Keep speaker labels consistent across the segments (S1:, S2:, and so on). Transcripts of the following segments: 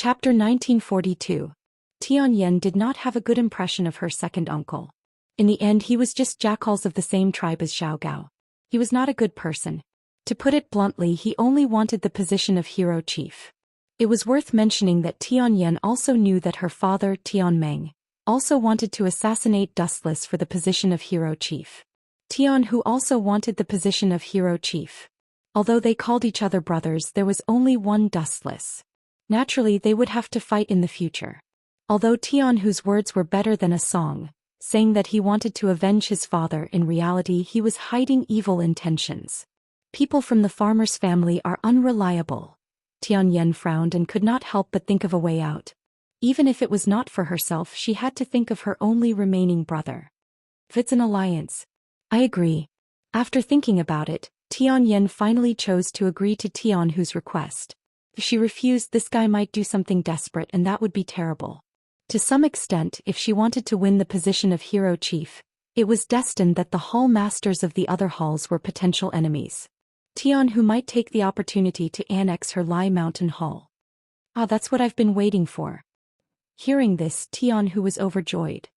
S1: Chapter 1942. Tianyan did not have a good impression of her second uncle. In the end he was just jackals of the same tribe as Xiao Gao. He was not a good person. To put it bluntly, he only wanted the position of hero chief. It was worth mentioning that Tianyan also knew that her father, Tianmeng, also wanted to assassinate Dustless for the position of hero chief. Tian who also wanted the position of hero chief. Although they called each other brothers, there was only one Dustless. Naturally they would have to fight in the future. Although Tian whose words were better than a song, saying that he wanted to avenge his father, in reality he was hiding evil intentions. People from the farmer's family are unreliable. Tianyan frowned and could not help but think of a way out. Even if it was not for herself, she had to think of her only remaining brother. If it's an alliance. I agree. After thinking about it, Tianyan finally chose to agree to Tianhu's request. If she refused, this guy might do something desperate and that would be terrible. To some extent, if she wanted to win the position of hero chief, it was destined that the hall masters of the other halls were potential enemies. Tianhu might take the opportunity to annex her Lai Mountain Hall. Ah, that's what I've been waiting for. Hearing this, Tianhu was overjoyed.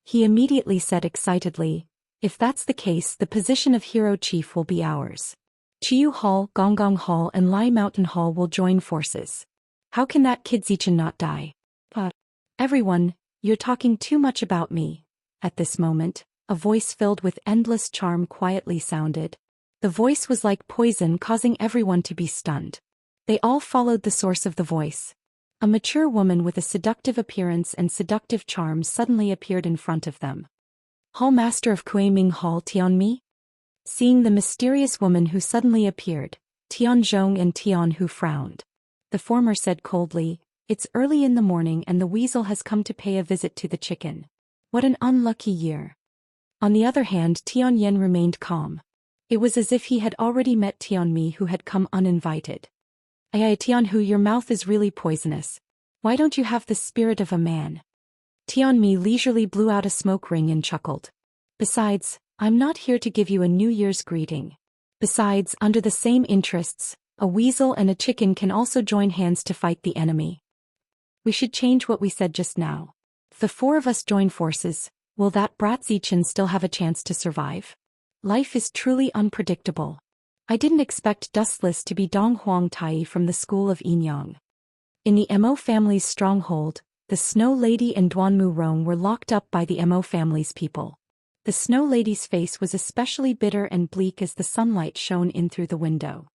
S1: He immediately said excitedly, if that's the case, the position of hero chief will be ours. Chiyu Hall, Gonggong Hall and Lai Mountain Hall will join forces. How can that kid Zichan not die? Everyone, you're talking too much about me. At this moment, a voice filled with endless charm quietly sounded. The voice was like poison, causing everyone to be stunned. They all followed the source of the voice. A mature woman with a seductive appearance and seductive charm suddenly appeared in front of them. Hall Master of Kuiming Hall Tianmi? Seeing the mysterious woman who suddenly appeared, Tianzhong and Tianhu frowned. The former said coldly, it's early in the morning and the weasel has come to pay a visit to the chicken. What an unlucky year. On the other hand, Tianyan remained calm. It was as if he had already met Tianmi who had come uninvited. Ay, Tianhu, your mouth is really poisonous. Why don't you have the spirit of a man? Tianmi leisurely blew out a smoke ring and chuckled. Besides, I'm not here to give you a New Year's greeting. Besides, under the same interests, a weasel and a chicken can also join hands to fight the enemy. We should change what we said just now. If the four of us join forces, will that brat Zichan still have a chance to survive? Life is truly unpredictable. I didn't expect Dustless to be Dong Huang Tai from the school of Yinyang. In the Mo family's stronghold, the Snow Lady and Duanmu Rong were locked up by the Mo family's people. The Snow Lady's face was especially bitter and bleak as the sunlight shone in through the window.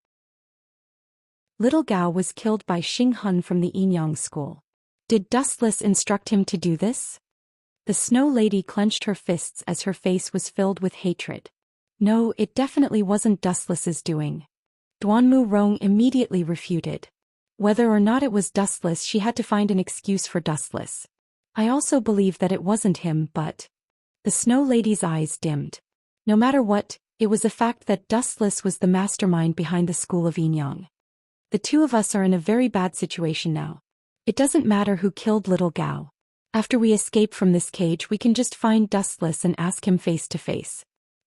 S1: Little Gao was killed by Xing Hun from the Yinyang school. Did Dustless instruct him to do this? The Snow Lady clenched her fists as her face was filled with hatred. No, it definitely wasn't Dustless's doing. Duanmu Rong immediately refuted. Whether or not it was Dustless, she had to find an excuse for Dustless. I also believe that it wasn't him, but... The Snow Lady's eyes dimmed. No matter what, it was a fact that Dustless was the mastermind behind the school of Yinyang. The two of us are in a very bad situation now. It doesn't matter who killed little Gao. After we escape from this cage, we can just find Dustless and ask him face to face.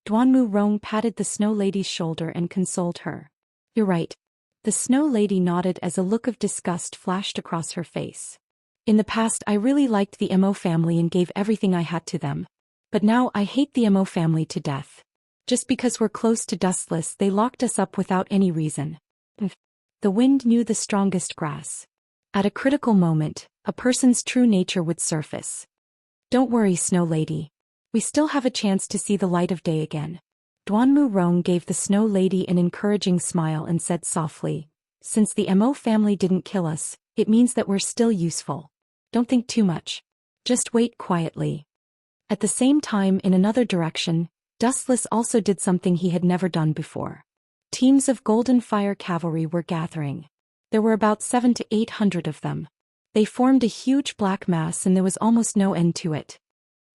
S1: Duanmu Rong patted the Snow Lady's shoulder and consoled her. You're right. The Snow Lady nodded as a look of disgust flashed across her face. In the past, I really liked the Mo family and gave everything I had to them. But now I hate the Mo family to death. Just because we're close to Dustless, they locked us up without any reason. The wind knew the strongest grass. At a critical moment, a person's true nature would surface. Don't worry, Snow Lady. We still have a chance to see the light of day again. Duanmu Rong gave the Snow Lady an encouraging smile and said softly, since the Mo family didn't kill us, it means that we're still useful. Don't think too much. Just wait quietly. At the same time, in another direction, Dustless also did something he had never done before. Teams of Golden Fire Cavalry were gathering. There were about 700 to 800 of them. They formed a huge black mass and there was almost no end to it.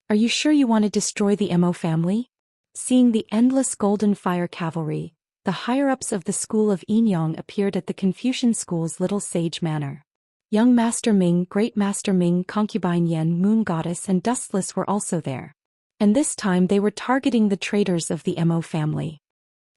S1: Are you sure you want to destroy the Mo family? Seeing the endless Golden Fire Cavalry, the higher-ups of the school of Yinyang appeared at the Confucian school's Little Sage Manor. Young Master Ming, Great Master Ming, Concubine Yen, Moon Goddess and Dustless were also there. And this time they were targeting the traitors of the Mo family.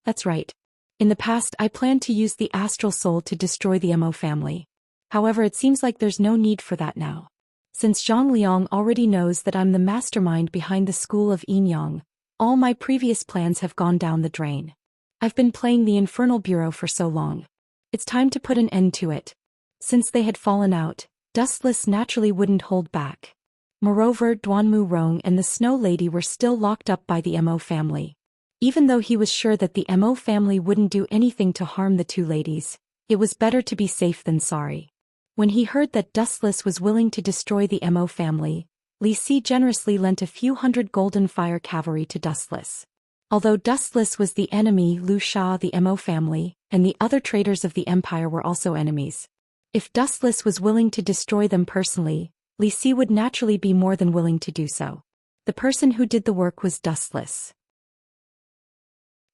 S1: That's right. In the past I planned to use the astral soul to destroy the Mo family. However, it seems like there's no need for that now. Since Zhang Liang already knows that I'm the mastermind behind the school of Enyang, all my previous plans have gone down the drain. I've been playing the Infernal Bureau for so long. It's time to put an end to it. Since they had fallen out, Dustless naturally wouldn't hold back. Moreover, Duanmu Rong and the Snow Lady were still locked up by the Mo family. Even though he was sure that the Mo family wouldn't do anything to harm the two ladies, it was better to be safe than sorry. When he heard that Dustless was willing to destroy the Mo family, Li Si generously lent a few hundred golden fire cavalry to Dustless. Although Dustless was the enemy, Lu Sha, the Mo family, and the other traitors of the empire were also enemies. If Dustless was willing to destroy them personally, Li Si would naturally be more than willing to do so. The person who did the work was Dustless.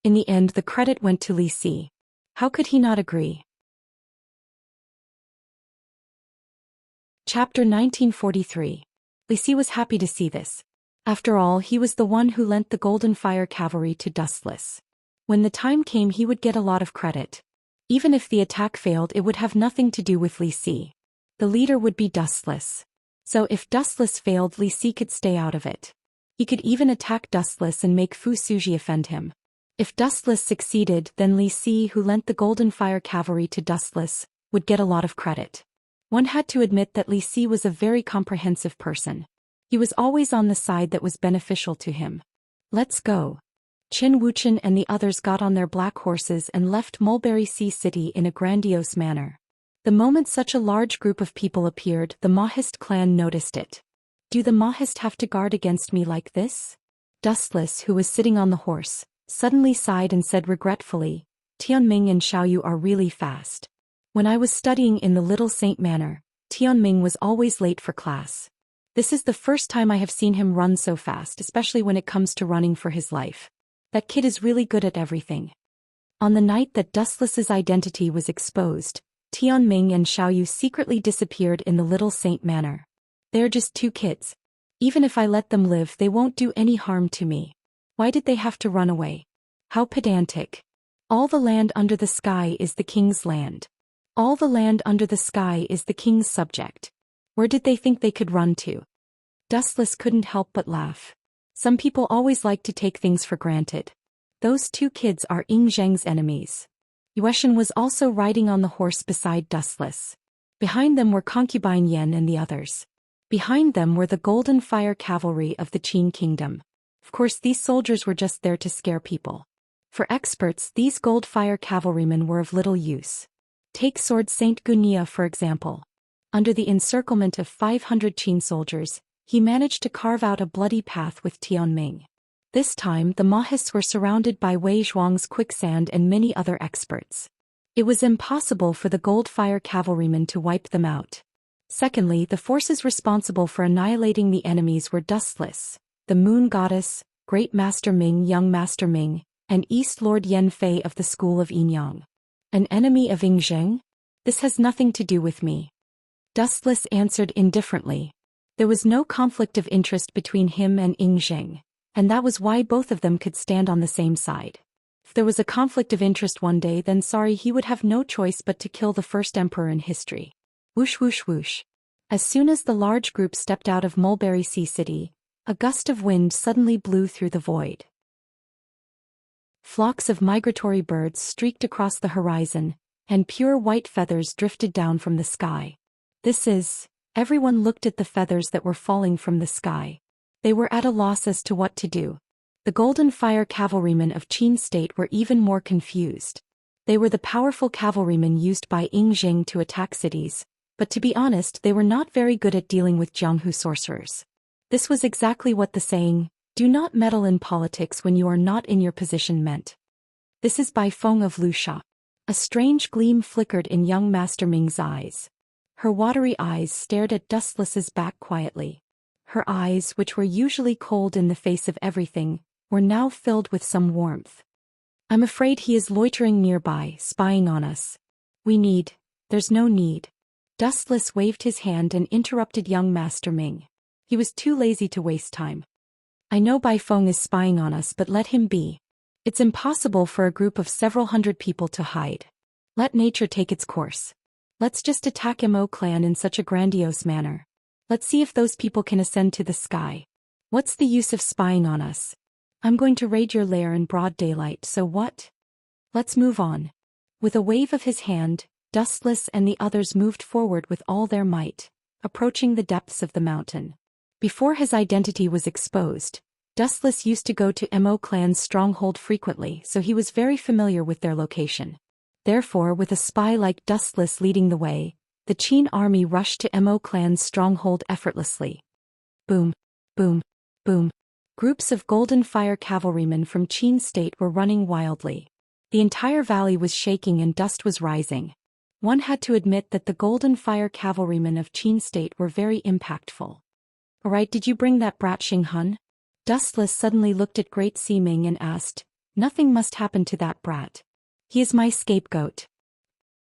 S1: In the end, the credit went to Li Si. How could he not agree? Chapter 1943. Li Si was happy to see this. After all, he was the one who lent the Golden Fire Cavalry to Dustless. When the time came, he would get a lot of credit. Even if the attack failed, it would have nothing to do with Li Si. The leader would be Dustless. So if Dustless failed, Li Si could stay out of it. He could even attack Dustless and make Fu Suji offend him. If Dustless succeeded, then Li Si, who lent the Golden Fire Cavalry to Dustless, would get a lot of credit. One had to admit that Li Si was a very comprehensive person. He was always on the side that was beneficial to him. Let's go. Qin Wuchen and the others got on their black horses and left Mulberry Sea City in a grandiose manner. The moment such a large group of people appeared, the Mahist clan noticed it. Do the Mahist have to guard against me like this? Dustless, who was sitting on the horse, suddenly sighed and said regretfully, Tianming and Xiaoyu are really fast. When I was studying in the Little Saint Manor, Tianming was always late for class. This is the first time I have seen him run so fast, especially when it comes to running for his life. That kid is really good at everything. On the night that Dustless's identity was exposed, Tianming and Xiaoyu secretly disappeared in the Little Saint Manor. They're just two kids. Even if I let them live, they won't do any harm to me. Why did they have to run away? How pedantic. All the land under the sky is the king's land. All the land under the sky is the king's subject. Where did they think they could run to? Dustless couldn't help but laugh. Some people always like to take things for granted. Those two kids are Ying Zheng's enemies. Yueshan was also riding on the horse beside Dustless. Behind them were Concubine Yen and the others. Behind them were the Golden Fire Cavalry of the Qin Kingdom. Of course, these soldiers were just there to scare people. For experts, these Gold Fire Cavalrymen were of little use. Take Sword Saint Gunia for example. Under the encirclement of 500 Qin soldiers, he managed to carve out a bloody path with Tianming. This time, the Mahists were surrounded by Wei Zhuang's quicksand and many other experts. It was impossible for the Gold Fire Cavalrymen to wipe them out. Secondly, the forces responsible for annihilating the enemies were Dustless, the Moon Goddess, Great Master Ming, Young Master Ming, and East Lord Yen Fei of the School of Enyang. An enemy of Ying Zheng? This has nothing to do with me. Dustless answered indifferently. There was no conflict of interest between him and Ying Zheng, and that was why both of them could stand on the same side. If there was a conflict of interest one day, then sorry, he would have no choice but to kill the first emperor in history. Whoosh whoosh whoosh. As soon as the large group stepped out of Mulberry Sea City, a gust of wind suddenly blew through the void. Flocks of migratory birds streaked across the horizon, and pure white feathers drifted down from the sky. Everyone looked at the feathers that were falling from the sky. They were at a loss as to what to do. The Golden Fire Cavalrymen of Qin State were even more confused. They were the powerful cavalrymen used by Ying Zheng to attack cities, but to be honest, they were not very good at dealing with Jianghu sorcerers. This was exactly what the saying, "Do not meddle in politics when you are not in your position," meant. This is by Feng of Lusha. A strange gleam flickered in young Master Ming's eyes. Her watery eyes stared at Dustless's back quietly. Her eyes, which were usually cold in the face of everything, were now filled with some warmth. "I'm afraid he is loitering nearby, spying on us. There's no need." Dustless waved his hand and interrupted young Master Ming. He was too lazy to waste time. "I know Bai Feng is spying on us, but let him be. It's impossible for a group of several hundred people to hide. Let nature take its course." Let's just attack Mo clan in such a grandiose manner. Let's see if those people can ascend to the sky. What's the use of spying on us? I'm going to raid your lair in broad daylight, so what? Let's move on. With a wave of his hand, Dustless and the others moved forward with all their might, approaching the depths of the mountain. Before his identity was exposed, Dustless used to go to Mo clan's stronghold frequently, so he was very familiar with their location. Therefore, with a spy like Dustless leading the way, the Qin army rushed to Mo clan's stronghold effortlessly. Boom, boom, boom. Groups of Golden Fire cavalrymen from Qin state were running wildly. The entire valley was shaking and dust was rising. One had to admit that the Golden Fire cavalrymen of Qin state were very impactful. Alright, did you bring that brat Xing Hun? Dustless suddenly looked at Great Seeming and asked, nothing must happen to that brat. He is my scapegoat.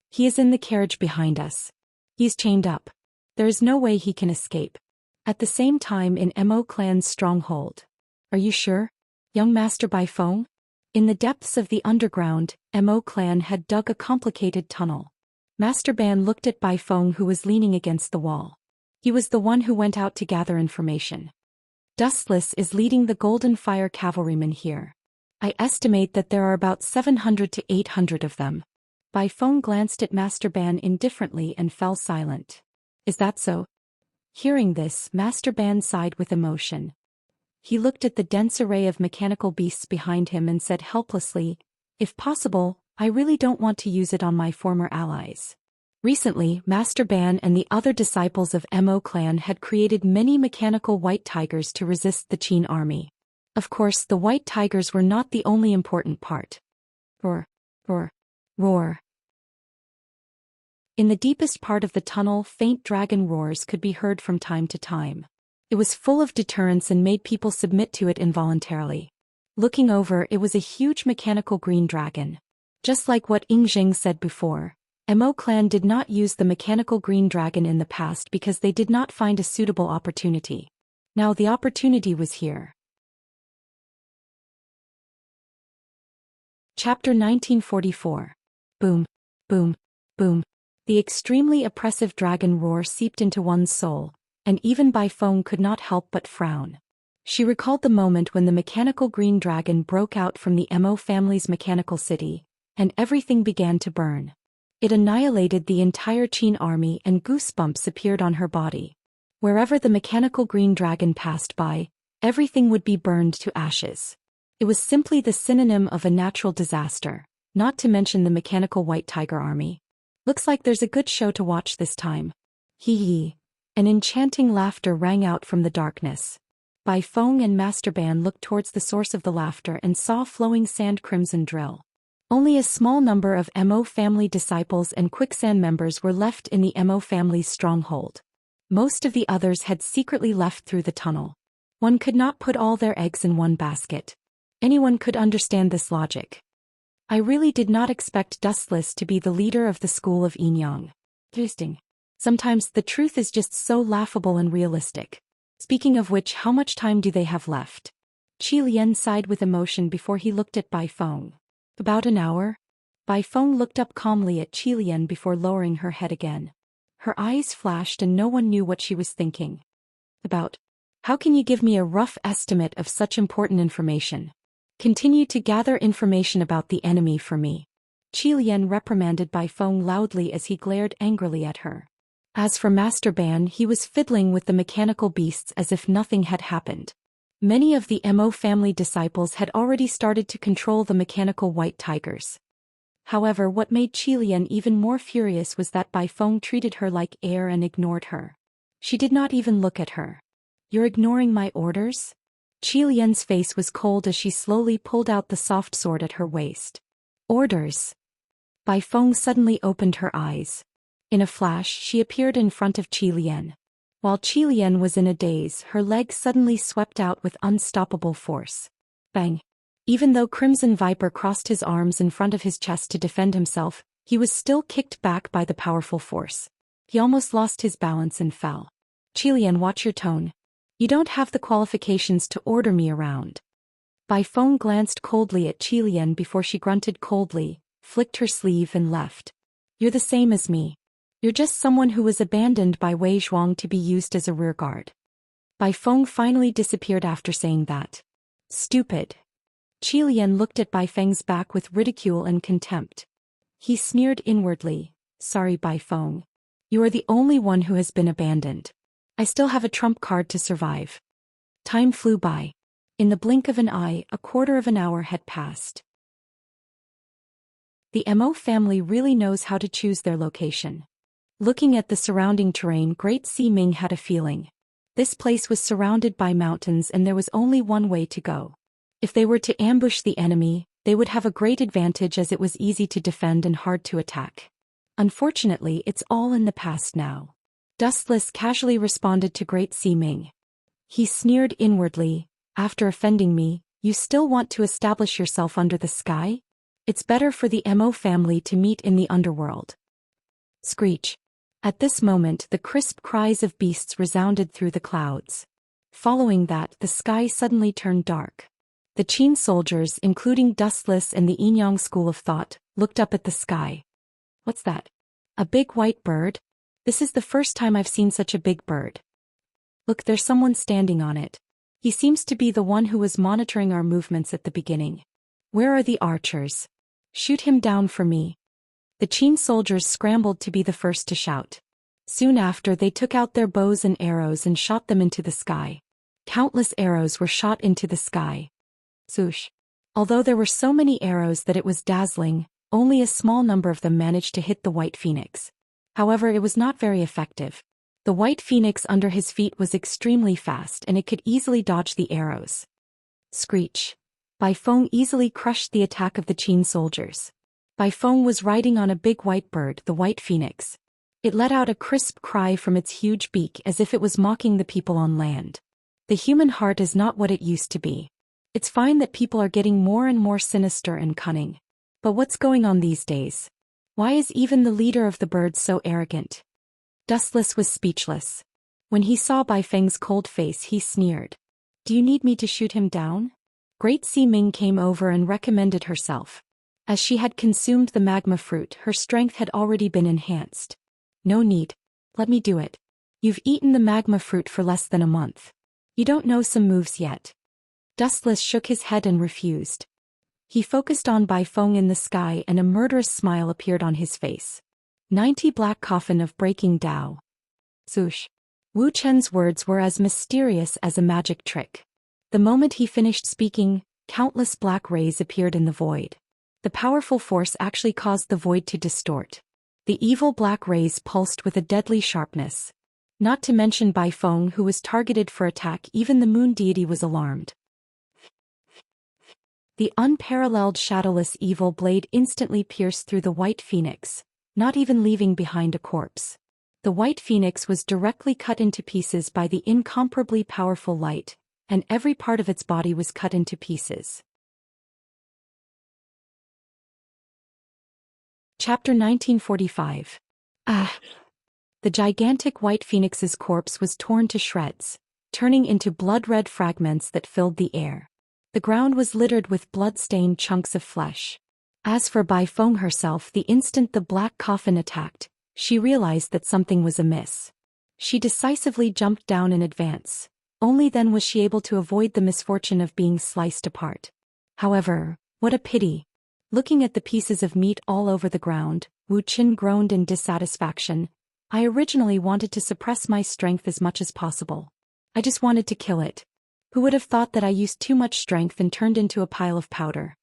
S1: He is in the carriage behind us. He's chained up. There is no way he can escape. At the same time in Mo clan's stronghold. Are you sure? Young Master Bai Feng? In the depths of the underground, Mo clan had dug a complicated tunnel. Master Ban looked at Bai Feng, who was leaning against the wall. He was the one who went out to gather information. Dustless is leading the Golden Fire cavalrymen here. I estimate that there are about 700 to 800 of them. Bai Feng glanced at Master Ban indifferently and fell silent. Is that so? Hearing this, Master Ban sighed with emotion. He looked at the dense array of mechanical beasts behind him and said helplessly, if possible, I really don't want to use it on my former allies. Recently, Master Ban and the other disciples of Mo clan had created many mechanical white tigers to resist the Qin army. Of course, the white tigers were not the only important part. Roar, roar, roar. In the deepest part of the tunnel, faint dragon roars could be heard from time to time. It was full of deterrence and made people submit to it involuntarily. Looking over, it was a huge mechanical green dragon. Just like what Ying said before, Mo clan did not use the mechanical green dragon in the past because they did not find a suitable opportunity. Now the opportunity was here. Chapter 1944. Boom, boom, boom. The extremely oppressive dragon roar seeped into one's soul, and even Bai Feng could not help but frown. She recalled the moment when the mechanical green dragon broke out from the Mo family's mechanical city, and everything began to burn. It annihilated the entire Qin army and goosebumps appeared on her body. Wherever the mechanical green dragon passed by, everything would be burned to ashes. It was simply the synonym of a natural disaster, not to mention the mechanical white tiger army. Looks like there's a good show to watch this time. Hee hee. An enchanting laughter rang out from the darkness. Bai Feng and Master Ban looked towards the source of the laughter and saw flowing sand crimson drill. Only a small number of Mo family disciples and quicksand members were left in the Mo family's stronghold. Most of the others had secretly left through the tunnel. One could not put all their eggs in one basket. Anyone could understand this logic. I really did not expect Dustless to be the leader of the school of Yin-Yang. Interesting. Sometimes the truth is just so laughable and realistic. Speaking of which, how much time do they have left? Qi Lian sighed with emotion before he looked at Bai Feng. About an hour? Bai Feng looked up calmly at Qi Lian before lowering her head again. Her eyes flashed and no one knew what she was thinking. About. How can you give me a rough estimate of such important information? Continue to gather information about the enemy for me. Qi Lian reprimanded Bai Feng loudly as he glared angrily at her. As for Master Ban, he was fiddling with the mechanical beasts as if nothing had happened. Many of the Mo family disciples had already started to control the mechanical white tigers. However, what made Qi Lian even more furious was that Bai Feng treated her like air and ignored her. She did not even look at her. You're ignoring my orders? Qi Lian's face was cold as she slowly pulled out the soft sword at her waist. Orders. Bai Feng suddenly opened her eyes. In a flash, she appeared in front of Qi Lian. While Qi Lian was in a daze, her leg suddenly swept out with unstoppable force. Bang! Even though Crimson Viper crossed his arms in front of his chest to defend himself, he was still kicked back by the powerful force. He almost lost his balance and fell. Qi Lian, watch your tone. You don't have the qualifications to order me around. Bai Feng glanced coldly at Qi Lian before she grunted coldly, flicked her sleeve and left. You're the same as me. You're just someone who was abandoned by Wei Zhuang to be used as a rearguard. Bai Feng finally disappeared after saying that. Stupid. Qi Lian looked at Bai Feng's back with ridicule and contempt. He sneered inwardly, sorry Bai Feng. You are the only one who has been abandoned. I still have a trump card to survive. Time flew by. In the blink of an eye, a quarter of an hour had passed. The Mo family really knows how to choose their location. Looking at the surrounding terrain, Great Sea Ming had a feeling. This place was surrounded by mountains and there was only one way to go. If they were to ambush the enemy, they would have a great advantage as it was easy to defend and hard to attack. Unfortunately, it's all in the past now. Dustless casually responded to Great Sea Ming. He sneered inwardly, after offending me, you still want to establish yourself under the sky? It's better for the Mo family to meet in the underworld. Screech. At this moment, the crisp cries of beasts resounded through the clouds. Following that, the sky suddenly turned dark. The Qin soldiers, including Dustless and the Yinyang school of thought, looked up at the sky. What's that? A big white bird? This is the first time I've seen such a big bird. Look, there's someone standing on it. He seems to be the one who was monitoring our movements at the beginning. Where are the archers? Shoot him down for me. The Qin soldiers scrambled to be the first to shout. Soon after, they took out their bows and arrows and shot them into the sky. Countless arrows were shot into the sky. Swoosh. Although there were so many arrows that it was dazzling, only a small number of them managed to hit the white phoenix. However, it was not very effective. The white phoenix under his feet was extremely fast and it could easily dodge the arrows. Screech. Bai Feng easily crushed the attack of the Qin soldiers. Bai Feng was riding on a big white bird, the white phoenix. It let out a crisp cry from its huge beak as if it was mocking the people on land. The human heart is not what it used to be. It's fine that people are getting more and more sinister and cunning. But what's going on these days? Why is even the leader of the birds so arrogant? Dustless was speechless. When he saw Bai Feng's cold face, he sneered. Do you need me to shoot him down? Great Sea Ming came over and recommended herself. As she had consumed the magma fruit, her strength had already been enhanced. No need. Let me do it. You've eaten the magma fruit for less than a month. You don't know some moves yet. Dustless shook his head and refused. He focused on Bai Feng in the sky and a murderous smile appeared on his face. 90 Black Coffin of Breaking Tao. Swoosh. Wu Chen's words were as mysterious as a magic trick. The moment he finished speaking, countless black rays appeared in the void. The powerful force actually caused the void to distort. The evil black rays pulsed with a deadly sharpness. Not to mention Bai Feng, who was targeted for attack, even the moon deity was alarmed. The unparalleled shadowless evil blade instantly pierced through the white phoenix, not even leaving behind a corpse. The white phoenix was directly cut into pieces by the incomparably powerful light, and every part of its body was cut into pieces. Chapter 1945. The gigantic white phoenix's corpse was torn to shreds, turning into blood-red fragments that filled the air. The ground was littered with blood-stained chunks of flesh. As for Bai Feng herself, the instant the black coffin attacked, she realized that something was amiss. She decisively jumped down in advance. Only then was she able to avoid the misfortune of being sliced apart. However, what a pity. Looking at the pieces of meat all over the ground, Wu Qin groaned in dissatisfaction. I originally wanted to suppress my strength as much as possible. I just wanted to kill it. Who would have thought that I used too much strength and turned into a pile of powder?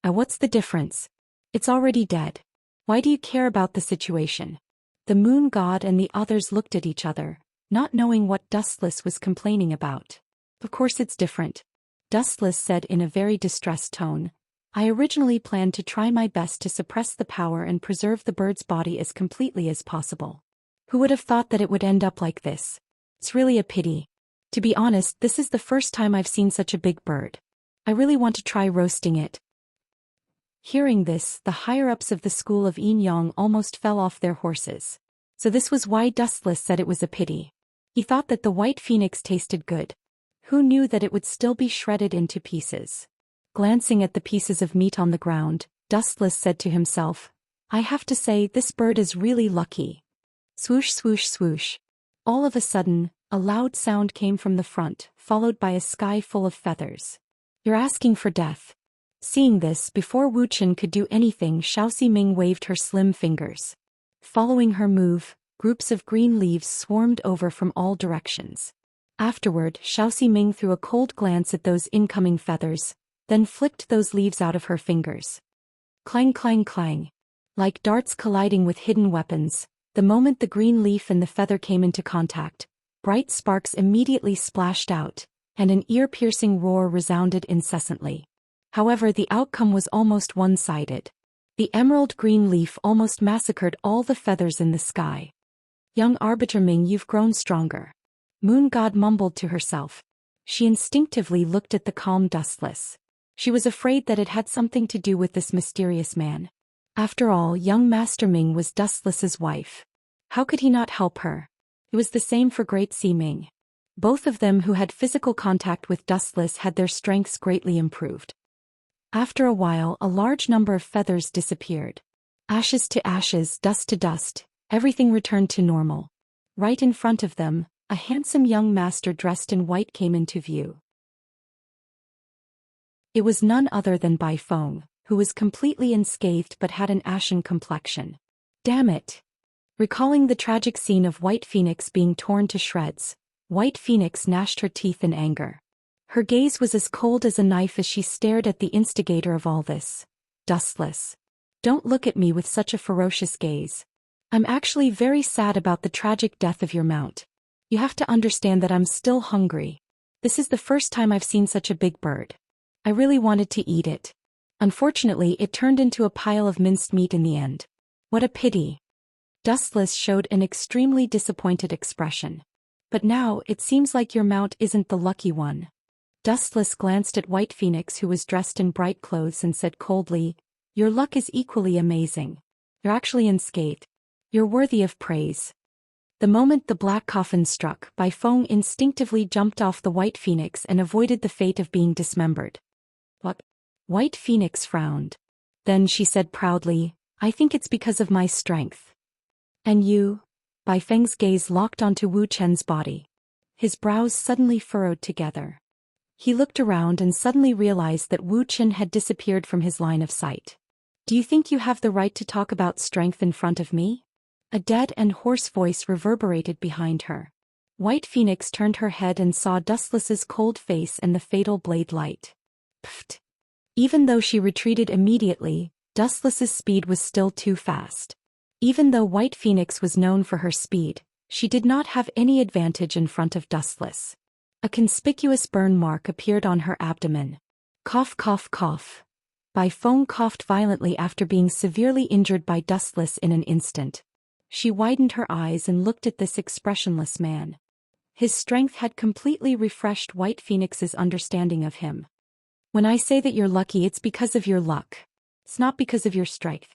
S1: What's the difference? It's already dead. Why do you care about the situation? The moon god and the others looked at each other, not knowing what Dustless was complaining about. Of course it's different. Dustless said in a very distressed tone. I originally planned to try my best to suppress the power and preserve the bird's body as completely as possible. Who would have thought that it would end up like this? It's really a pity. To be honest, this is the first time I've seen such a big bird. I really want to try roasting it. Hearing this, the higher-ups of the school of Yinyang almost fell off their horses. So this was why Dustless said it was a pity. He thought that the white phoenix tasted good. Who knew that it would still be shredded into pieces? Glancing at the pieces of meat on the ground, Dustless said to himself, I have to say this bird is really lucky. Swoosh swoosh swoosh. All of a sudden, a loud sound came from the front, followed by a sky full of feathers. You're asking for death. Seeing this, before Wu Chen could do anything, Xiao Ximing waved her slim fingers. Following her move, groups of green leaves swarmed over from all directions. Afterward, Xiao Ximing threw a cold glance at those incoming feathers, then flicked those leaves out of her fingers. Clang clang clang. Like darts colliding with hidden weapons, the moment the green leaf and the feather came into contact, bright sparks immediately splashed out, and an ear-piercing roar resounded incessantly. However, the outcome was almost one-sided. The emerald green leaf almost massacred all the feathers in the sky. Young Arbiter Ming, you've grown stronger. Moon God mumbled to herself. She instinctively looked at the calm Dustless. She was afraid that it had something to do with this mysterious man. After all, young Master Ming was Dustless's wife. How could he not help her? It was the same for Great Sea Ming. Both of them who had physical contact with Dustless had their strengths greatly improved. After a while, a large number of feathers disappeared. Ashes to ashes, dust to dust, everything returned to normal. Right in front of them, a handsome young master dressed in white came into view. It was none other than Bai Feng, who was completely unscathed but had an ashen complexion. Damn it! Recalling the tragic scene of White Phoenix being torn to shreds, White Phoenix gnashed her teeth in anger. Her gaze was as cold as a knife as she stared at the instigator of all this. Dustless. Don't look at me with such a ferocious gaze. I'm actually very sad about the tragic death of your mount. You have to understand that I'm still hungry. This is the first time I've seen such a big bird. I really wanted to eat it. Unfortunately, it turned into a pile of minced meat in the end. What a pity. Dustless showed an extremely disappointed expression. But now, it seems like your mount isn't the lucky one. Dustless glanced at White Phoenix, who was dressed in bright clothes, and said coldly, Your luck is equally amazing. You're actually unscathed. You're worthy of praise. The moment the black coffin struck, Bai Feng instinctively jumped off the White Phoenix and avoided the fate of being dismembered. What? White Phoenix frowned. Then she said proudly, I think it's because of my strength. And you? Bai Feng's gaze locked onto Wu Chen's body. His brows suddenly furrowed together. He looked around and suddenly realized that Wu Chen had disappeared from his line of sight. Do you think you have the right to talk about strength in front of me? A dead and hoarse voice reverberated behind her. White Phoenix turned her head and saw Dustless's cold face and the fatal blade light. Pfft. Even though she retreated immediately, Dustless's speed was still too fast. Even though White Phoenix was known for her speed, she did not have any advantage in front of Dustless. A conspicuous burn mark appeared on her abdomen. Cough cough cough. Bai Feng coughed violently after being severely injured by Dustless in an instant. She widened her eyes and looked at this expressionless man. His strength had completely refreshed White Phoenix's understanding of him. When I say that you're lucky, it's because of your luck. It's not because of your strength.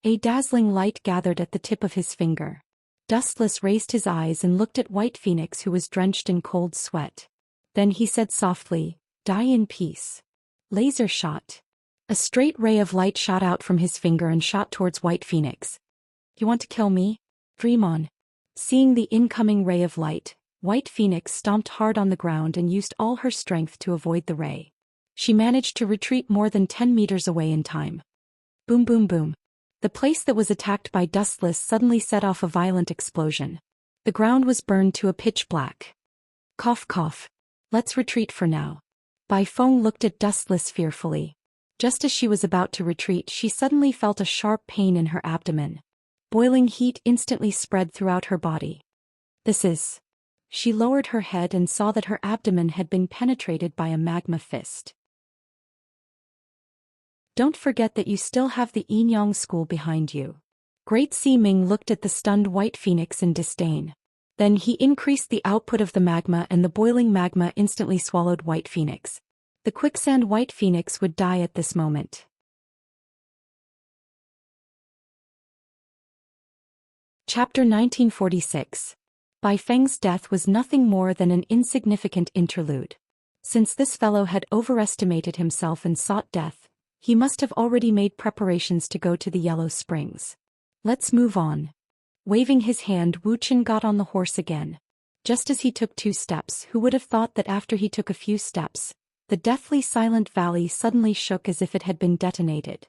S1: A dazzling light gathered at the tip of his finger. Dustless raised his eyes and looked at White Phoenix, who was drenched in cold sweat. Then he said softly, Die in peace. Laser shot. A straight ray of light shot out from his finger and shot towards White Phoenix. You want to kill me? Dream on. Seeing the incoming ray of light, White Phoenix stomped hard on the ground and used all her strength to avoid the ray. She managed to retreat more than 10 meters away in time. Boom boom boom. The place that was attacked by Dustless suddenly set off a violent explosion. The ground was burned to a pitch black. Cough cough. Let's retreat for now. Bai Feng looked at Dustless fearfully. Just as she was about to retreat, she suddenly felt a sharp pain in her abdomen. Boiling heat instantly spread throughout her body. This is... She lowered her head and saw that her abdomen had been penetrated by a magma fist. Don't forget that you still have the Enyang school behind you. Great Sea Ming looked at the stunned White Phoenix in disdain. Then he increased the output of the magma, and the boiling magma instantly swallowed White Phoenix. The quicksand White Phoenix would die at this moment. Chapter 1946. Bai Feng's death was nothing more than an insignificant interlude. Since this fellow had overestimated himself and sought death, he must have already made preparations to go to the Yellow Springs. Let's move on. Waving his hand, Wu Chen got on the horse again. Just as he took 2 steps, who would have thought that after he took a few steps, the deathly silent valley suddenly shook as if it had been detonated.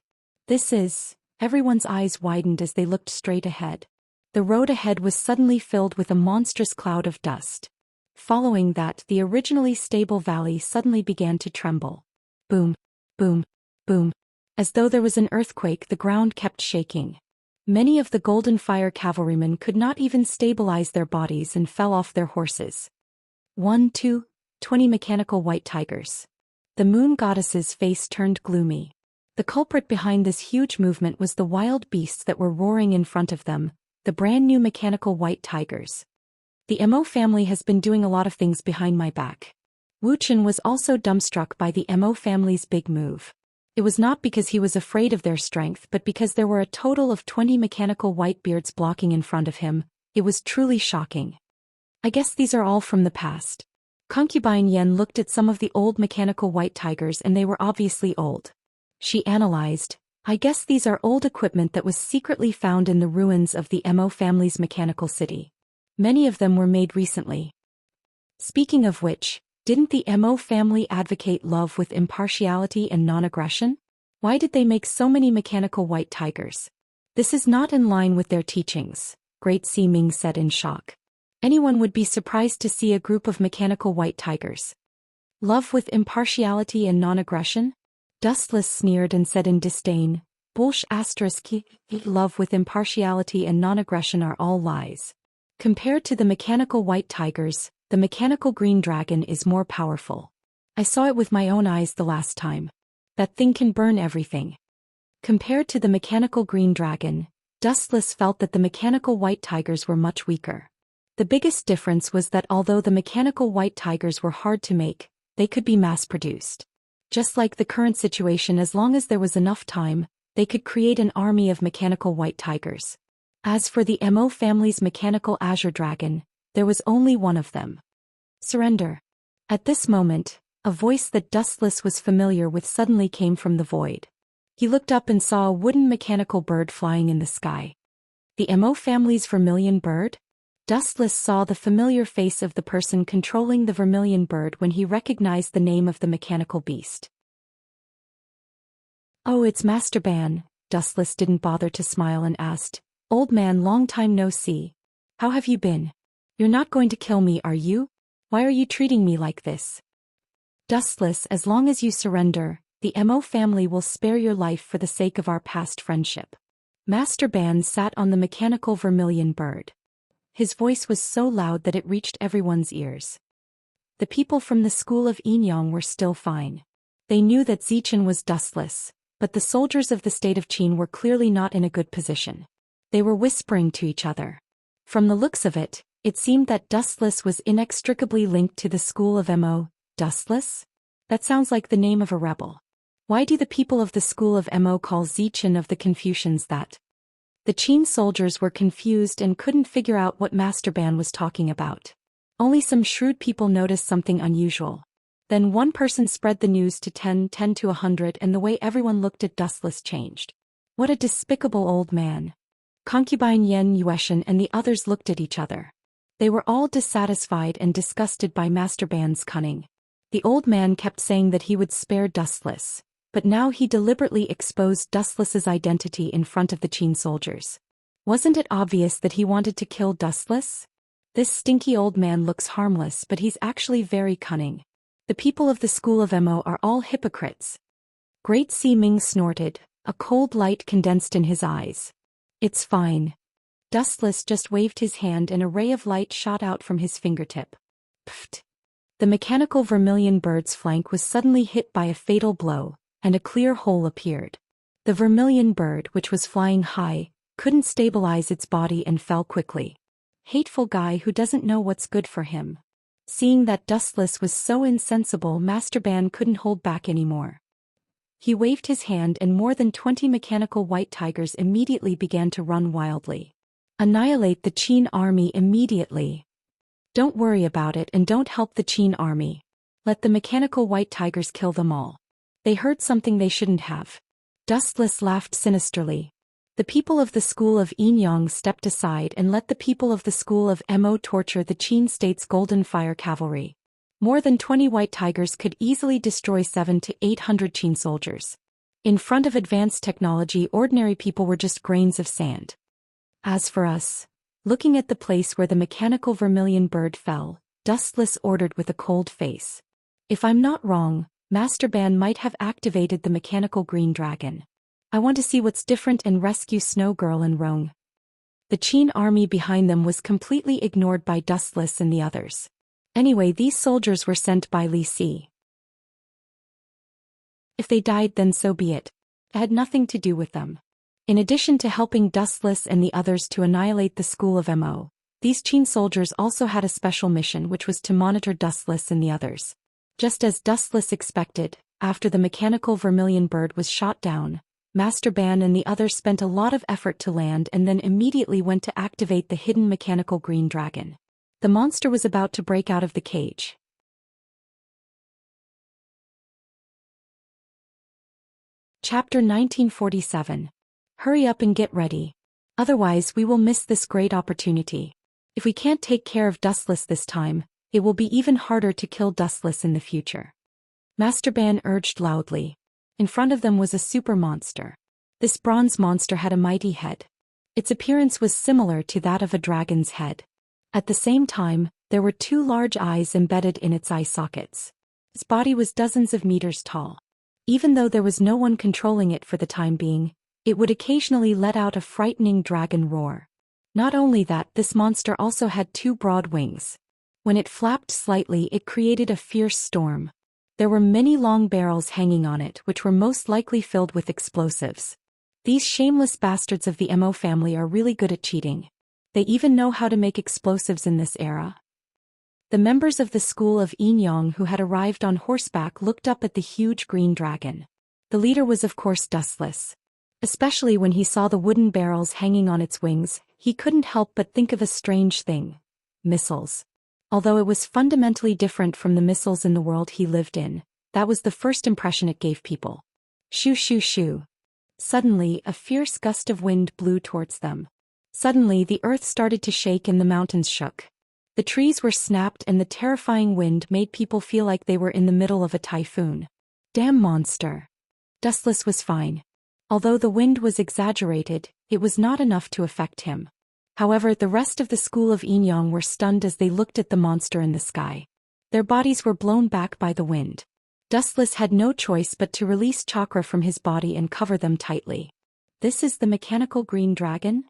S1: Everyone's eyes widened as they looked straight ahead. The road ahead was suddenly filled with a monstrous cloud of dust. Following that, the originally stable valley suddenly began to tremble. Boom, boom, boom. As though there was an earthquake, the ground kept shaking. Many of the Golden Fire cavalrymen could not even stabilize their bodies and fell off their horses. 20 mechanical white tigers. The moon goddess's face turned gloomy. The culprit behind this huge movement was the wild beasts that were roaring in front of them, the brand new mechanical white tigers. The Mo family has been doing a lot of things behind my back. Wu Chen was also dumbstruck by the Mo family's big move. It was not because he was afraid of their strength, but because there were a total of 20 mechanical white beards blocking in front of him. It was truly shocking. I guess these are all from the past. Concubine Yen looked at some of the old mechanical white tigers and they were obviously old. She analyzed, I guess these are old equipment that was secretly found in the ruins of the Mo family's mechanical city. Many of them were made recently. Speaking of which, didn't the Mo family advocate love with impartiality and non-aggression? Why did they make so many mechanical white tigers? This is not in line with their teachings, Great Si Ming said in shock. Anyone would be surprised to see a group of mechanical white tigers. Love with impartiality and non-aggression? Dustless sneered and said in disdain, love with impartiality and non-aggression are all lies. Compared to the mechanical white tigers, the mechanical green dragon is more powerful. I saw it with my own eyes the last time. That thing can burn everything. Compared to the mechanical green dragon, Dustless felt that the mechanical white tigers were much weaker. The biggest difference was that although the mechanical white tigers were hard to make, they could be mass-produced. Just like the current situation, as long as there was enough time, they could create an army of mechanical white tigers. As for the Mo family's mechanical azure dragon, there was only one of them. Surrender. At this moment, a voice that Dustless was familiar with suddenly came from the void. He looked up and saw a wooden mechanical bird flying in the sky. The Mo family's vermilion bird? Dustless saw the familiar face of the person controlling the vermilion bird when he recognized the name of the mechanical beast. Oh, it's Master Ban. Dustless didn't bother to smile and asked, Old man, long time no see. How have you been? You're not going to kill me, are you? Why are you treating me like this? Dustless, as long as you surrender, the Mo family will spare your life for the sake of our past friendship. Master Ban sat on the mechanical vermilion bird. His voice was so loud that it reached everyone's ears. The people from the school of Enyang were still fine. They knew that Zichen was Dustless, but the soldiers of the state of Qin were clearly not in a good position. They were whispering to each other. From the looks of it, it seemed that Dustless was inextricably linked to the school of Mo. Dustless? That sounds like the name of a rebel. Why do the people of the school of Mo call Zichen of the Confucians that? The Qin soldiers were confused and couldn't figure out what Master Ban was talking about. Only some shrewd people noticed something unusual. Then one person spread the news to 10 to 100, and the way everyone looked at Dustless changed. What a despicable old man. Concubine Yen Yueshan and the others looked at each other. They were all dissatisfied and disgusted by Master Ban's cunning. The old man kept saying that he would spare Dustless, but now he deliberately exposed Dustless's identity in front of the Qin soldiers. Wasn't it obvious that he wanted to kill Dustless? This stinky old man looks harmless, but he's actually very cunning. The people of the school of Mo are all hypocrites. Great Si Ming snorted, a cold light condensed in his eyes. It's fine. Dustless just waved his hand and a ray of light shot out from his fingertip. Pfft. The mechanical vermilion bird's flank was suddenly hit by a fatal blow, and a clear hole appeared. The vermilion bird, which was flying high, couldn't stabilize its body and fell quickly. Hateful guy who doesn't know what's good for him. Seeing that Dustless was so insensible, Master Ban couldn't hold back anymore. He waved his hand and more than 20 mechanical white tigers immediately began to run wildly. Annihilate the Qin army immediately. Don't worry about it and don't help the Qin army. Let the mechanical white tigers kill them all. They heard something they shouldn't have. Dustless laughed sinisterly. The people of the school of Enyang stepped aside and let the people of the school of Mo torture the Qin State's Golden Fire Cavalry. More than 20 white tigers could easily destroy 700 to 800 Qin soldiers. In front of advanced technology, ordinary people were just grains of sand. As for us, looking at the place where the mechanical vermilion bird fell, Dustless ordered with a cold face. If I'm not wrong, Master Ban might have activated the mechanical green dragon. I want to see what's different and rescue Snow Girl and Rong. The Qin army behind them was completely ignored by Dustless and the others. Anyway, these soldiers were sent by Li Si. If they died, then so be it. It had nothing to do with them. In addition to helping Dustless and the others to annihilate the school of Mo, these Qin soldiers also had a special mission, which was to monitor Dustless and the others. Just as Dustless expected, after the mechanical vermilion bird was shot down, Master Ban and the others spent a lot of effort to land and then immediately went to activate the hidden mechanical green dragon. The monster was about to break out of the cage. Chapter 1947. Hurry up and get ready. Otherwise we will miss this great opportunity. If we can't take care of Dustless this time, it will be even harder to kill Dustless in the future. Master Ban urged loudly. In front of them was a super monster. This bronze monster had a mighty head. Its appearance was similar to that of a dragon's head. At the same time, there were 2 large eyes embedded in its eye sockets. Its body was dozens of meters tall. Even though there was no one controlling it for the time being, it would occasionally let out a frightening dragon roar. Not only that, this monster also had 2 broad wings. When it flapped slightly, it created a fierce storm. There were many long barrels hanging on it, which were most likely filled with explosives. These shameless bastards of the Mo family are really good at cheating. They even know how to make explosives in this era. The members of the school of Enyang who had arrived on horseback looked up at the huge green dragon. The leader was of course Dustless. Especially when he saw the wooden barrels hanging on its wings, he couldn't help but think of a strange thing. Missiles. Although it was fundamentally different from the missiles in the world he lived in, that was the first impression it gave people. Shoo shoo shoo. Suddenly, a fierce gust of wind blew towards them. Suddenly, the earth started to shake and the mountains shook. The trees were snapped and the terrifying wind made people feel like they were in the middle of a typhoon. Damn monster. Dustless was fine. Although the wind was exaggerated, it was not enough to affect him. However, the rest of the school of Enyang were stunned as they looked at the monster in the sky. Their bodies were blown back by the wind. Dustless had no choice but to release chakra from his body and cover them tightly. This is the mechanical green dragon?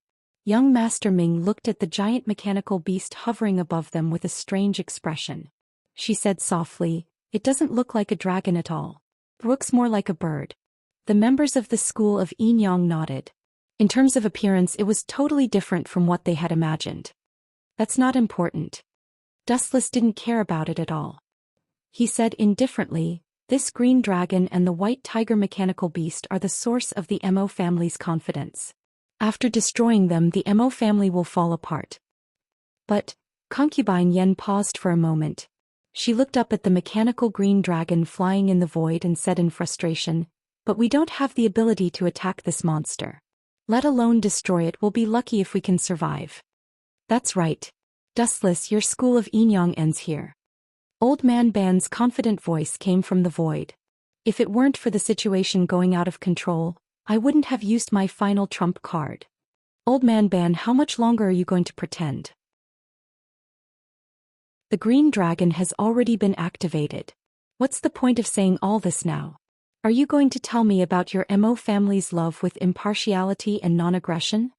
S1: Young Master Ming looked at the giant mechanical beast hovering above them with a strange expression. She said softly, "It doesn't look like a dragon at all. It looks more like a bird." The members of the school of Enyang nodded. In terms of appearance, it was totally different from what they had imagined. That's not important. Dustless didn't care about it at all. He said indifferently, "This green dragon and the white tiger mechanical beast are the source of the Mo family's confidence. After destroying them, the Mo family will fall apart." But, Concubine Yen paused for a moment. She looked up at the mechanical green dragon flying in the void and said in frustration, "But we don't have the ability to attack this monster. Let alone destroy it. We'll be lucky if we can survive." "That's right. Dustless, your school of Enyang ends here." Old Man Ban's confident voice came from the void. "If it weren't for the situation going out of control, I wouldn't have used my final trump card." "Old Man Ban, how much longer are you going to pretend?" "The green dragon has already been activated. What's the point of saying all this now? Are you going to tell me about your Mo family's love with impartiality and non-aggression?"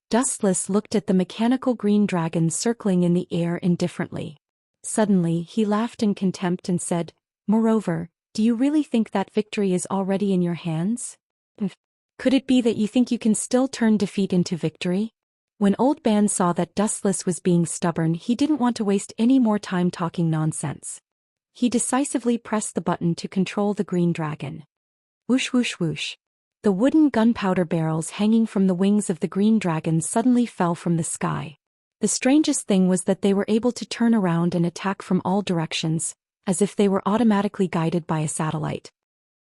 S1: Dustless looked at the mechanical green dragon circling in the air indifferently. Suddenly, he laughed in contempt and said, "Moreover, do you really think that victory is already in your hands? Could it be that you think you can still turn defeat into victory?" When Old Ban saw that Dustless was being stubborn, he didn't want to waste any more time talking nonsense. He decisively pressed the button to control the green dragon. Whoosh whoosh whoosh. The wooden gunpowder barrels hanging from the wings of the green dragon suddenly fell from the sky. The strangest thing was that they were able to turn around and attack from all directions, as if they were automatically guided by a satellite.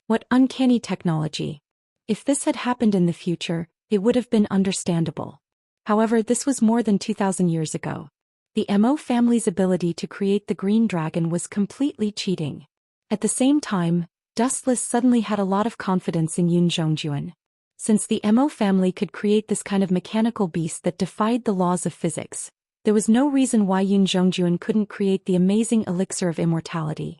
S1: What uncanny technology. If this had happened in the future, it would have been understandable. However, this was more than 2,000 years ago. The Mo family's ability to create the green dragon was completely cheating. At the same time, Dustless suddenly had a lot of confidence in Yun Zhongjuan. Since the Mo family could create this kind of mechanical beast that defied the laws of physics, there was no reason why Yun Zhongjuan couldn't create the amazing elixir of immortality.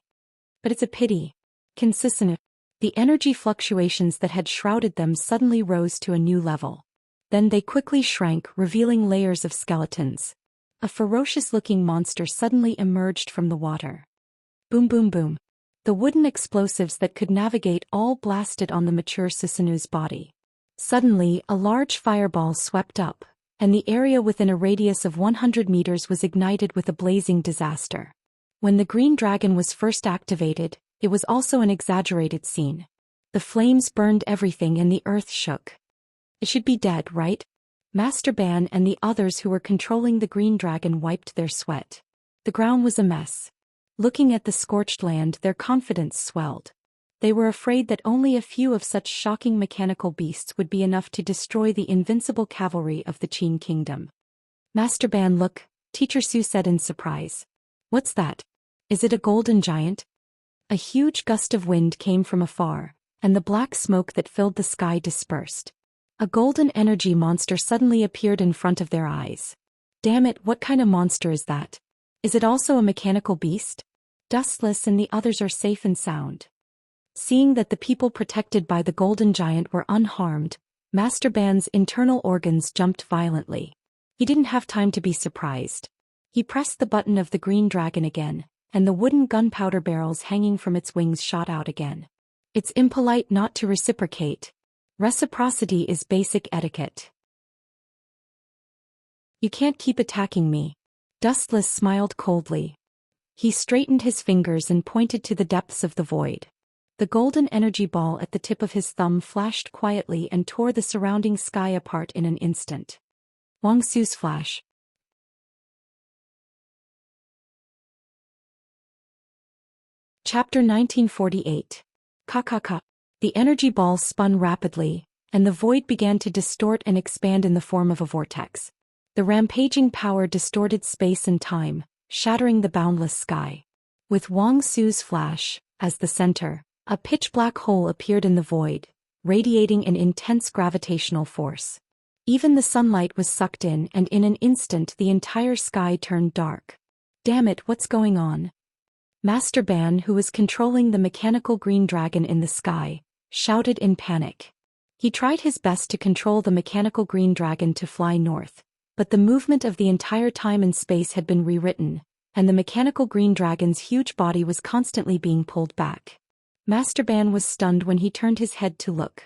S1: But it's a pity. Consistent. The energy fluctuations that had shrouded them suddenly rose to a new level. Then they quickly shrank, revealing layers of skeletons. A ferocious-looking monster suddenly emerged from the water. Boom boom boom. The wooden explosives that could navigate all blasted on the mature Susanu's body. Suddenly, a large fireball swept up, and the area within a radius of 100 meters was ignited with a blazing disaster. When the green dragon was first activated, it was also an exaggerated scene. The flames burned everything and the earth shook. It should be dead, right? Master Ban and the others who were controlling the green dragon wiped their sweat. The ground was a mess. Looking at the scorched land, their confidence swelled. They were afraid that only a few of such shocking mechanical beasts would be enough to destroy the invincible cavalry of the Qin kingdom. Master Ban, look, Teacher Su said in surprise. What's that? Is it a golden giant? A huge gust of wind came from afar, and the black smoke that filled the sky dispersed. A golden energy monster suddenly appeared in front of their eyes. Damn it, what kind of monster is that? Is it also a mechanical beast? Dustless and the others are safe and sound. Seeing that the people protected by the golden giant were unharmed, Master Ban's internal organs jumped violently. He didn't have time to be surprised. He pressed the button of the green dragon again, and the wooden gunpowder barrels hanging from its wings shot out again. It's impolite not to reciprocate. Reciprocity is basic etiquette. You can't keep attacking me. Dustless smiled coldly. He straightened his fingers and pointed to the depths of the void. The golden energy ball at the tip of his thumb flashed quietly and tore the surrounding sky apart in an instant. Wang Su's flash. Chapter 1948. Ka. The energy ball spun rapidly, and the void began to distort and expand in the form of a vortex. The rampaging power distorted space and time, shattering the boundless sky. With Wang Su's flash, as the center, a pitch-black hole appeared in the void, radiating an intense gravitational force. Even the sunlight was sucked in, and in an instant the entire sky turned dark. Damn it, what's going on? Master Ban, who was controlling the mechanical green dragon in the sky, shouted in panic. He tried his best to control the mechanical green dragon to fly north, but the movement of the entire time and space had been rewritten, and the mechanical green dragon's huge body was constantly being pulled back. Master Ban was stunned when he turned his head to look.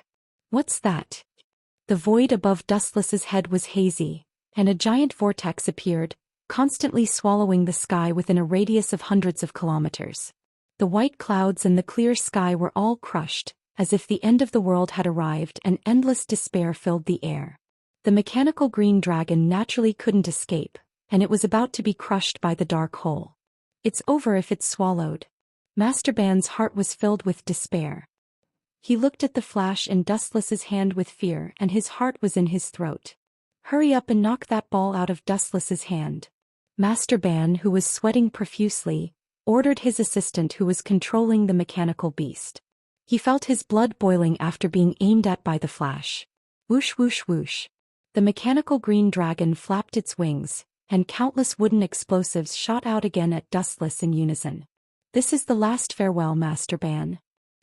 S1: What's that? The void above Dustless's head was hazy, and a giant vortex appeared, constantly swallowing the sky within a radius of hundreds of kilometers. The white clouds and the clear sky were all crushed, as if the end of the world had arrived, and endless despair filled the air. The mechanical green dragon naturally couldn't escape, and it was about to be crushed by the dark hole. It's over if it's swallowed. Master Ban's heart was filled with despair. He looked at the flash in Dustless's hand with fear, and his heart was in his throat. Hurry up and knock that ball out of Dustless's hand. Master Ban, who was sweating profusely, ordered his assistant who was controlling the mechanical beast. He felt his blood boiling after being aimed at by the flash. Whoosh whoosh whoosh. The mechanical green dragon flapped its wings, and countless wooden explosives shot out again at Dustless in unison. This is the last farewell, Master Ban.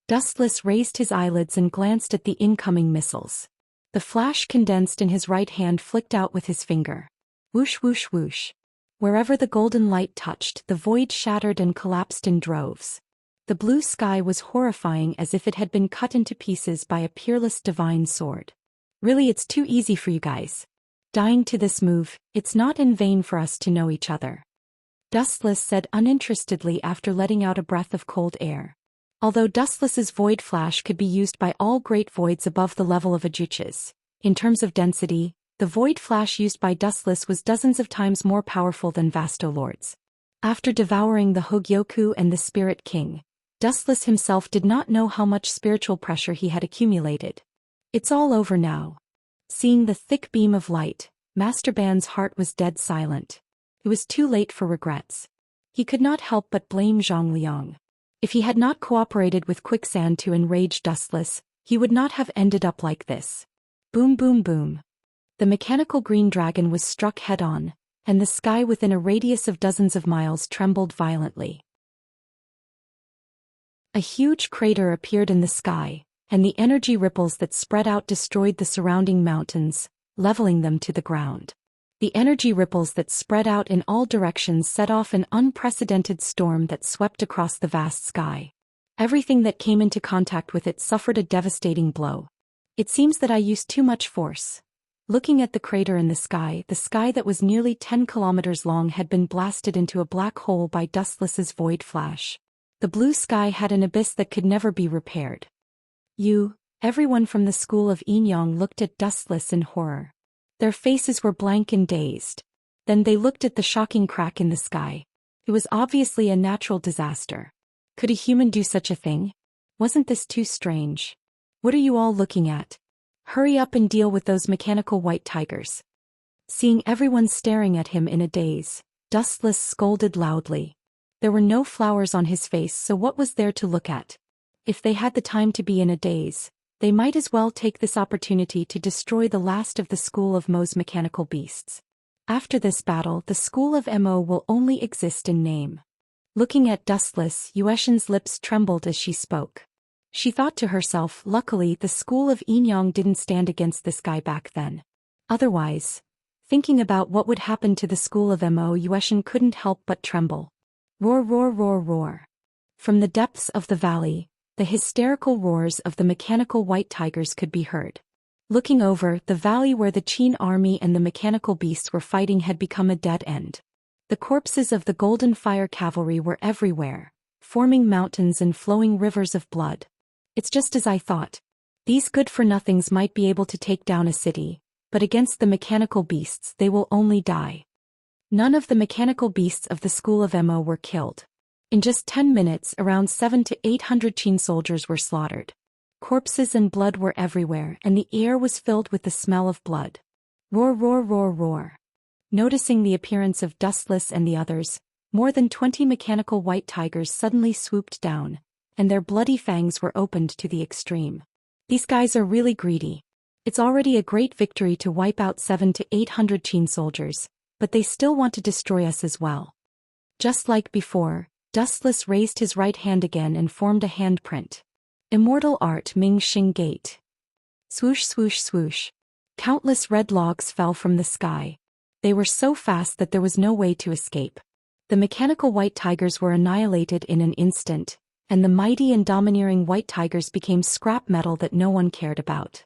S1: Dustless raised his eyelids and glanced at the incoming missiles. The flash condensed in his right hand flicked out with his finger. Whoosh whoosh whoosh. Wherever the golden light touched, the void shattered and collapsed in droves. The blue sky was horrifying, as if it had been cut into pieces by a peerless divine sword. Really, it's too easy for you guys. Dying to this move, it's not in vain for us to know each other. Dustless said uninterestedly after letting out a breath of cold air. Although Dustless's void flash could be used by all great voids above the level of Ajuch's, in terms of density, the void flash used by Dustless was dozens of times more powerful than Vasto Lord's. After devouring the Hogyoku and the Spirit King, Dustless himself did not know how much spiritual pressure he had accumulated. It's all over now. Seeing the thick beam of light, Master Ban's heart was dead silent. It was too late for regrets. He could not help but blame Zhang Liang. If he had not cooperated with Quicksand to enrage Dustless, he would not have ended up like this. Boom boom boom. The mechanical green dragon was struck head-on, and the sky within a radius of dozens of miles trembled violently. A huge crater appeared in the sky, and the energy ripples that spread out destroyed the surrounding mountains, leveling them to the ground. The energy ripples that spread out in all directions set off an unprecedented storm that swept across the vast sky. Everything that came into contact with it suffered a devastating blow. It seems that I used too much force. Looking at the crater in the sky that was nearly 10 kilometers long had been blasted into a black hole by Dustless's void flash. The blue sky had an abyss that could never be repaired. Everyone from the school of Enyang looked at Dustless in horror. Their faces were blank and dazed. Then they looked at the shocking crack in the sky. It was obviously a natural disaster. Could a human do such a thing? Wasn't this too strange? What are you all looking at? Hurry up and deal with those mechanical white tigers. Seeing everyone staring at him in a daze, Dustless scolded loudly. There were no flowers on his face, so what was there to look at? If they had the time to be in a daze, they might as well take this opportunity to destroy the last of the School of Mo's mechanical beasts. After this battle, the School of Mo will only exist in name. Looking at Dustless, Yueshin's lips trembled as she spoke. She thought to herself, luckily the School of Enyang didn't stand against this guy back then. Otherwise, thinking about what would happen to the School of Mo, Yueshin couldn't help but tremble. Roar roar roar roar. From the depths of the valley, the hysterical roars of the mechanical white tigers could be heard. Looking over, the valley where the Qin army and the mechanical beasts were fighting had become a dead end. The corpses of the Golden Fire Cavalry were everywhere, forming mountains and flowing rivers of blood. It's just as I thought. These good-for-nothings might be able to take down a city, but against the mechanical beasts they will only die. None of the mechanical beasts of the School of Mo were killed. In just 10 minutes, around 700 to 800 Qin soldiers were slaughtered. Corpses and blood were everywhere, and the air was filled with the smell of blood. Roar roar roar roar. Noticing the appearance of Dustless and the others, more than 20 mechanical white tigers suddenly swooped down, and their bloody fangs were opened to the extreme. These guys are really greedy. It's already a great victory to wipe out 700 to 800 Qin soldiers, but they still want to destroy us as well. Just like before, Dustless raised his right hand again and formed a handprint. Immortal Art Ming Xing Gate. Swoosh swoosh swoosh. Countless red logs fell from the sky. They were so fast that there was no way to escape. The mechanical white tigers were annihilated in an instant, and the mighty and domineering white tigers became scrap metal that no one cared about.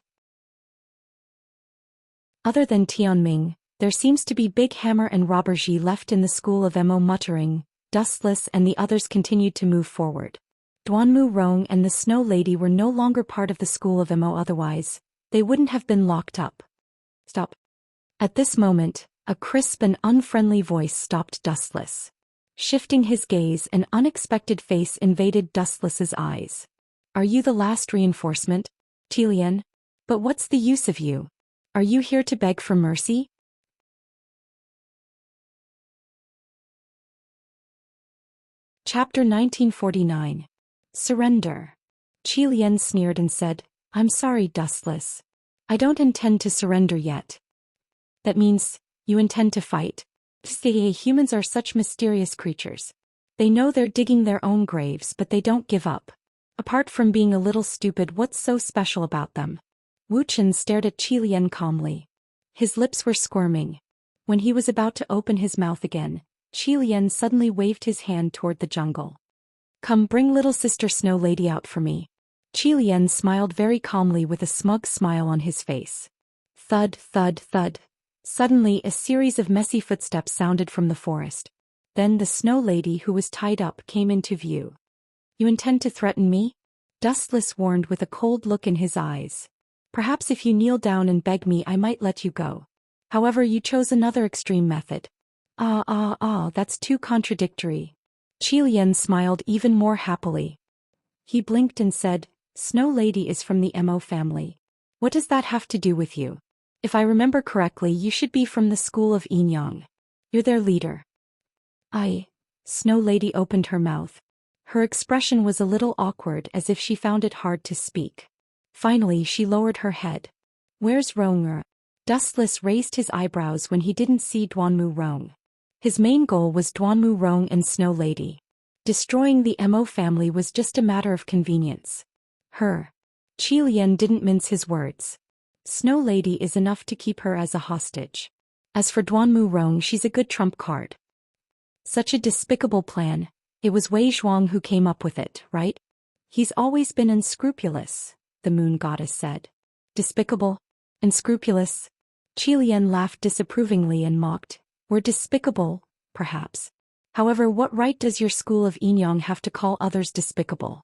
S1: Other than Tianming, there seems to be Big Hammer and Robber Ji left in the School of Mo. Muttering, Dustless and the others continued to move forward. Duanmu Rong and the Snow Lady were no longer part of the School of Mo, otherwise, they wouldn't have been locked up. Stop. At this moment, a crisp and unfriendly voice stopped Dustless. Shifting his gaze, an unexpected face invaded Dustless's eyes. Are you the last reinforcement, Tilian? But what's the use of you? Are you here to beg for mercy? Chapter 1949. Surrender. Qi Lian sneered and said, I'm sorry, Dustless. I don't intend to surrender yet. That means, you intend to fight? Humans are such mysterious creatures. They know they're digging their own graves, but they don't give up. Apart from being a little stupid, what's so special about them? Wu Chen stared at Qi Lian calmly. His lips were squirming. When he was about to open his mouth again, Qi Lian suddenly waved his hand toward the jungle. Come, bring little sister Snow Lady out for me. Qi Lian smiled very calmly with a smug smile on his face. Thud, thud, thud. Suddenly a series of messy footsteps sounded from the forest. Then the Snow Lady who was tied up came into view. You intend to threaten me? Dustless warned with a cold look in his eyes. Perhaps if you kneel down and beg me I might let you go. However, you chose another extreme method. That's too contradictory. Qi Lian smiled even more happily. He blinked and said, Snow Lady is from the Mo family. What does that have to do with you? If I remember correctly, you should be from the school of Enyang. You're their leader. Snow Lady opened her mouth. Her expression was a little awkward, as if she found it hard to speak. Finally she lowered her head. Where's Rong'er? Dustless raised his eyebrows when he didn't see Duanmu Rong. His main goal was Duanmu Rong and Snow Lady. Destroying the Mo family was just a matter of convenience. Qi Lian didn't mince his words. Snow Lady is enough to keep her as a hostage. As for Duanmu Rong, she's a good trump card. Such a despicable plan. It was Wei Zhuang who came up with it, right? He's always been unscrupulous, the moon goddess said. Despicable? Unscrupulous? Qi Lian laughed disapprovingly and mocked. We're despicable, perhaps. However, what right does your school of Enyang have to call others despicable?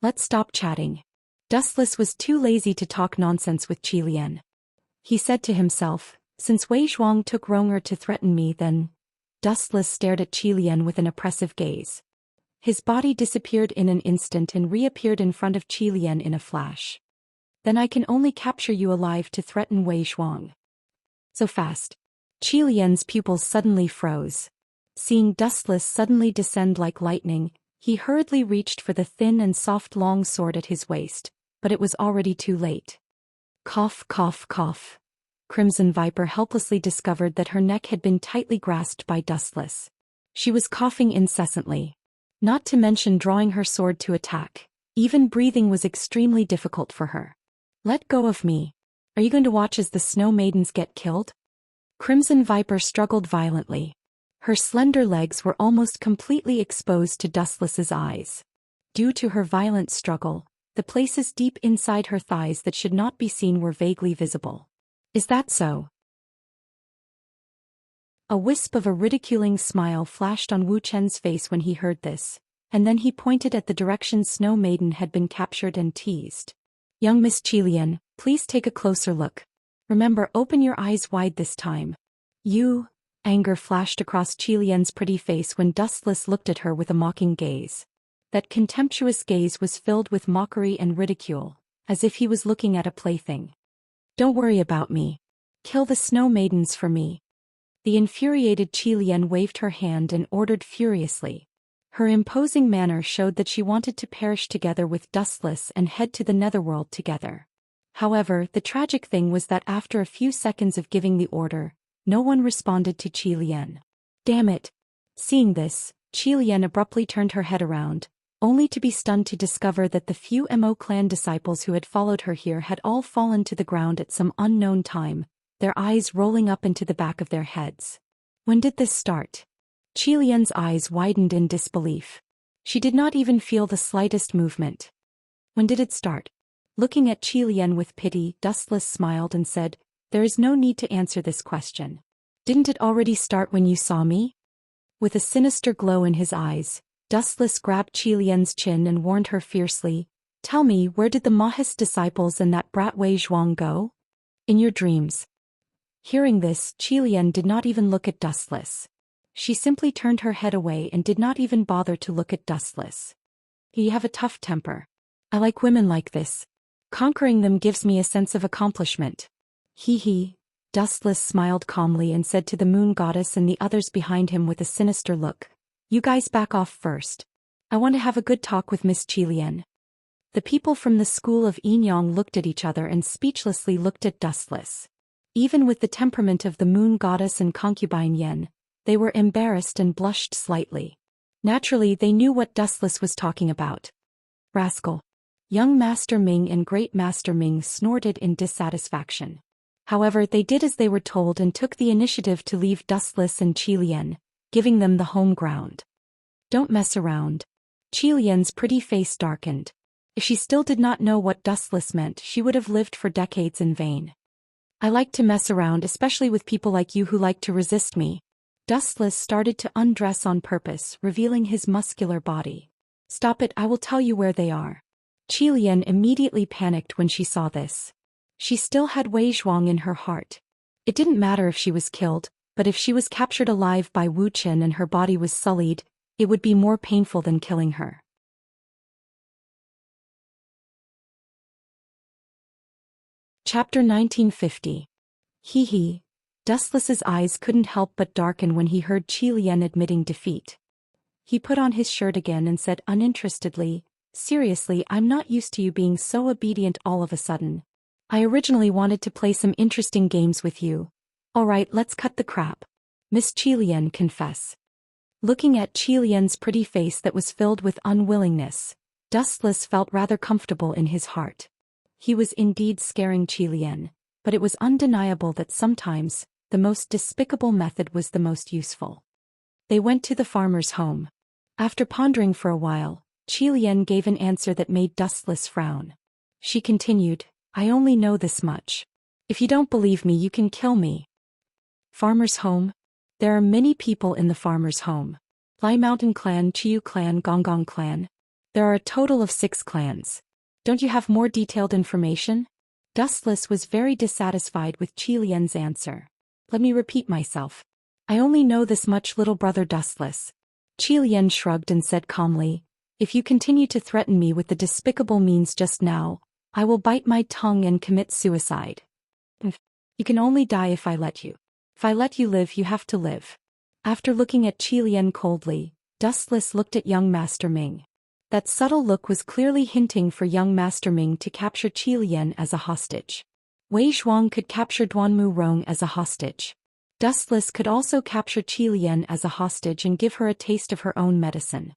S1: Let's stop chatting. Dustless was too lazy to talk nonsense with Qi Lian. He said to himself, since Wei Zhuang took Rong'er to threaten me, then... Dustless stared at Qi Lian with an oppressive gaze. His body disappeared in an instant and reappeared in front of Qi Lian in a flash. Then I can only capture you alive to threaten Wei Zhuang. So fast. Qi Lian's pupils suddenly froze. Seeing Dustless suddenly descend like lightning, he hurriedly reached for the thin and soft long sword at his waist, but it was already too late. Cough, cough, cough. Crimson Viper helplessly discovered that her neck had been tightly grasped by Dustless. She was coughing incessantly. Not to mention drawing her sword to attack. Even breathing was extremely difficult for her. Let go of me. Are you going to watch as the Snow Maidens get killed? Crimson Viper struggled violently. Her slender legs were almost completely exposed to Dustless's eyes. Due to her violent struggle, the places deep inside her thighs that should not be seen were vaguely visible. Is that so? A wisp of a ridiculing smile flashed on Wu Chen's face when he heard this, and then he pointed at the direction Snow Maiden had been captured and teased. Young Miss Qi Lian, please take a closer look. Remember, open your eyes wide this time. You... Anger flashed across Qi Lian's pretty face when Dustless looked at her with a mocking gaze. That contemptuous gaze was filled with mockery and ridicule, as if he was looking at a plaything. Don't worry about me. Kill the Snow Maidens for me. The infuriated Qi Lian waved her hand and ordered furiously. Her imposing manner showed that she wanted to perish together with Dustless and head to the netherworld together. However, the tragic thing was that after a few seconds of giving the order, no one responded to Qi Lian. Damn it! Seeing this, Qi Lian abruptly turned her head around, only to be stunned to discover that the few Mo clan disciples who had followed her here had all fallen to the ground at some unknown time, their eyes rolling up into the back of their heads. When did this start? Qi Lian's eyes widened in disbelief. She did not even feel the slightest movement. When did it start? Looking at Qi Lian with pity, Dustless smiled and said, there is no need to answer this question. Didn't it already start when you saw me? With a sinister glow in his eyes, Dustless grabbed Qi Lian's chin and warned her fiercely, tell me, where did the Mahis disciples and that brat Wei Zhuang go? In your dreams. Hearing this, Qi Lian did not even look at Dustless. She simply turned her head away and did not even bother to look at Dustless. You have a tough temper. I like women like this. Conquering them gives me a sense of accomplishment. Hee. Dustless smiled calmly and said to the moon goddess and the others behind him with a sinister look, you guys back off first. I want to have a good talk with Miss Qi Lian. The people from the school of Enyang looked at each other and speechlessly looked at Dustless. Even with the temperament of the moon goddess and concubine Yen, they were embarrassed and blushed slightly. Naturally, they knew what Dustless was talking about. Rascal. Young Master Ming and Great Master Ming snorted in dissatisfaction. However, they did as they were told and took the initiative to leave Dustless and Qi Lian, giving them the home ground. Don't mess around. Qi Lian's pretty face darkened. If she still did not know what Dustless meant, she would have lived for decades in vain. I like to mess around, especially with people like you who like to resist me. Dustless started to undress on purpose, revealing his muscular body. Stop it, I will tell you where they are. Qi Lian immediately panicked when she saw this. She still had Wei Zhuang in her heart. It didn't matter if she was killed, but if she was captured alive by Wu Chen and her body was sullied, it would be more painful than killing her. Chapter 1950. Hee hee. Dustless's eyes couldn't help but darken when he heard Qi Lian admitting defeat. He put on his shirt again and said uninterestedly, "Seriously, I'm not used to you being so obedient all of a sudden. I originally wanted to play some interesting games with you. Alright, let's cut the crap." Miss Qi Lian confess. Looking at Qi Lian's pretty face that was filled with unwillingness, Dustless felt rather comfortable in his heart. He was indeed scaring Qi Lian, but it was undeniable that sometimes, the most despicable method was the most useful. They went to the farmer's home. After pondering for a while, Qi Lian gave an answer that made Dustless frown. She continued, "I only know this much. If you don't believe me, you can kill me." Farmer's home? There are many people in the farmer's home. Lai Mountain Clan, Chiyu Clan, Gonggong Clan. There are a total of 6 clans. Don't you have more detailed information? Dustless was very dissatisfied with Qi Lian's answer. Let me repeat myself. I only know this much, little brother Dustless. Qi Lian shrugged and said calmly, "If you continue to threaten me with the despicable means just now, I will bite my tongue and commit suicide. You can only die if I let you. If I let you live, you have to live." After looking at Qi Lian coldly, Dustless looked at young Master Ming. That subtle look was clearly hinting for young Master Ming to capture Qi Lian as a hostage. Wei Zhuang could capture Duanmu Rong as a hostage. Dustless could also capture Qi Lian as a hostage and give her a taste of her own medicine.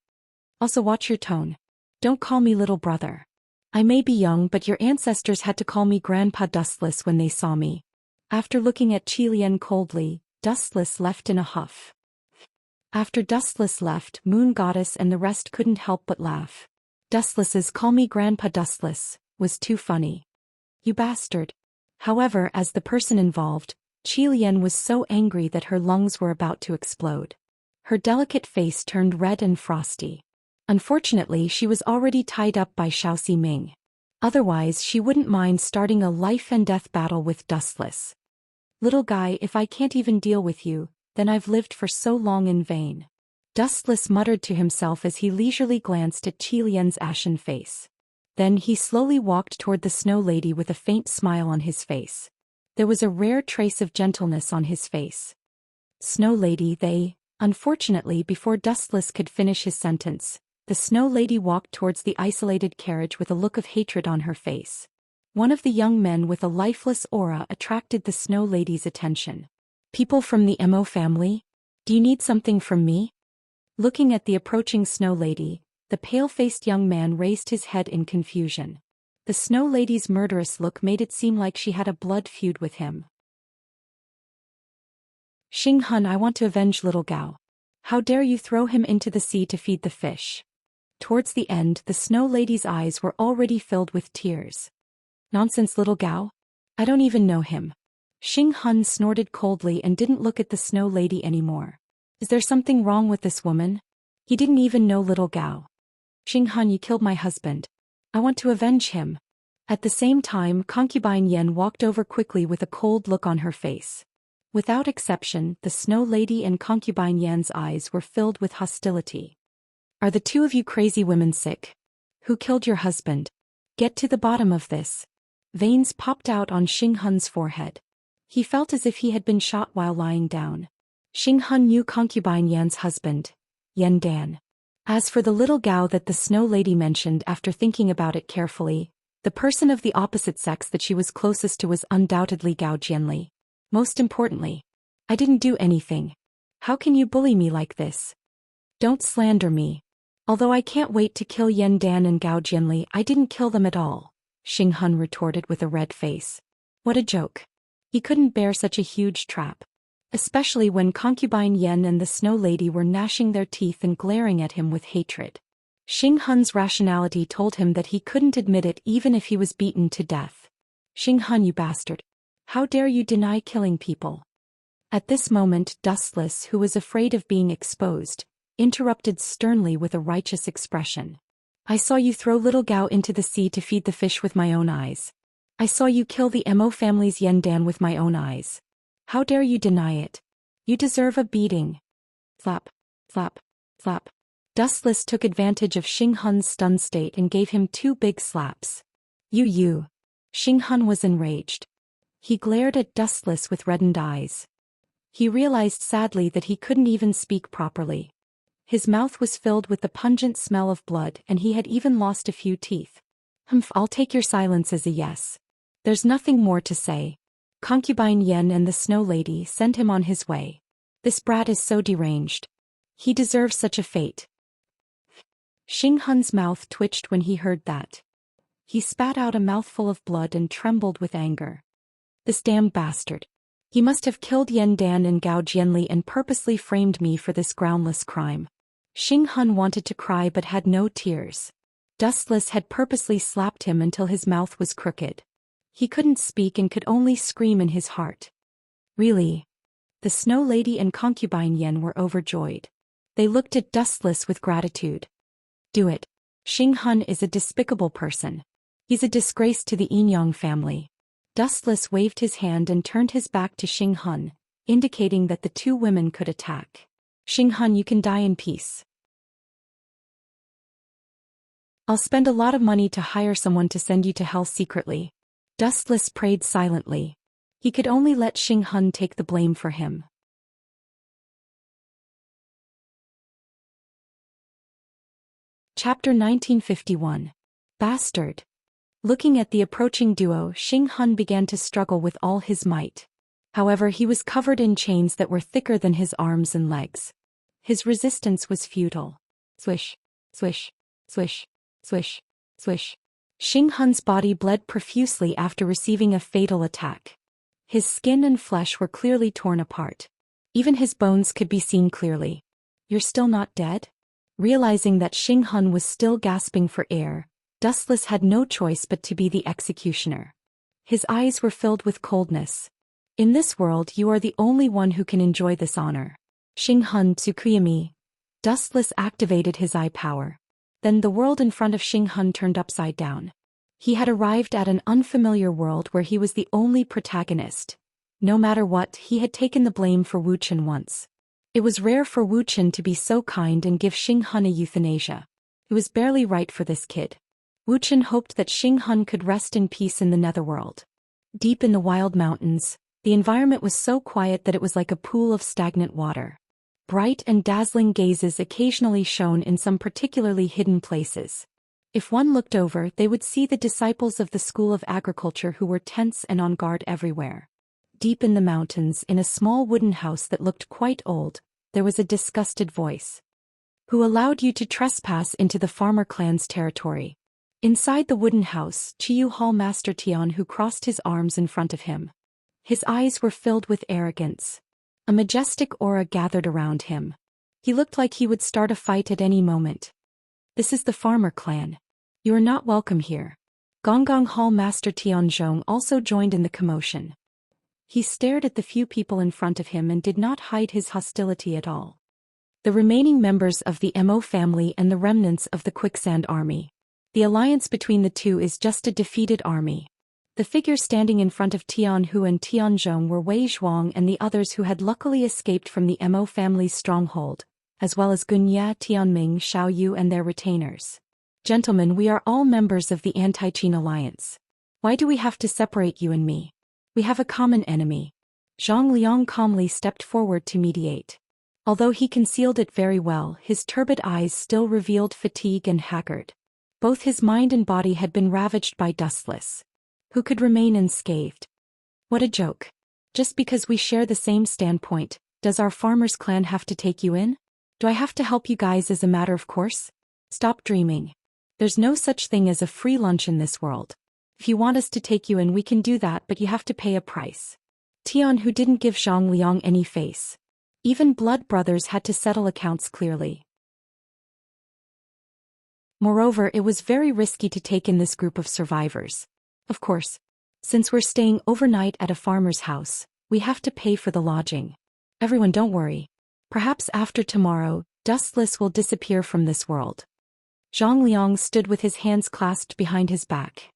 S1: Also watch your tone. Don't call me little brother. I may be young, but your ancestors had to call me Grandpa Dustless when they saw me. After looking at Qi Lian coldly, Dustless left in a huff. After Dustless left, Moon Goddess and the rest couldn't help but laugh. Dustless's "call me Grandpa Dustless" was too funny. You bastard. However, as the person involved, Qi Lian was so angry that her lungs were about to explode. Her delicate face turned red and frosty. Unfortunately, she was already tied up by Xiao Ximing. Otherwise, she wouldn't mind starting a life-and-death battle with Dustless. Little guy, if I can't even deal with you, then I've lived for so long in vain. Dustless muttered to himself as he leisurely glanced at Qi Lian's ashen face. Then he slowly walked toward the Snow Lady with a faint smile on his face. There was a rare trace of gentleness on his face. Snow Lady, unfortunately, before Dustless could finish his sentence, the Snow Lady walked towards the isolated carriage with a look of hatred on her face. One of the young men with a lifeless aura attracted the Snow Lady's attention. People from the Mo family? Do you need something from me? Looking at the approaching Snow Lady, the pale-faced young man raised his head in confusion. The Snow Lady's murderous look made it seem like she had a blood feud with him. Xing Hun, I want to avenge little Gao. How dare you throw him into the sea to feed the fish? Towards the end, the Snow Lady's eyes were already filled with tears. Nonsense, little Gao. I don't even know him. Xing Hun snorted coldly and didn't look at the Snow Lady anymore. Is there something wrong with this woman? He didn't even know little Gao. Xing Hun, you killed my husband. I want to avenge him. At the same time, Concubine Yen walked over quickly with a cold look on her face. Without exception, the Snow Lady and Concubine Yan's eyes were filled with hostility. Are the two of you crazy women sick? Who killed your husband? Get to the bottom of this. Veins popped out on Xing Hun's forehead. He felt as if he had been shot while lying down. Xing Hun knew Concubine Yan's husband, Yan Dan. As for the little Gao that the Snow Lady mentioned, after thinking about it carefully, the person of the opposite sex that she was closest to was undoubtedly Gao Jianli. Most importantly, I didn't do anything. How can you bully me like this? Don't slander me. Although I can't wait to kill Yan Dan and Gao Jianli, I didn't kill them at all, Xing Hun retorted with a red face. What a joke. He couldn't bear such a huge trap. Especially when Concubine Yen and the Snow Lady were gnashing their teeth and glaring at him with hatred. Xing Hun's rationality told him that he couldn't admit it even if he was beaten to death. Xing Hun, you bastard. How dare you deny killing people? At this moment, Dustless, who was afraid of being exposed, interrupted sternly with a righteous expression. I saw you throw little Gao into the sea to feed the fish with my own eyes. I saw you kill the Mo family's Yan Dan with my own eyes. How dare you deny it? You deserve a beating. Flap, flap, flap. Dustless took advantage of Xing Hun's stunned state and gave him 2 big slaps. You. Xing Hun was enraged. He glared at Dustless with reddened eyes. He realized sadly that he couldn't even speak properly. His mouth was filled with the pungent smell of blood and he had even lost a few teeth. Humph, I'll take your silence as a yes. There's nothing more to say. Concubine Yen and the Snow Lady sent him on his way. This brat is so deranged. He deserves such a fate. Xing Hun's mouth twitched when he heard that. He spat out a mouthful of blood and trembled with anger. This damned bastard. He must have killed Yen Dan and Gao Jianli and purposely framed me for this groundless crime. Xing Hun wanted to cry but had no tears. Dustless had purposely slapped him until his mouth was crooked. He couldn't speak and could only scream in his heart. Really? The Snow Lady and Concubine Yen were overjoyed. They looked at Dustless with gratitude. Do it. Xing Hun is a despicable person. He's a disgrace to the Enyang family. Dustless waved his hand and turned his back to Xing Hun, indicating that the two women could attack. Xing Hun, you can die in peace. I'll spend a lot of money to hire someone to send you to hell secretly. Dustless prayed silently. He could only let Xing Hun take the blame for him. Chapter 1951. Bastard. Looking at the approaching duo, Xing Hun began to struggle with all his might. However, he was covered in chains that were thicker than his arms and legs. His resistance was futile. Swish, swish, swish, swish, swish. Xing Hun's body bled profusely after receiving a fatal attack. His skin and flesh were clearly torn apart. Even his bones could be seen clearly. You're still not dead? Realizing that Xing Hun was still gasping for air, Dustless had no choice but to be the executioner. His eyes were filled with coldness. In this world you are the only one who can enjoy this honor. Xing Hun Tsukuyami. Dustless activated his eye power. Then the world in front of Xing Hun turned upside down. He had arrived at an unfamiliar world where he was the only protagonist. No matter what, he had taken the blame for Wu Chen once. It was rare for Wu Chen to be so kind and give Xing Hun a euthanasia. It was barely right for this kid. Wu Chen hoped that Xing Hun could rest in peace in the netherworld. Deep in the wild mountains, the environment was so quiet that it was like a pool of stagnant water. Bright and dazzling gazes occasionally shone in some particularly hidden places. If one looked over, they would see the disciples of the School of Agriculture who were tense and on guard everywhere. Deep in the mountains, in a small wooden house that looked quite old, there was a disgusted voice. Who allowed you to trespass into the farmer clan's territory? Inside the wooden house, Chiyu Hall Master Tian who crossed his arms in front of him. His eyes were filled with arrogance. A majestic aura gathered around him. He looked like he would start a fight at any moment. This is the farmer clan. You are not welcome here. Gonggong Hall Master Tianzhong also joined in the commotion. He stared at the few people in front of him and did not hide his hostility at all. The remaining members of the Mo family and the remnants of the Quicksand army. The alliance between the two is just a defeated army. The figures standing in front of Tianhu and Tianzhong were Wei Zhuang and the others who had luckily escaped from the Mo family's stronghold, as well as Gunya, Tianming, Xiaoyu and their retainers. Gentlemen, we are all members of the Anti-Qin alliance. Why do we have to separate you and me? We have a common enemy. Zhang Liang calmly stepped forward to mediate. Although he concealed it very well, his turbid eyes still revealed fatigue and haggard. Both his mind and body had been ravaged by Dustless. Who could remain unscathed? What a joke. Just because we share the same standpoint, does our farmer's clan have to take you in? Do I have to help you guys as a matter of course? Stop dreaming. There's no such thing as a free lunch in this world. If you want us to take you in, we can do that, but you have to pay a price. Tian, who didn't give Zhang Liang any face. Even blood brothers had to settle accounts clearly. Moreover, it was very risky to take in this group of survivors. Of course. Since we're staying overnight at a farmer's house, we have to pay for the lodging. Everyone, don't worry. Perhaps after tomorrow, Dustless will disappear from this world. Zhang Liang stood with his hands clasped behind his back.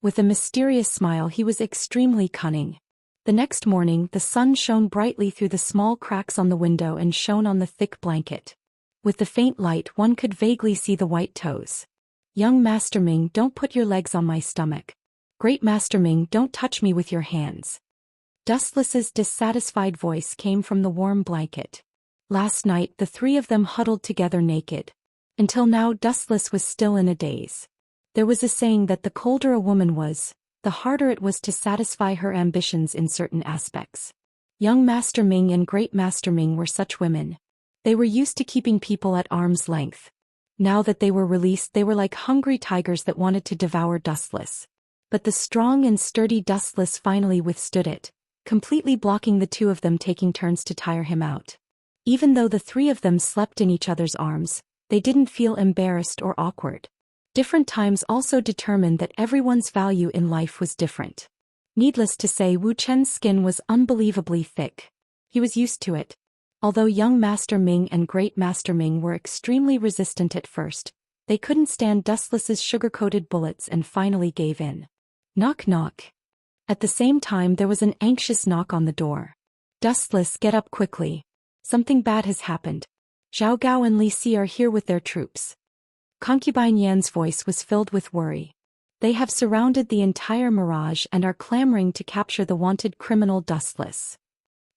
S1: With a mysterious smile, he was extremely cunning. The next morning, the sun shone brightly through the small cracks on the window and shone on the thick blanket. With the faint light, one could vaguely see the white toes. Young Master Ming, don't put your legs on my stomach. Great Master Ming, don't touch me with your hands. Dustless's dissatisfied voice came from the warm blanket. Last night the three of them huddled together naked. Until now Dustless was still in a daze. There was a saying that the colder a woman was, the harder it was to satisfy her ambitions in certain aspects. Young Master Ming and Great Master Ming were such women. They were used to keeping people at arm's length. Now that they were released, they were like hungry tigers that wanted to devour Dustless. But the strong and sturdy Dustless finally withstood it, completely blocking the two of them, taking turns to tire him out. Even though the three of them slept in each other's arms, they didn't feel embarrassed or awkward. Different times also determined that everyone's value in life was different. Needless to say, Wu Chen's skin was unbelievably thick. He was used to it. Although young Master Ming and Great Master Ming were extremely resistant at first, they couldn't stand Dustless's sugar-coated bullets and finally gave in. Knock knock. At the same time there was an anxious knock on the door. Dustless, get up quickly. Something bad has happened. Zhao Gao and Li Si are here with their troops. Concubine Yan's voice was filled with worry. They have surrounded the entire Mirage and are clamoring to capture the wanted criminal Dustless.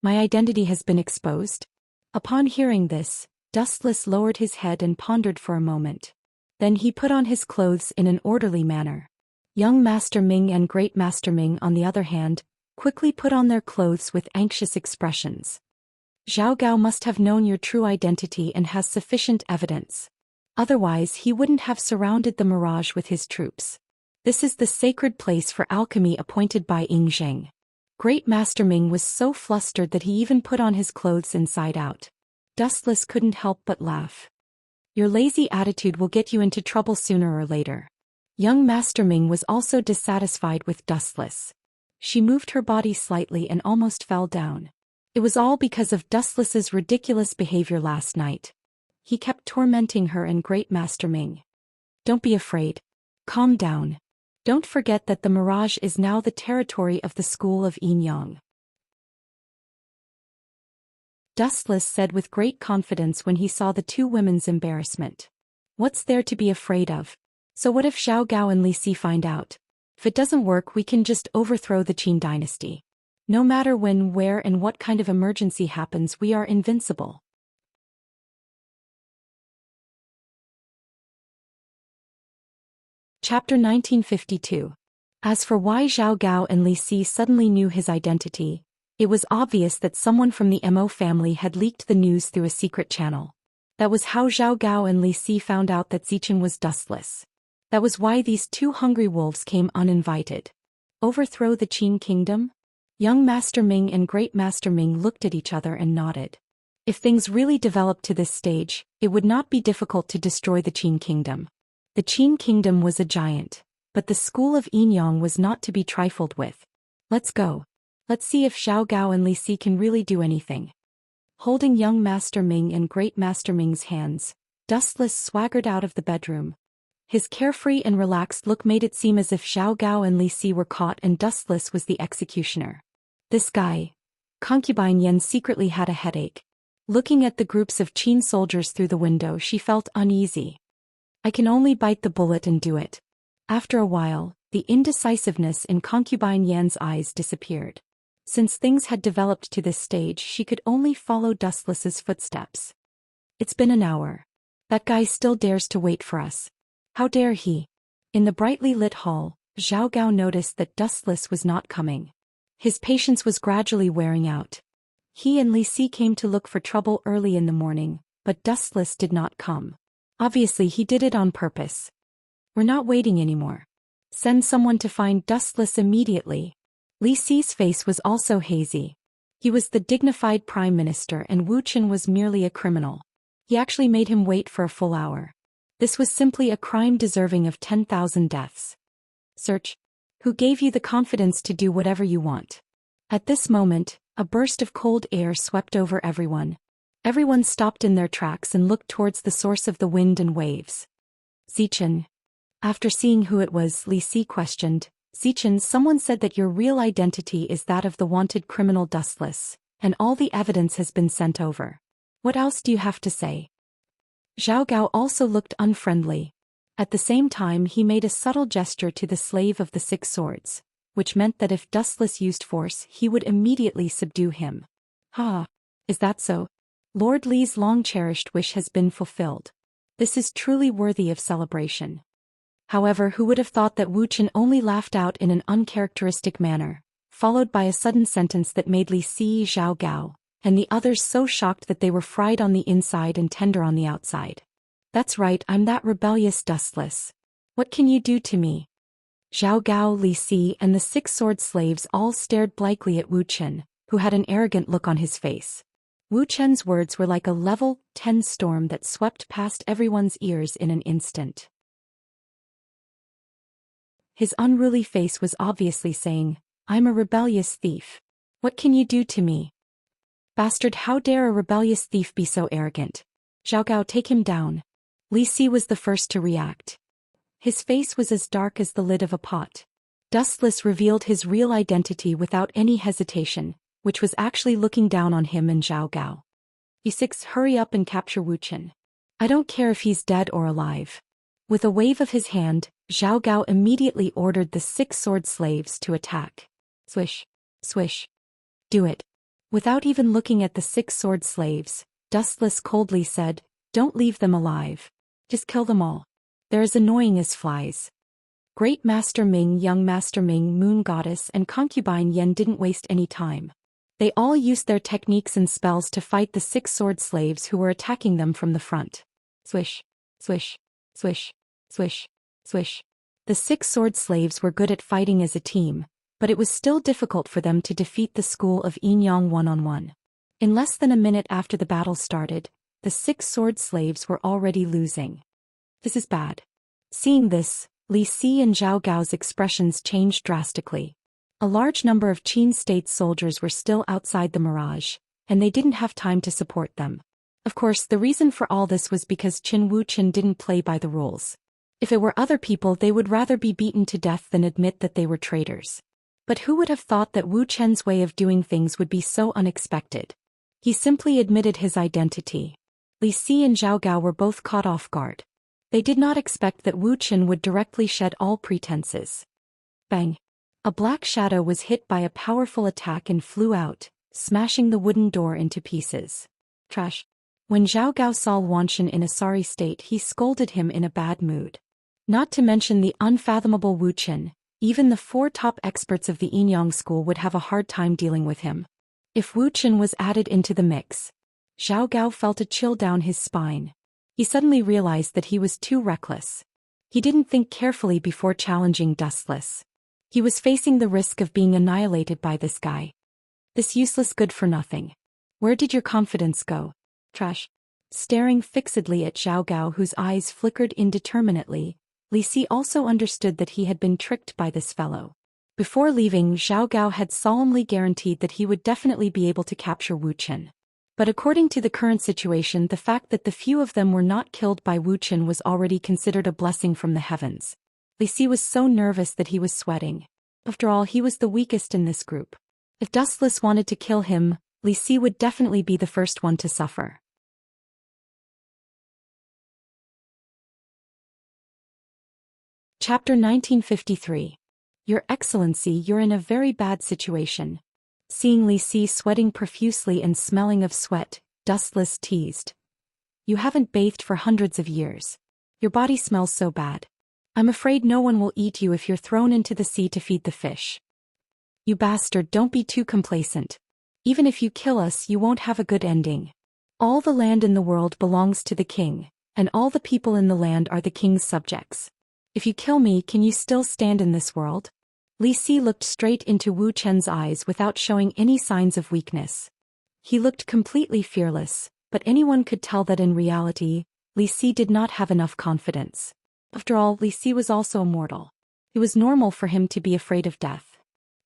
S1: My identity has been exposed? Upon hearing this, Dustless lowered his head and pondered for a moment. Then he put on his clothes in an orderly manner. Young Master Ming and Great Master Ming, on the other hand, quickly put on their clothes with anxious expressions. Zhao Gao must have known your true identity and has sufficient evidence. Otherwise he wouldn't have surrounded the Mirage with his troops. This is the sacred place for alchemy appointed by Ying Zheng. Great Master Ming was so flustered that he even put on his clothes inside out. Dustless couldn't help but laugh. Your lazy attitude will get you into trouble sooner or later. Young Master Ming was also dissatisfied with Dustless. She moved her body slightly and almost fell down. It was all because of Dustless's ridiculous behavior last night. He kept tormenting her and Great Master Ming. Don't be afraid. Calm down. Don't forget that the Mirage is now the territory of the school of Yin Yang. Dustless said with great confidence when he saw the two women's embarrassment. What's there to be afraid of? So what if Zhao Gao and Li Si find out? If it doesn't work, we can just overthrow the Qin dynasty. No matter when, where and what kind of emergency happens, we are invincible. Chapter 1952. As for why Zhao Gao and Li Si suddenly knew his identity, it was obvious that someone from the Mo family had leaked the news through a secret channel. That was how Zhao Gao and Li Si found out that Zichen was Dustless. That was why these two hungry wolves came uninvited. Overthrow the Qin kingdom? Young Master Ming and Great Master Ming looked at each other and nodded. If things really developed to this stage, it would not be difficult to destroy the Qin kingdom. The Qin kingdom was a giant, but the school of Yin Yang was not to be trifled with. Let's go. Let's see if Zhao Gao and Li Si can really do anything. Holding young Master Ming and Great Master Ming's hands, Dustless swaggered out of the bedroom. His carefree and relaxed look made it seem as if Zhao Gao and Li Si were caught and Dustless was the executioner. This guy. Concubine Yan secretly had a headache. Looking at the groups of Qin soldiers through the window, she felt uneasy. I can only bite the bullet and do it. After a while, the indecisiveness in Concubine Yan's eyes disappeared. Since things had developed to this stage, she could only follow Dustless's footsteps. It's been an hour. That guy still dares to wait for us. How dare he? In the brightly lit hall, Zhao Gao noticed that Dustless was not coming. His patience was gradually wearing out. He and Li Si came to look for trouble early in the morning, but Dustless did not come. Obviously he did it on purpose. We're not waiting anymore. Send someone to find Dustless immediately. Li Si's face was also hazy. He was the dignified prime minister and Wu Chen was merely a criminal. He actually made him wait for a full hour. This was simply a crime deserving of 10,000 deaths. Search. Who gave you the confidence to do whatever you want? At this moment, a burst of cold air swept over everyone. Everyone stopped in their tracks and looked towards the source of the wind and waves. Zichen. After seeing who it was, Li Si questioned. Zichen, someone said that your real identity is that of the wanted criminal Dustless, and all the evidence has been sent over. What else do you have to say? Zhao Gao also looked unfriendly. At the same time he made a subtle gesture to the slave of the 6 swords. which meant that if Dustless used force he would immediately subdue him. Ha! Is that so? Lord Li's long-cherished wish has been fulfilled. This is truly worthy of celebration. However, who would have thought that Wu Chen only laughed out in an uncharacteristic manner, followed by a sudden sentence that made Li Si Zhao Gao, and the others so shocked that they were fried on the inside and tender on the outside. That's right, I'm that rebellious Dustless. What can you do to me? Zhao Gao, Li Si, and the 6 sword slaves all stared blankly at Wu Chen, who had an arrogant look on his face. Wu Chen's words were like a level 10 storm that swept past everyone's ears in an instant. His unruly face was obviously saying, I'm a rebellious thief. What can you do to me? Bastard, how dare a rebellious thief be so arrogant? Zhao Gao, take him down. Li Si was the first to react. His face was as dark as the lid of a pot. Dustless revealed his real identity without any hesitation, which was actually looking down on him and Zhao Gao. You 6, hurry up and capture Wu Chen. I don't care if he's dead or alive. With a wave of his hand, Zhao Gao immediately ordered the 6 sword slaves to attack. Swish, swish. Do it. Without even looking at the 6 sword slaves, Dustless coldly said, don't leave them alive. Just kill them all. They're as annoying as flies. Great Master Ming, Young Master Ming, Moon Goddess, and Concubine Yen didn't waste any time. They all used their techniques and spells to fight the 6 sword slaves who were attacking them from the front. Swish, swish, swish, swish, swish. The 6 sword slaves were good at fighting as a team, but it was still difficult for them to defeat the school of Yin Yang one-on-one. In less than a minute after the battle started, the 6 sword slaves were already losing. This is bad. Seeing this, Li Si and Zhao Gao's expressions changed drastically. A large number of Qin State soldiers were still outside the Mirage, and they didn't have time to support them. Of course, the reason for all this was because Wu Chen didn't play by the rules. If it were other people, they would rather be beaten to death than admit that they were traitors. But who would have thought that Wu Chen's way of doing things would be so unexpected? He simply admitted his identity. Li Si and Zhao Gao were both caught off guard. They did not expect that Wu Chen would directly shed all pretenses. Bang! A black shadow was hit by a powerful attack and flew out, smashing the wooden door into pieces. Trash! When Zhao Gao saw Wanshan in a sorry state, he scolded him in a bad mood. Not to mention the unfathomable Wu Chen, even the 4 top experts of the Yin Yang school would have a hard time dealing with him. If Wu Chen was added into the mix, Zhao Gao felt a chill down his spine. He suddenly realized that he was too reckless. He didn't think carefully before challenging Dustless. He was facing the risk of being annihilated by this guy. This useless good-for-nothing. Where did your confidence go? Trash. Staring fixedly at Zhao Gao, whose eyes flickered indeterminately, Li Si also understood that he had been tricked by this fellow. Before leaving, Zhao Gao had solemnly guaranteed that he would definitely be able to capture Wu Chen. But according to the current situation, the fact that the few of them were not killed by Wu Chen was already considered a blessing from the heavens. Li Si was so nervous that he was sweating. After all, he was the weakest in this group. If Dustless wanted to kill him, Li Si would definitely be the first one to suffer. Chapter 1953. Your Excellency, you're in a very bad situation. Seeing Li Si sweating profusely and smelling of sweat, Dustless teased. You haven't bathed for hundreds of years. Your body smells so bad. I'm afraid no one will eat you if you're thrown into the sea to feed the fish. You bastard, don't be too complacent. Even if you kill us, you won't have a good ending. All the land in the world belongs to the king, and all the people in the land are the king's subjects. If you kill me, can you still stand in this world? Li Si looked straight into Wu Chen's eyes without showing any signs of weakness. He looked completely fearless, but anyone could tell that in reality, Li Si did not have enough confidence. After all, Li Si was also a mortal. It was normal for him to be afraid of death.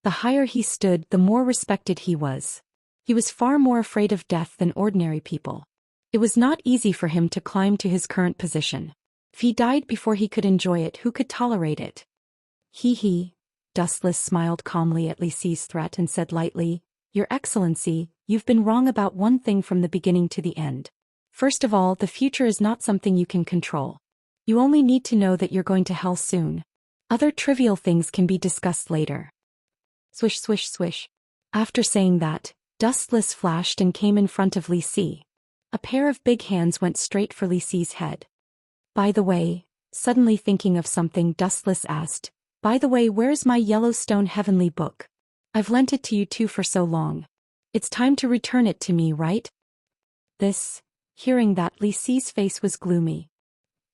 S1: The higher he stood, the more respected he was. He was far more afraid of death than ordinary people. It was not easy for him to climb to his current position. If he died before he could enjoy it, who could tolerate it? He. Dustless smiled calmly at Li Si's threat and said lightly, Your Excellency, you've been wrong about one thing from the beginning to the end. First of all, the future is not something you can control. You only need to know that you're going to hell soon. Other trivial things can be discussed later. Swish swish swish. After saying that, Dustless flashed and came in front of Li Si. A pair of big hands went straight for Li Si's head. By the way, suddenly thinking of something, Dustless asked, by the way, where's my Yellowstone Heavenly Book? I've lent it to you two for so long. It's time to return it to me, right? Hearing that, Li Si's face was gloomy.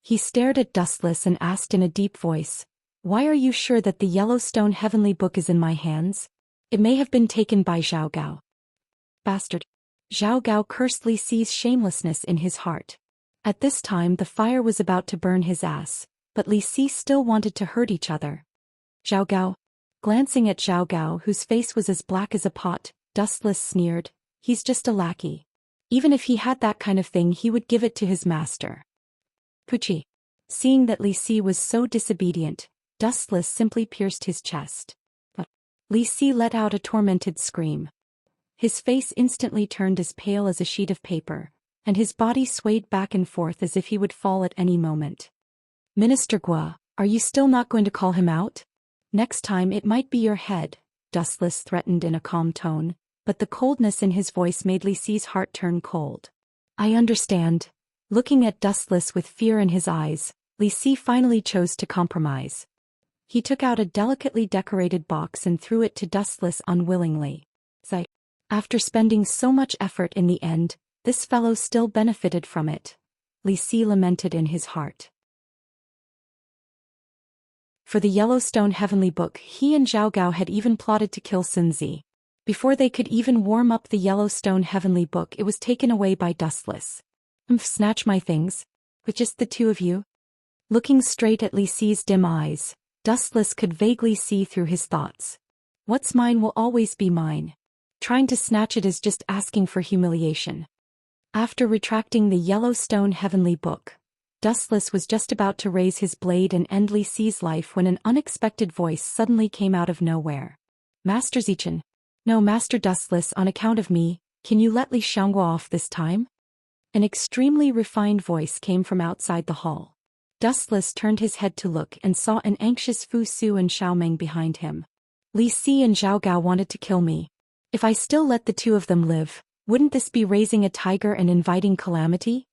S1: He stared at Dustless and asked in a deep voice, why are you sure that the Yellowstone Heavenly Book is in my hands? It may have been taken by Zhao Gao. Bastard. Zhao Gao cursed Li Si's shamelessness in his heart. At this time the fire was about to burn his ass, but Li Si still wanted to hurt each other. Zhao Gao. Glancing at Zhao Gao, whose face was as black as a pot, Dustless sneered, he's just a lackey. Even if he had that kind of thing, he would give it to his master. Puchi. Seeing that Li Si was so disobedient, Dustless simply pierced his chest. But Li Si let out a tormented scream. His face instantly turned as pale as a sheet of paper, and his body swayed back and forth as if he would fall at any moment. Minister Gua, are you still not going to call him out? Next time it might be your head, Dustless threatened in a calm tone, but the coldness in his voice made Li Si's heart turn cold. I understand. Looking at Dustless with fear in his eyes, Li Si finally chose to compromise. He took out a delicately decorated box and threw it to Dustless unwillingly. After spending so much effort, in the end, this fellow still benefited from it. Li Si lamented in his heart. For the Yellowstone Heavenly Book, he and Zhao Gao had even plotted to kill Sun Zi. Before they could even warm up the Yellowstone Heavenly Book, it was taken away by Dustless. Snatch my things? With just the two of you? Looking straight at Li Si's dim eyes, Dustless could vaguely see through his thoughts. What's mine will always be mine. Trying to snatch it is just asking for humiliation. After retracting the Yellowstone Heavenly Book, Dustless was just about to raise his blade and end Li Si's life when an unexpected voice suddenly came out of nowhere. Master Zichan. No, Master Dustless, on account of me, can you let Li Xianghua off this time? An extremely refined voice came from outside the hall. Dustless turned his head to look and saw an anxious Fu Su and Xiaomeng behind him. Li Si and Zhao Gao wanted to kill me. If I still let the two of them live, wouldn't this be raising a tiger and inviting calamity?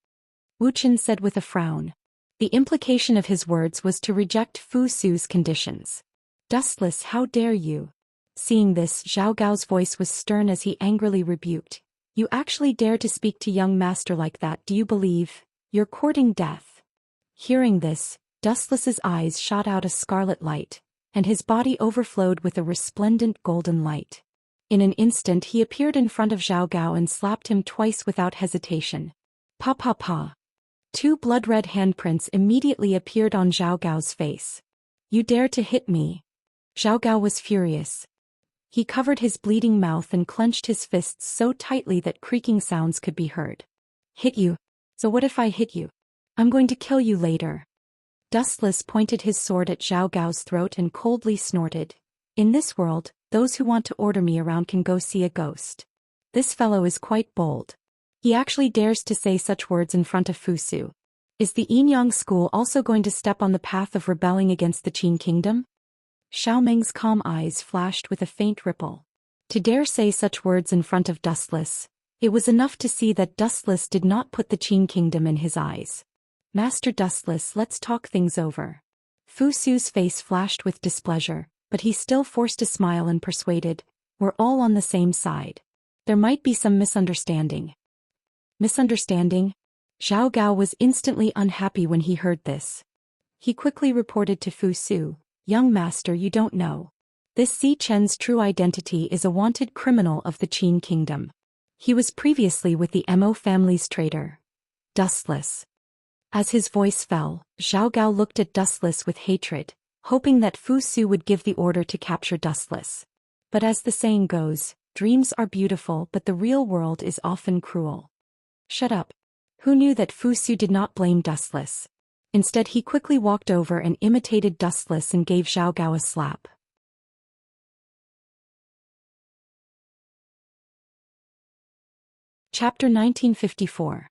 S1: Wu Chen said with a frown. The implication of his words was to reject Fu Su's conditions. Dustless, how dare you? Seeing this, Zhao Gao's voice was stern as he angrily rebuked. You actually dare to speak to young master like that? Do you believe you're courting death? Hearing this, Dustless's eyes shot out a scarlet light, and his body overflowed with a resplendent golden light. In an instant he appeared in front of Zhao Gao and slapped him twice without hesitation. Pa pa pa. Two blood-red handprints immediately appeared on Zhao Gao's face. You dare to hit me? Zhao Gao was furious. He covered his bleeding mouth and clenched his fists so tightly that creaking sounds could be heard. Hit you? So what if I hit you? I'm going to kill you later. Dustless pointed his sword at Zhao Gao's throat and coldly snorted. In this world, those who want to order me around can go see a ghost. This fellow is quite bold. He actually dares to say such words in front of Fu Su. Is the Yinyang school also going to step on the path of rebelling against the Qin kingdom? Xiaomeng's calm eyes flashed with a faint ripple. To dare say such words in front of Dustless, it was enough to see that Dustless did not put the Qin kingdom in his eyes. Master Dustless, let's talk things over. Fu Su's face flashed with displeasure, but he still forced a smile and persuaded, we're all on the same side. There might be some misunderstanding. Misunderstanding? Zhao Gao was instantly unhappy when he heard this. He quickly reported to Fu Su, young master, you don't know. This Si Chen's true identity is a wanted criminal of the Qin kingdom. He was previously with the Mo family's traitor, Dustless. As his voice fell, Zhao Gao looked at Dustless with hatred, hoping that Fu Su would give the order to capture Dustless. But as the saying goes, dreams are beautiful but the real world is often cruel. Shut up. Who knew that Fu Su did not blame Dustless? Instead he quickly walked over and imitated Dustless and gave Zhao Gao a slap. Chapter 1954.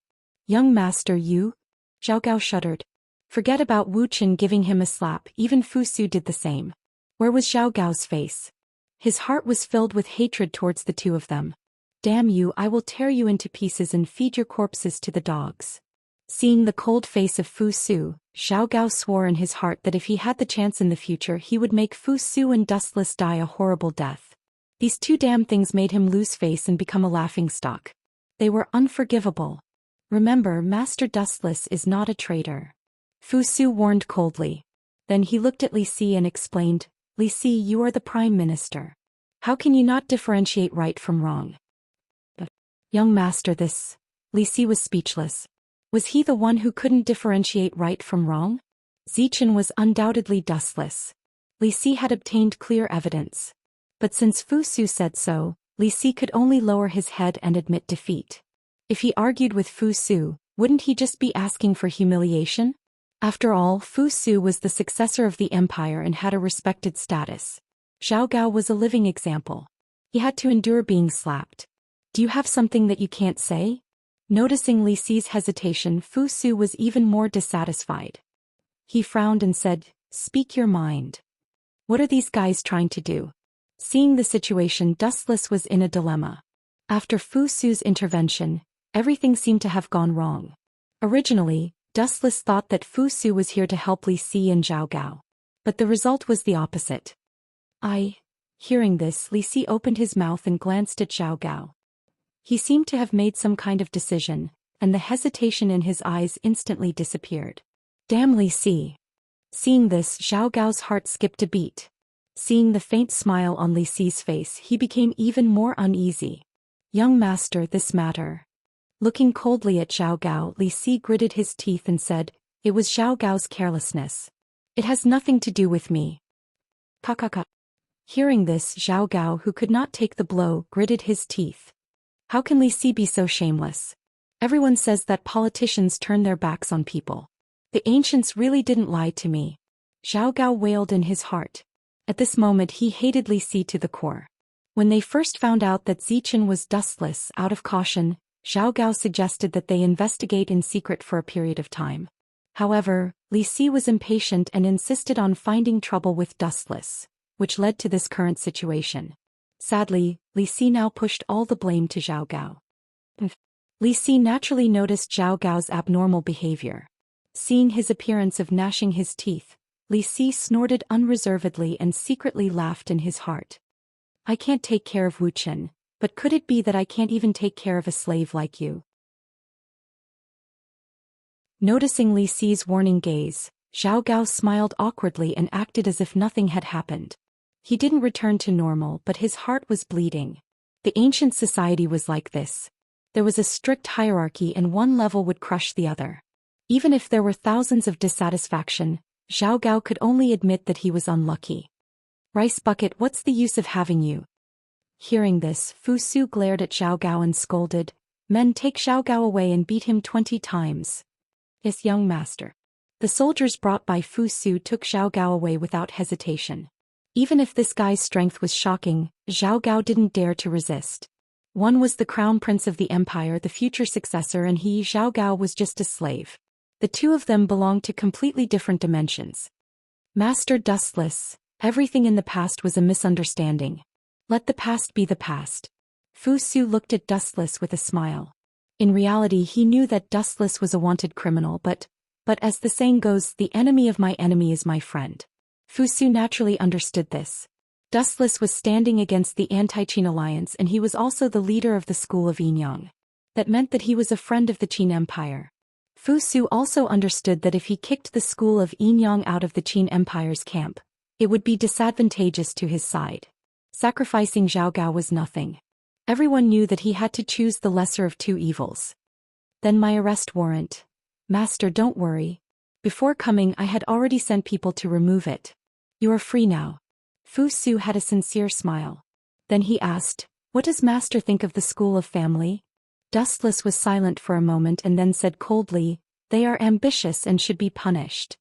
S1: Young master, you? Zhao Gao shuddered. Forget about Wu Chen giving him a slap, even Fu Su did the same. Where was Zhao Gao's face? His heart was filled with hatred towards the two of them. Damn you, I will tear you into pieces and feed your corpses to the dogs. Seeing the cold face of Fu Su, Xiao Gao swore in his heart that if he had the chance in the future he would make Fu Su and Dustless die a horrible death. These two damn things made him lose face and become a laughingstock. They were unforgivable. Remember, Master Dustless is not a traitor. Fu Su warned coldly. Then he looked at Li Si and explained, Li Si, you are the Prime Minister. How can you not differentiate right from wrong? But, young master, Li Si was speechless. Was he the one who couldn't differentiate right from wrong? Zichen was undoubtedly dustless. Li Si had obtained clear evidence. But since Fu Su said so, Li Si could only lower his head and admit defeat. If he argued with Fu Su, wouldn't he just be asking for humiliation? After all, Fu Su was the successor of the empire and had a respected status. Xiao Gao was a living example. He had to endure being slapped. Do you have something that you can't say? Noticing Li Si's hesitation, Fu Su was even more dissatisfied. He frowned and said, Speak your mind. What are these guys trying to do? Seeing the situation, Dustless was in a dilemma. After Fu Su's intervention, everything seemed to have gone wrong. Originally, Dustless thought that Fu Su was here to help Li Si and Xiao Gao. But the result was the opposite. Hearing this, Li Si opened his mouth and glanced at Xiao Gao. He seemed to have made some kind of decision, and the hesitation in his eyes instantly disappeared. Damn Li Si. Seeing this, Xiao Gao's heart skipped a beat. Seeing the faint smile on Li Si's face, he became even more uneasy. Young master, this matter. Looking coldly at Xiao Gao, Li Si gritted his teeth and said, It was Xiao Gao's carelessness. It has nothing to do with me. Kakaka. Hearing this, Xiao Gao, who could not take the blow, gritted his teeth. How can Li Si be so shameless? Everyone says that politicians turn their backs on people. The ancients really didn't lie to me. Xiao Gao wailed in his heart. At this moment he hated Li Si to the core. When they first found out that Zichen was dustless, out of caution, Xiao Gao suggested that they investigate in secret for a period of time. However, Li Si was impatient and insisted on finding trouble with dustless, which led to this current situation. Sadly, Li Si now pushed all the blame to Xiao Gao. Li Si naturally noticed Xiao Gao's abnormal behavior. Seeing his appearance of gnashing his teeth, Li Si snorted unreservedly and secretly laughed in his heart. I can't take care of Wu Chen, but could it be that I can't even take care of a slave like you? Noticing Li Si's warning gaze, Xiao Gao smiled awkwardly and acted as if nothing had happened. He didn't return to normal, but his heart was bleeding. The ancient society was like this. There was a strict hierarchy and one level would crush the other. Even if there were thousands of dissatisfaction, Xiao Gao could only admit that he was unlucky. Rice bucket, what's the use of having you? Hearing this, Fu Su glared at Xiao Gao and scolded, Men, take Xiao Gao away and beat him 20 times. Yes, young master. The soldiers brought by Fu Su took Xiao Gao away without hesitation. Even if this guy's strength was shocking, Xiao Gao didn't dare to resist. One was the crown prince of the empire, the future successor, and he, Xiao Gao, was just a slave. The two of them belonged to completely different dimensions. Master Dustless, everything in the past was a misunderstanding. Let the past be the past. Fu Su looked at Dustless with a smile. In reality, he knew that Dustless was a wanted criminal, but as the saying goes, the enemy of my enemy is my friend. Fu Su naturally understood this. Dustless was standing against the anti-Qin alliance and he was also the leader of the school of Yinyang. That meant that he was a friend of the Qin Empire. Fu Su also understood that if he kicked the school of Yinyang out of the Qin Empire's camp, it would be disadvantageous to his side. Sacrificing Xiao Gao was nothing. Everyone knew that he had to choose the lesser of two evils. Then my arrest warrant. Master, don't worry. Before coming I had already sent people to remove it. You are free now. Fu Su had a sincere smile. Then he asked, What does Master think of the school of family? Dustless was silent for a moment and then said coldly, They are ambitious and should be punished.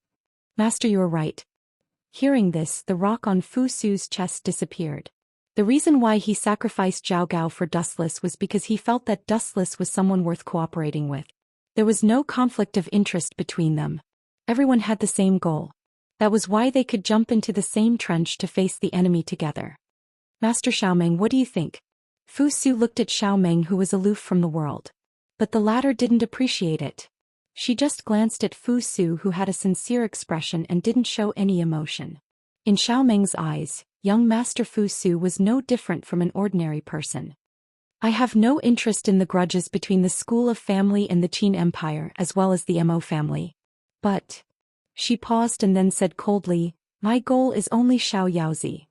S1: Master, you are right. Hearing this, the rock on Fu Su's chest disappeared. The reason why he sacrificed Xiao Gao for Dustless was because he felt that Dustless was someone worth cooperating with. There was no conflict of interest between them. Everyone had the same goal. That was why they could jump into the same trench to face the enemy together. Master Xiaomeng, what do you think? Fu Su looked at Xiaomeng, who was aloof from the world. But the latter didn't appreciate it. She just glanced at Fu Su, who had a sincere expression and didn't show any emotion. In Xiaomeng's eyes, young Master Fu Su was no different from an ordinary person. I have no interest in the grudges between the school of family and the Qin Empire as well as the Mo family. But... She paused and then said coldly, my goal is only Xiao Yaozi.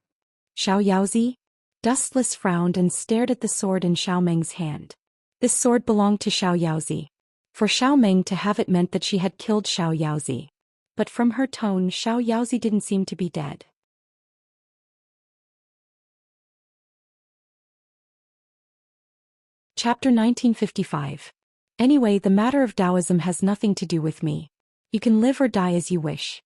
S1: Xiao Yaozi? Dustless frowned and stared at the sword in Xiaomeng's hand. This sword belonged to Xiao Yaozi. For Xiaomeng to have it meant that she had killed Xiao Yaozi. But from her tone, Xiao Yaozi didn't seem to be dead. Chapter 1955. Anyway, the matter of Taoism has nothing to do with me. You can live or die as you wish.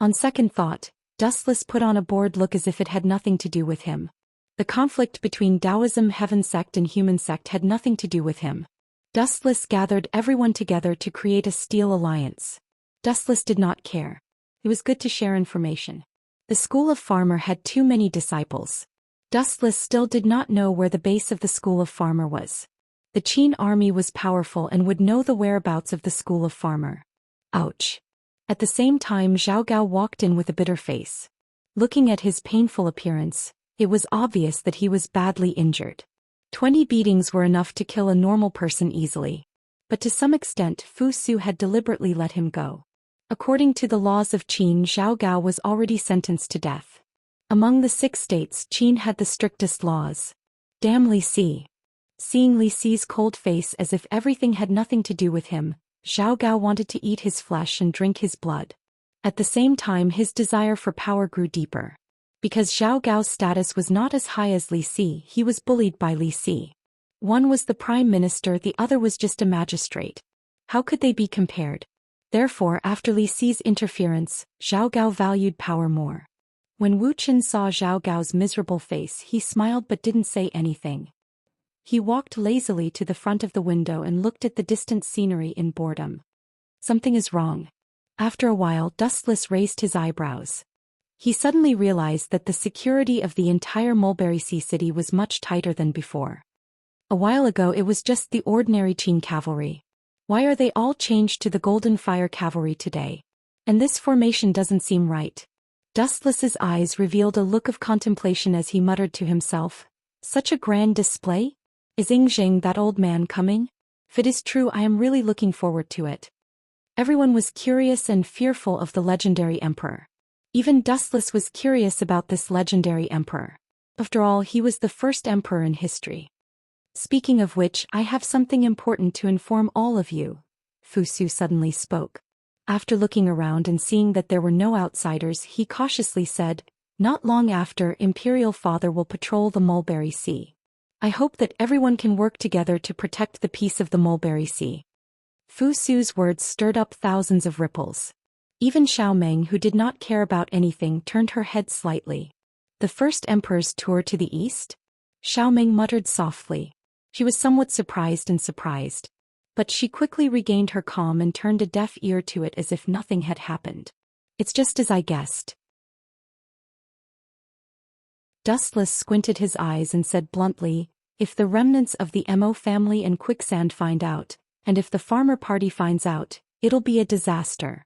S1: On second thought, Dustless put on a bored look as if it had nothing to do with him. The conflict between Taoism Heaven Sect and Human Sect had nothing to do with him. Dustless gathered everyone together to create a steel alliance. Dustless did not care. It was good to share information. The School of Farmer had too many disciples. Dustless still did not know where the base of the School of Farmer was. The Qin army was powerful and would know the whereabouts of the School of Farmer. Ouch. At the same time, Zhao Gao walked in with a bitter face. Looking at his painful appearance, it was obvious that he was badly injured. 20 beatings were enough to kill a normal person easily. But to some extent, Fu Su had deliberately let him go. According to the laws of Qin, Zhao Gao was already sentenced to death. Among the 6 states, Qin had the strictest laws. Damn Li Si. Seeing Li Si's cold face as if everything had nothing to do with him, Zhao Gao wanted to eat his flesh and drink his blood. At the same time, his desire for power grew deeper. Because Zhao Gao's status was not as high as Li Si, he was bullied by Li Si. One was the prime minister, the other was just a magistrate. How could they be compared? Therefore, after Li Si's interference, Zhao Gao valued power more. When Wu Qin saw Zhao Gao's miserable face, he smiled but didn't say anything. He walked lazily to the front of the window and looked at the distant scenery in boredom. Something is wrong. After a while, Dustless raised his eyebrows. He suddenly realized that the security of the entire Mulberry Sea city was much tighter than before. A while ago it was just the ordinary Qin cavalry. Why are they all changed to the Golden Fire cavalry today? And this formation doesn't seem right. Dustless's eyes revealed a look of contemplation as he muttered to himself, such a grand display? Is Yingzheng, that old man, coming? If it is true, I am really looking forward to it. Everyone was curious and fearful of the legendary emperor. Even Dustless was curious about this legendary emperor. After all, he was the first emperor in history. Speaking of which, I have something important to inform all of you. Fu Su suddenly spoke. After looking around and seeing that there were no outsiders, he cautiously said, not long after, Imperial Father will patrol the Mulberry Sea. I hope that everyone can work together to protect the peace of the Mulberry Sea. Fu Su's words stirred up thousands of ripples. Even Xiaomeng, who did not care about anything, turned her head slightly. The first emperor's tour to the east? Xiaomeng muttered softly. She was somewhat surprised. But she quickly regained her calm and turned a deaf ear to it as if nothing had happened. It's just as I guessed. Dustless squinted his eyes and said bluntly, if the remnants of the Mo family and Quicksand find out, and if the farmer party finds out, it'll be a disaster.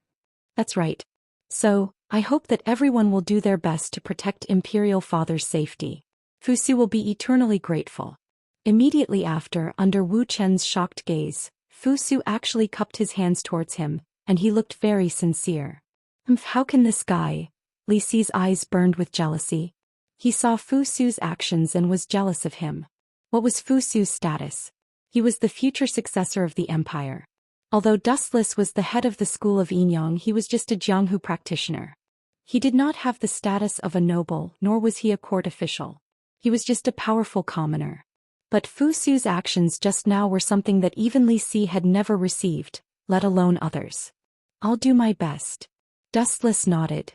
S1: That's right. So, I hope that everyone will do their best to protect Imperial Father's safety. Fu Su will be eternally grateful. Immediately after, under Wu Chen's shocked gaze, Fu Su actually cupped his hands towards him, and he looked very sincere. How can this guy? Li Si's eyes burned with jealousy. He saw Fu Su's actions and was jealous of him. What was Fu Su's status? He was the future successor of the empire. Although Dustless was the head of the school of Yinyang, he was just a Jianghu practitioner. He did not have the status of a noble, nor was he a court official. He was just a powerful commoner. But Fu Su's actions just now were something that even Li Si had never received, let alone others. I'll do my best. Dustless nodded.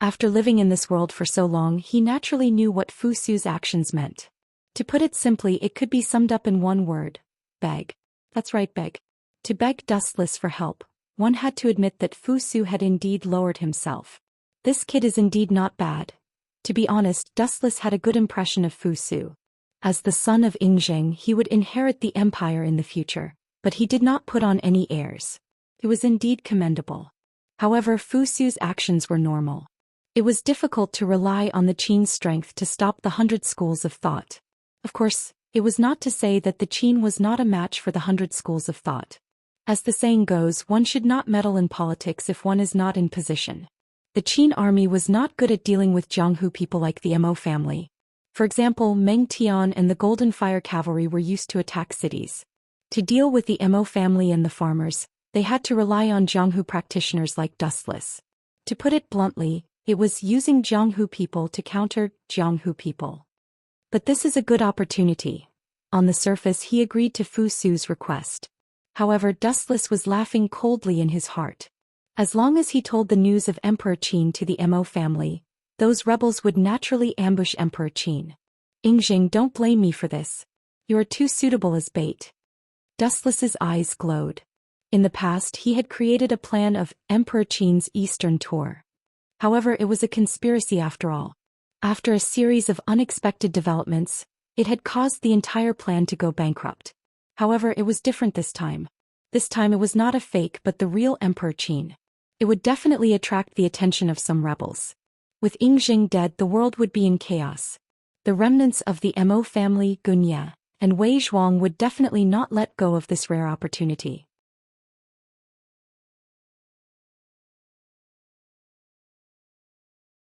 S1: After living in this world for so long, he naturally knew what Fu Su's actions meant. To put it simply, it could be summed up in one word: beg. That's right, beg. To beg Dustless for help, one had to admit that Fu Su had indeed lowered himself. This kid is indeed not bad. To be honest, Dustless had a good impression of Fu Su. As the son of Yingzheng, he would inherit the empire in the future, but he did not put on any airs. It was indeed commendable. However, Fu Su's actions were normal. It was difficult to rely on the Qin's strength to stop the 100 schools of thought. Of course, it was not to say that the Qin was not a match for the 100 schools of thought. As the saying goes, one should not meddle in politics if one is not in position. The Qin army was not good at dealing with Jianghu people like the Mo family. For example, Meng Tian and the Golden Fire Cavalry were used to attack cities. To deal with the Mo family and the farmers, they had to rely on Jianghu practitioners like Dustless. To put it bluntly, it was using Jianghu people to counter Jianghu people. But this is a good opportunity. On the surface, he agreed to Fu Su's request. However, Dustless was laughing coldly in his heart. As long as he told the news of Emperor Qin to the Mo family, those rebels would naturally ambush Emperor Qin. Yingzheng, don't blame me for this. You are too suitable as bait. Dustless's eyes glowed. In the past, he had created a plan of Emperor Qin's eastern tour. However, it was a conspiracy after all. After a series of unexpected developments, it had caused the entire plan to go bankrupt. However, it was different this time. This time it was not a fake but the real Emperor Qin. It would definitely attract the attention of some rebels. With Yingzheng dead, the world would be in chaos. The remnants of the Mo family, Gunya, and Wei Zhuang would definitely not let go of this rare opportunity.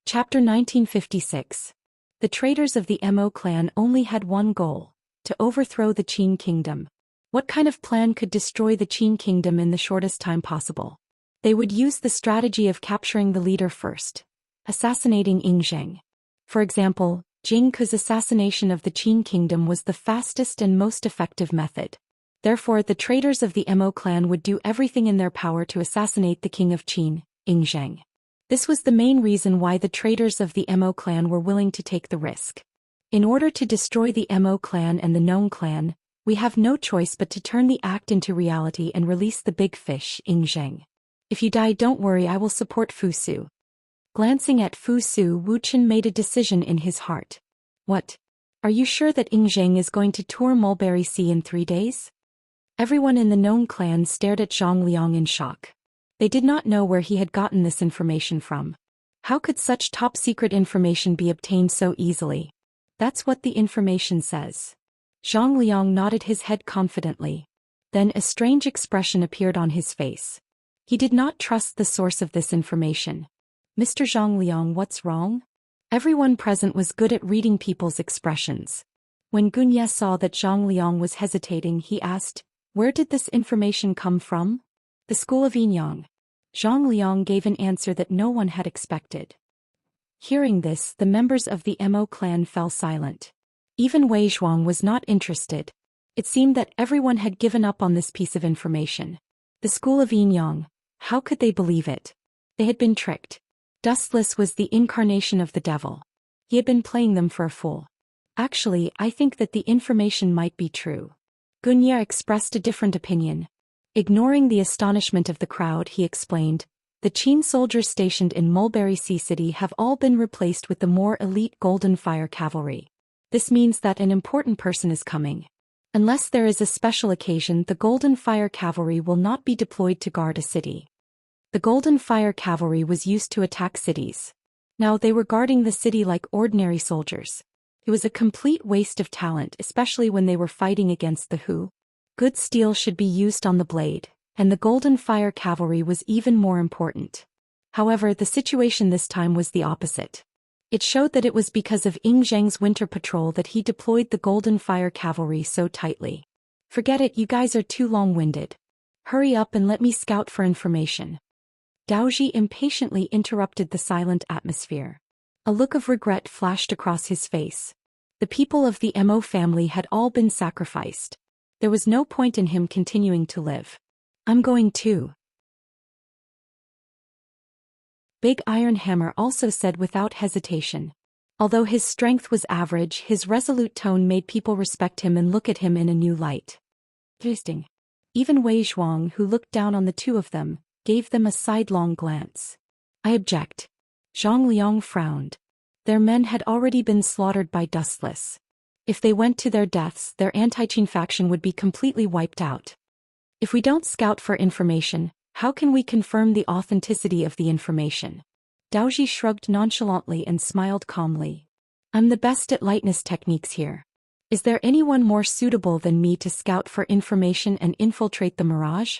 S1: Chapter 1956. The traitors of the Mo clan only had one goal: to overthrow the Qin kingdom. What kind of plan could destroy the Qin kingdom in the shortest time possible? They would use the strategy of capturing the leader first, assassinating Yingzheng. For example, Jing Ke's assassination of the Qin kingdom was the fastest and most effective method. Therefore, the traitors of the Mo clan would do everything in their power to assassinate the king of Qin, Yingzheng. This was the main reason why the traitors of the Mo clan were willing to take the risk. In order to destroy the Mo clan and the Nong clan, we have no choice but to turn the act into reality and release the big fish, Yingzheng. If you die, don't worry, I will support Fu Su. Glancing at Fu Su, Wu Chen made a decision in his heart. What? Are you sure that Yingzheng is going to tour Mulberry Sea in 3 days? Everyone in the Nong clan stared at Zhang Liang in shock. They did not know where he had gotten this information from. How could such top-secret information be obtained so easily? That's what the information says. Zhang Liang nodded his head confidently. Then a strange expression appeared on his face. He did not trust the source of this information. Mr. Zhang Liang, what's wrong? Everyone present was good at reading people's expressions. When Gunya saw that Zhang Liang was hesitating, he asked, "Where did this information come from?" "The school of Yinyang." Zhang Liang gave an answer that no one had expected. Hearing this, the members of the Mo clan fell silent. Even Wei Zhuang was not interested. It seemed that everyone had given up on this piece of information. The school of Yinyang, how could they believe it? They had been tricked. Dustless was the incarnation of the devil. He had been playing them for a fool. Actually, I think that the information might be true. Gunya expressed a different opinion. Ignoring the astonishment of the crowd, he explained, the Qin soldiers stationed in Mulberry Sea City have all been replaced with the more elite Golden Fire Cavalry. This means that an important person is coming. Unless there is a special occasion, the Golden Fire Cavalry will not be deployed to guard a city. The Golden Fire Cavalry was used to attack cities. Now they were guarding the city like ordinary soldiers. It was a complete waste of talent, especially when they were fighting against the Hu. Good steel should be used on the blade, and the Golden Fire Cavalry was even more important. However, the situation this time was the opposite. It showed that it was because of Yingzheng's winter patrol that he deployed the Golden Fire Cavalry so tightly. Forget it, you guys are too long-winded. Hurry up and let me scout for information. Daoji impatiently interrupted the silent atmosphere. A look of regret flashed across his face. The people of the Mo family had all been sacrificed. There was no point in him continuing to live. I'm going too. Big Iron Hammer also said without hesitation. Although his strength was average, his resolute tone made people respect him and look at him in a new light. Interesting. Even Wei Zhuang, who looked down on the two of them, gave them a sidelong glance. I object. Zhang Liang frowned. Their men had already been slaughtered by Dustless. If they went to their deaths, their anti-Qin faction would be completely wiped out. If we don't scout for information, how can we confirm the authenticity of the information? Daoji shrugged nonchalantly and smiled calmly. I'm the best at lightness techniques here. Is there anyone more suitable than me to scout for information and infiltrate the mirage?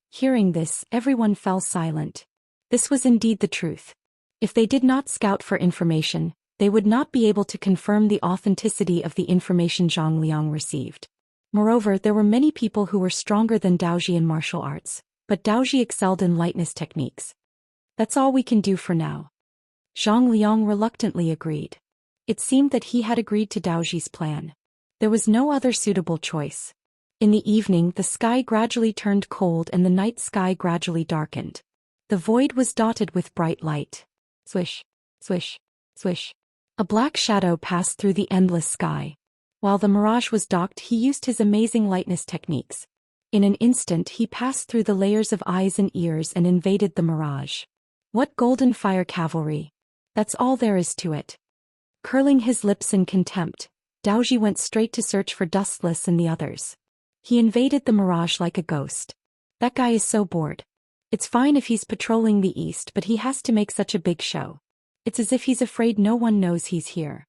S1: Hearing this, everyone fell silent. This was indeed the truth. If they did not scout for information, they would not be able to confirm the authenticity of the information Zhang Liang received. Moreover, there were many people who were stronger than Daoji in martial arts, but Daoji excelled in lightness techniques. That's all we can do for now. Zhang Liang reluctantly agreed. It seemed that he had agreed to Daoji's plan. There was no other suitable choice. In the evening, the sky gradually turned cold and the night sky gradually darkened. The void was dotted with bright light. Swish, swish, swish. A black shadow passed through the endless sky. While the mirage was docked, he used his amazing lightness techniques. In an instant, he passed through the layers of eyes and ears and invaded the mirage. What golden fire cavalry! That's all there is to it. Curling his lips in contempt, Daoji went straight to search for Dustless and the others. He invaded the mirage like a ghost. That guy is so bored. It's fine if he's patrolling the east, but he has to make such a big show. It's as if he's afraid no one knows he's here.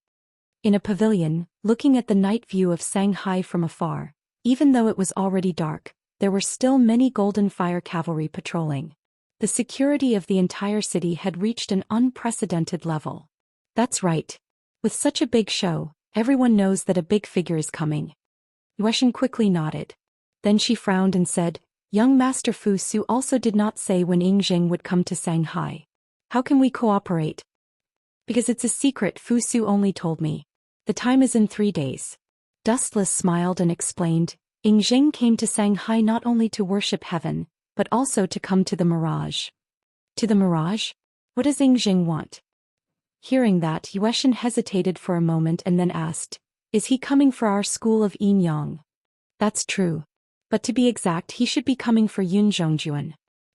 S1: In a pavilion, looking at the night view of Shanghai from afar, even though it was already dark, there were still many golden fire cavalry patrolling. The security of the entire city had reached an unprecedented level. That's right. With such a big show, everyone knows that a big figure is coming. Yueshin quickly nodded. Then she frowned and said, Young Master Fu Su also did not say when Ying would come to Shanghai. How can we cooperate? Because it's a secret, Fu Su only told me. The time is in 3 days. Dustless smiled and explained, Ying came to Shanghai not only to worship heaven, but also to come to the mirage. To the mirage? What does Ying want? Hearing that, Yueshin hesitated for a moment and then asked, Is he coming for our school of Yin Yang? That's true. But to be exact, he should be coming for Yun Zhongjuan.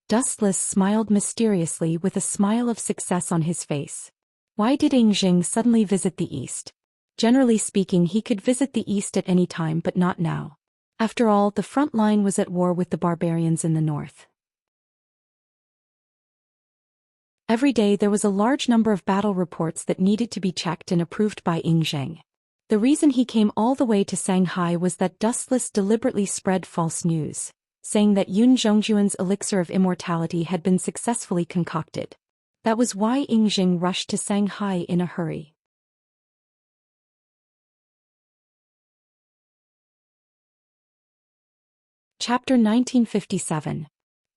S1: Dustless smiled mysteriously with a smile of success on his face. Why did Ying suddenly visit the east? Generally speaking, he could visit the east at any time, but not now. After all, the front line was at war with the barbarians in the north. Every day there was a large number of battle reports that needed to be checked and approved by Ying. The reason he came all the way to Shanghai was that Dustless deliberately spread false news, saying that Yun Zhongjuan's elixir of immortality had been successfully concocted. That was why Ying rushed to Shanghai in a hurry. Chapter 1957.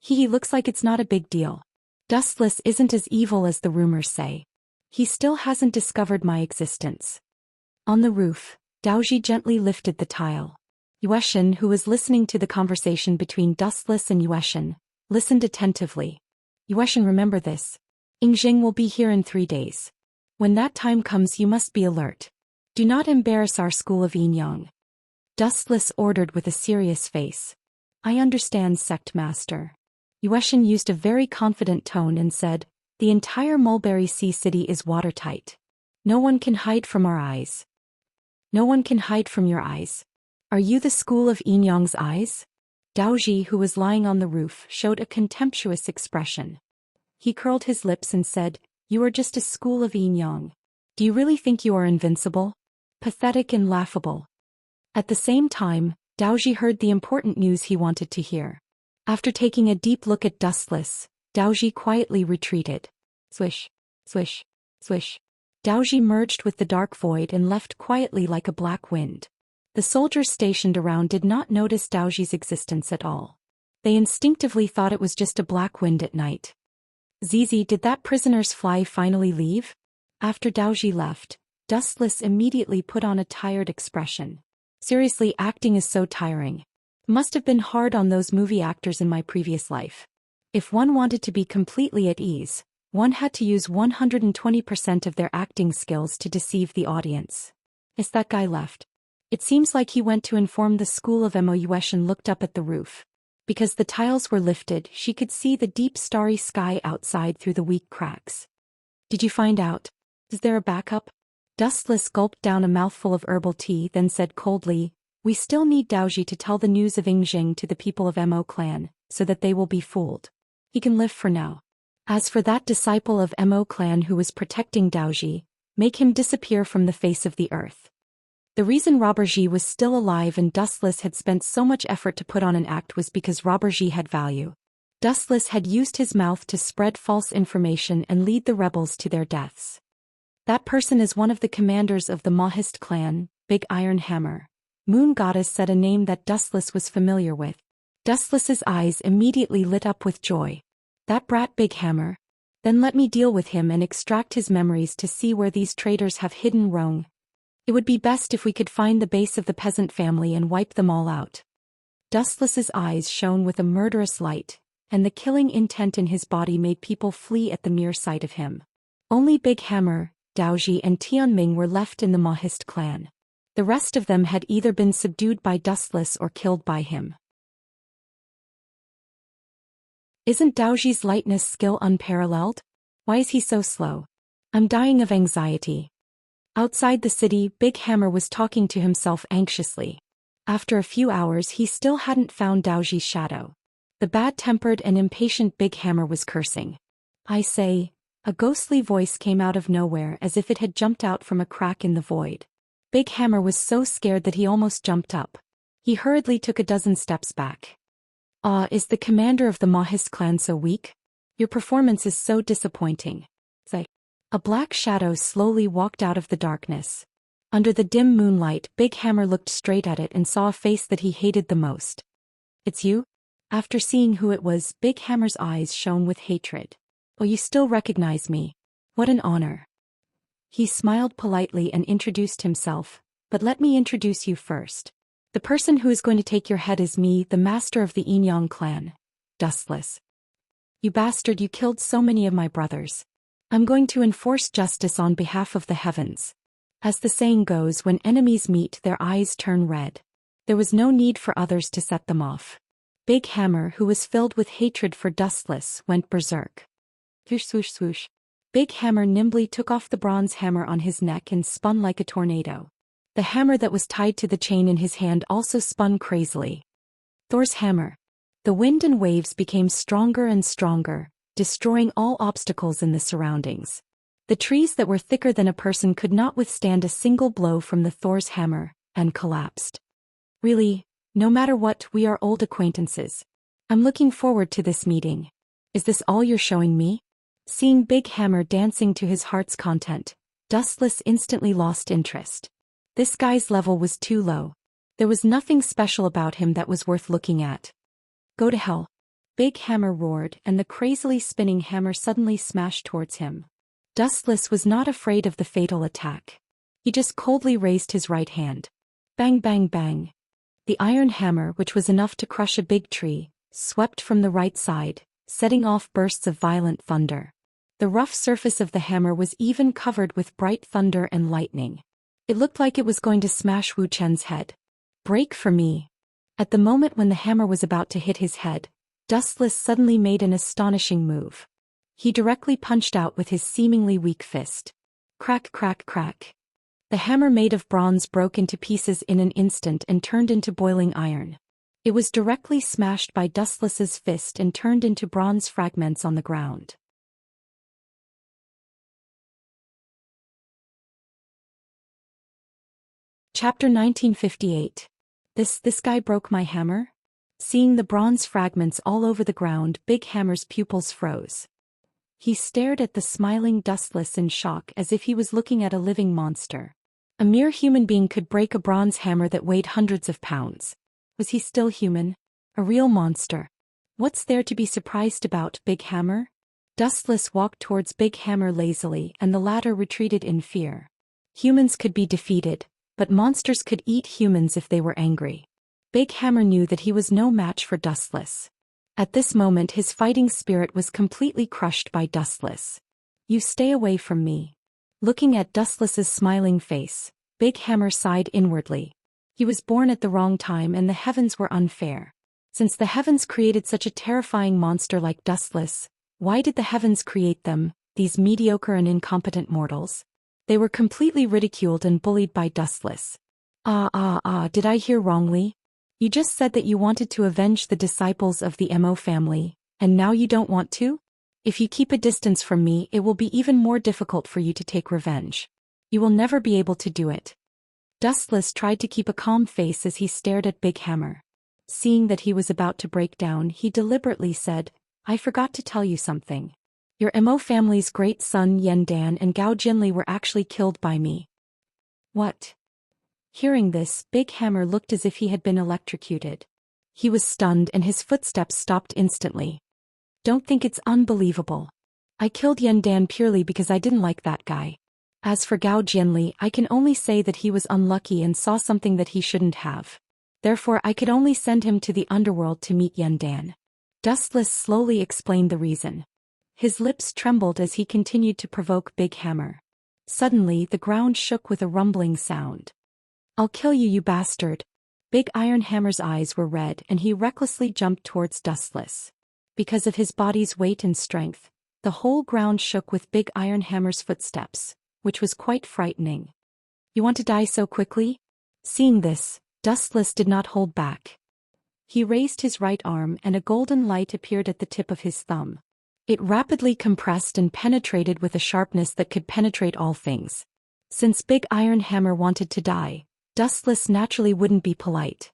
S1: He looks like it's not a big deal. Dustless isn't as evil as the rumors say. He still hasn't discovered my existence. On the roof, Daoji gently lifted the tile. Yueshin, who was listening to the conversation between Dustless and Yueshin, listened attentively. Yueshin, remember this. Ying will be here in 3 days. When that time comes, you must be alert. Do not embarrass our school of Yin Yang. Dustless ordered with a serious face. I understand, Sect Master. Yueshin used a very confident tone and said, The entire Mulberry Sea City is watertight. No one can hide from our eyes. No one can hide from your eyes. Are you the school of Yin Yang's eyes? Daoji, who was lying on the roof, showed a contemptuous expression. He curled his lips and said, You are just a school of Yin Yang. Do you really think you are invincible? Pathetic and laughable. At the same time, Daoji heard the important news he wanted to hear. After taking a deep look at Dustless, Daoji quietly retreated. Swish, swish, swish. Daoji merged with the dark void and left quietly like a black wind. The soldiers stationed around did not notice Daoji's existence at all. They instinctively thought it was just a black wind at night. Zizi, did that prisoner's fly finally leave? After Daoji left, Dustless immediately put on a tired expression. Seriously, acting is so tiring. Must have been hard on those movie actors in my previous life. If one wanted to be completely at ease, one had to use 120% of their acting skills to deceive the audience. Is that guy left? It seems like he went to inform the school of Mo. Yueshin looked up at the roof. Because the tiles were lifted, she could see the deep starry sky outside through the weak cracks. Did you find out? Is there a backup? Dustless gulped down a mouthful of herbal tea, then said coldly, we still need Daoji to tell the news of Yingjing to the people of Mo clan, so that they will be fooled. He can live for now. As for that disciple of Mo clan who was protecting Daoji, make him disappear from the face of the earth. The reason Roberji was still alive and Dustless had spent so much effort to put on an act was because Roberji had value. Dustless had used his mouth to spread false information and lead the rebels to their deaths. That person is one of the commanders of the Mahist clan, Big Iron Hammer. Moon Goddess said a name that Dustless was familiar with. Dustless's eyes immediately lit up with joy. That brat Big Hammer. Then let me deal with him and extract his memories to see where these traitors have hidden Rong. It would be best if we could find the base of the peasant family and wipe them all out. Dustless's eyes shone with a murderous light, and the killing intent in his body made people flee at the mere sight of him. Only Big Hammer, Daoji and Tianming were left in the Mahist clan. The rest of them had either been subdued by Dustless or killed by him. Isn't Daoji's lightness skill unparalleled? Why is he so slow? I'm dying of anxiety. Outside the city, Big Hammer was talking to himself anxiously. After a few hours he still hadn't found Daoji's shadow. The bad-tempered and impatient Big Hammer was cursing. I say, a ghostly voice came out of nowhere as if it had jumped out from a crack in the void. Big Hammer was so scared that he almost jumped up. He hurriedly took a dozen steps back. Is the commander of the Mahist clan so weak? Your performance is so disappointing. A black shadow slowly walked out of the darkness. Under the dim moonlight, Big Hammer looked straight at it and saw a face that he hated the most. It's you? After seeing who it was, Big Hammer's eyes shone with hatred. Oh, you still recognize me. What an honor. He smiled politely and introduced himself, but let me introduce you first. The person who is going to take your head is me, the master of the Yinyang clan, Dustless. You bastard, you killed so many of my brothers. I'm going to enforce justice on behalf of the heavens. As the saying goes, when enemies meet, their eyes turn red. There was no need for others to set them off. Big Hammer, who was filled with hatred for Dustless, went berserk. Swoosh swoosh swoosh. Big Hammer nimbly took off the bronze hammer on his neck and spun like a tornado. The hammer that was tied to the chain in his hand also spun crazily. Thor's hammer. The wind and waves became stronger and stronger, destroying all obstacles in the surroundings. The trees that were thicker than a person could not withstand a single blow from the Thor's hammer, and collapsed. Really, no matter what, we are old acquaintances. I'm looking forward to this meeting. Is this all you're showing me? Seeing Big Hammer dancing to his heart's content, Dustless instantly lost interest. This guy's level was too low. There was nothing special about him that was worth looking at. Go to hell. Big Hammer roared, and the crazily spinning hammer suddenly smashed towards him. Dustless was not afraid of the fatal attack. He just coldly raised his right hand. Bang bang bang. The iron hammer, which was enough to crush a big tree, swept from the right side, setting off bursts of violent thunder. The rough surface of the hammer was even covered with bright thunder and lightning. It looked like it was going to smash Wu Chen's head. Break for me. At the moment when the hammer was about to hit his head, Dustless suddenly made an astonishing move. He directly punched out with his seemingly weak fist. Crack crack crack. The hammer made of bronze broke into pieces in an instant and turned into boiling iron. It was directly smashed by Dustless's fist and turned into bronze fragments on the ground. Chapter 1958. This guy broke my hammer? Seeing the bronze fragments all over the ground, Big Hammer's pupils froze. He stared at the smiling Dustless in shock as if he was looking at a living monster. A mere human being could break a bronze hammer that weighed hundreds of pounds. Was he still human? A real monster? What's there to be surprised about, Big Hammer? Dustless walked towards Big Hammer lazily, and the latter retreated in fear. Humans could be defeated, but monsters could eat humans if they were angry. Big Hammer knew that he was no match for Dustless. At this moment his fighting spirit was completely crushed by Dustless. You stay away from me. Looking at Dustless's smiling face, Big Hammer sighed inwardly. He was born at the wrong time and the heavens were unfair. Since the heavens created such a terrifying monster like Dustless, why did the heavens create them, these mediocre and incompetent mortals? They were completely ridiculed and bullied by Dustless. Did I hear wrongly? You just said that you wanted to avenge the disciples of the Mo family, and now you don't want to? If you keep a distance from me, it will be even more difficult for you to take revenge. You will never be able to do it. Dustless tried to keep a calm face as he stared at Big Hammer. Seeing that he was about to break down, he deliberately said, I forgot to tell you something. Your Mo family's great son Yandan and Gao Jinli were actually killed by me. What? Hearing this, Big Hammer looked as if he had been electrocuted. He was stunned and his footsteps stopped instantly. Don't think it's unbelievable. I killed Yandan purely because I didn't like that guy. As for Gao Jinli, I can only say that he was unlucky and saw something that he shouldn't have. Therefore I could only send him to the underworld to meet Yandan. Dustless slowly explained the reason. His lips trembled as he continued to provoke Big Hammer. Suddenly the ground shook with a rumbling sound. I'll kill you, you bastard. Big Iron Hammer's eyes were red and he recklessly jumped towards Dustless. Because of his body's weight and strength, the whole ground shook with Big Iron Hammer's footsteps, which was quite frightening. You want to die so quickly? Seeing this, Dustless did not hold back. He raised his right arm and a golden light appeared at the tip of his thumb. It rapidly compressed and penetrated with a sharpness that could penetrate all things. Since Big Iron Hammer wanted to die, Dustless naturally wouldn't be polite.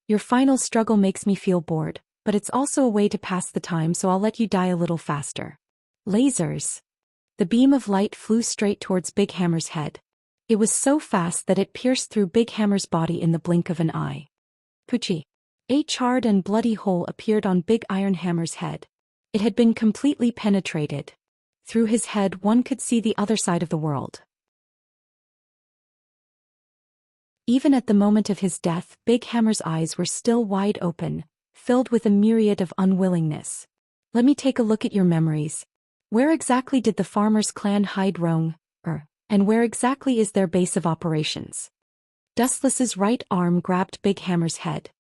S1: Your final struggle makes me feel bored, but it's also a way to pass the time, so I'll let you die a little faster. Lasers. The beam of light flew straight towards Big Hammer's head. It was so fast that it pierced through Big Hammer's body in the blink of an eye. Poochie. A charred and bloody hole appeared on Big Iron Hammer's head. It had been completely penetrated. Through his head one could see the other side of the world. Even at the moment of his death, Big Hammer's eyes were still wide open, filled with a myriad of unwillingness. Let me take a look at your memories. Where exactly did the farmer's clan hide Rong, and where exactly is their base of operations? Dustless's right arm grabbed Big Hammer's head.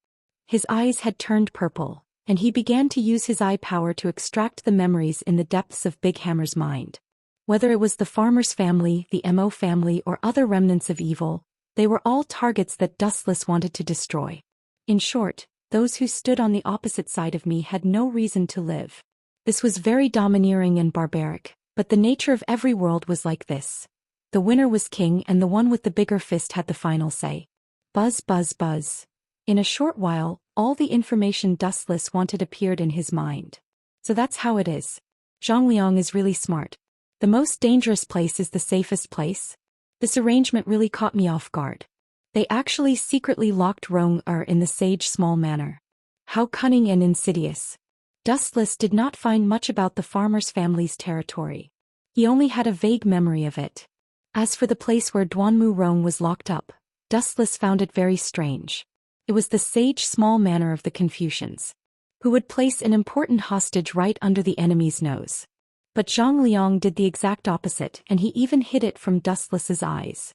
S1: His eyes had turned purple, and he began to use his eye power to extract the memories in the depths of Big Hammer's mind. Whether it was the farmer's family, the Mo family, or other remnants of evil, they were all targets that Dustless wanted to destroy. In short, those who stood on the opposite side of me had no reason to live. This was very domineering and barbaric, but the nature of every world was like this. The winner was king and the one with the bigger fist had the final say. Buzz, buzz, buzz. In a short while, all the information Dustless wanted appeared in his mind. So that's how it is. Zhongliang is really smart. The most dangerous place is the safest place. This arrangement really caught me off guard. They actually secretly locked Rong in the sage small manor. How cunning and insidious. Dustless did not find much about the farmer's family's territory. He only had a vague memory of it. As for the place where Duanmu Rong was locked up, Dustless found it very strange. It was the sage small manor of the Confucians, who would place an important hostage right under the enemy's nose. But Zhang Liang did the exact opposite, and he even hid it from Dustless's eyes.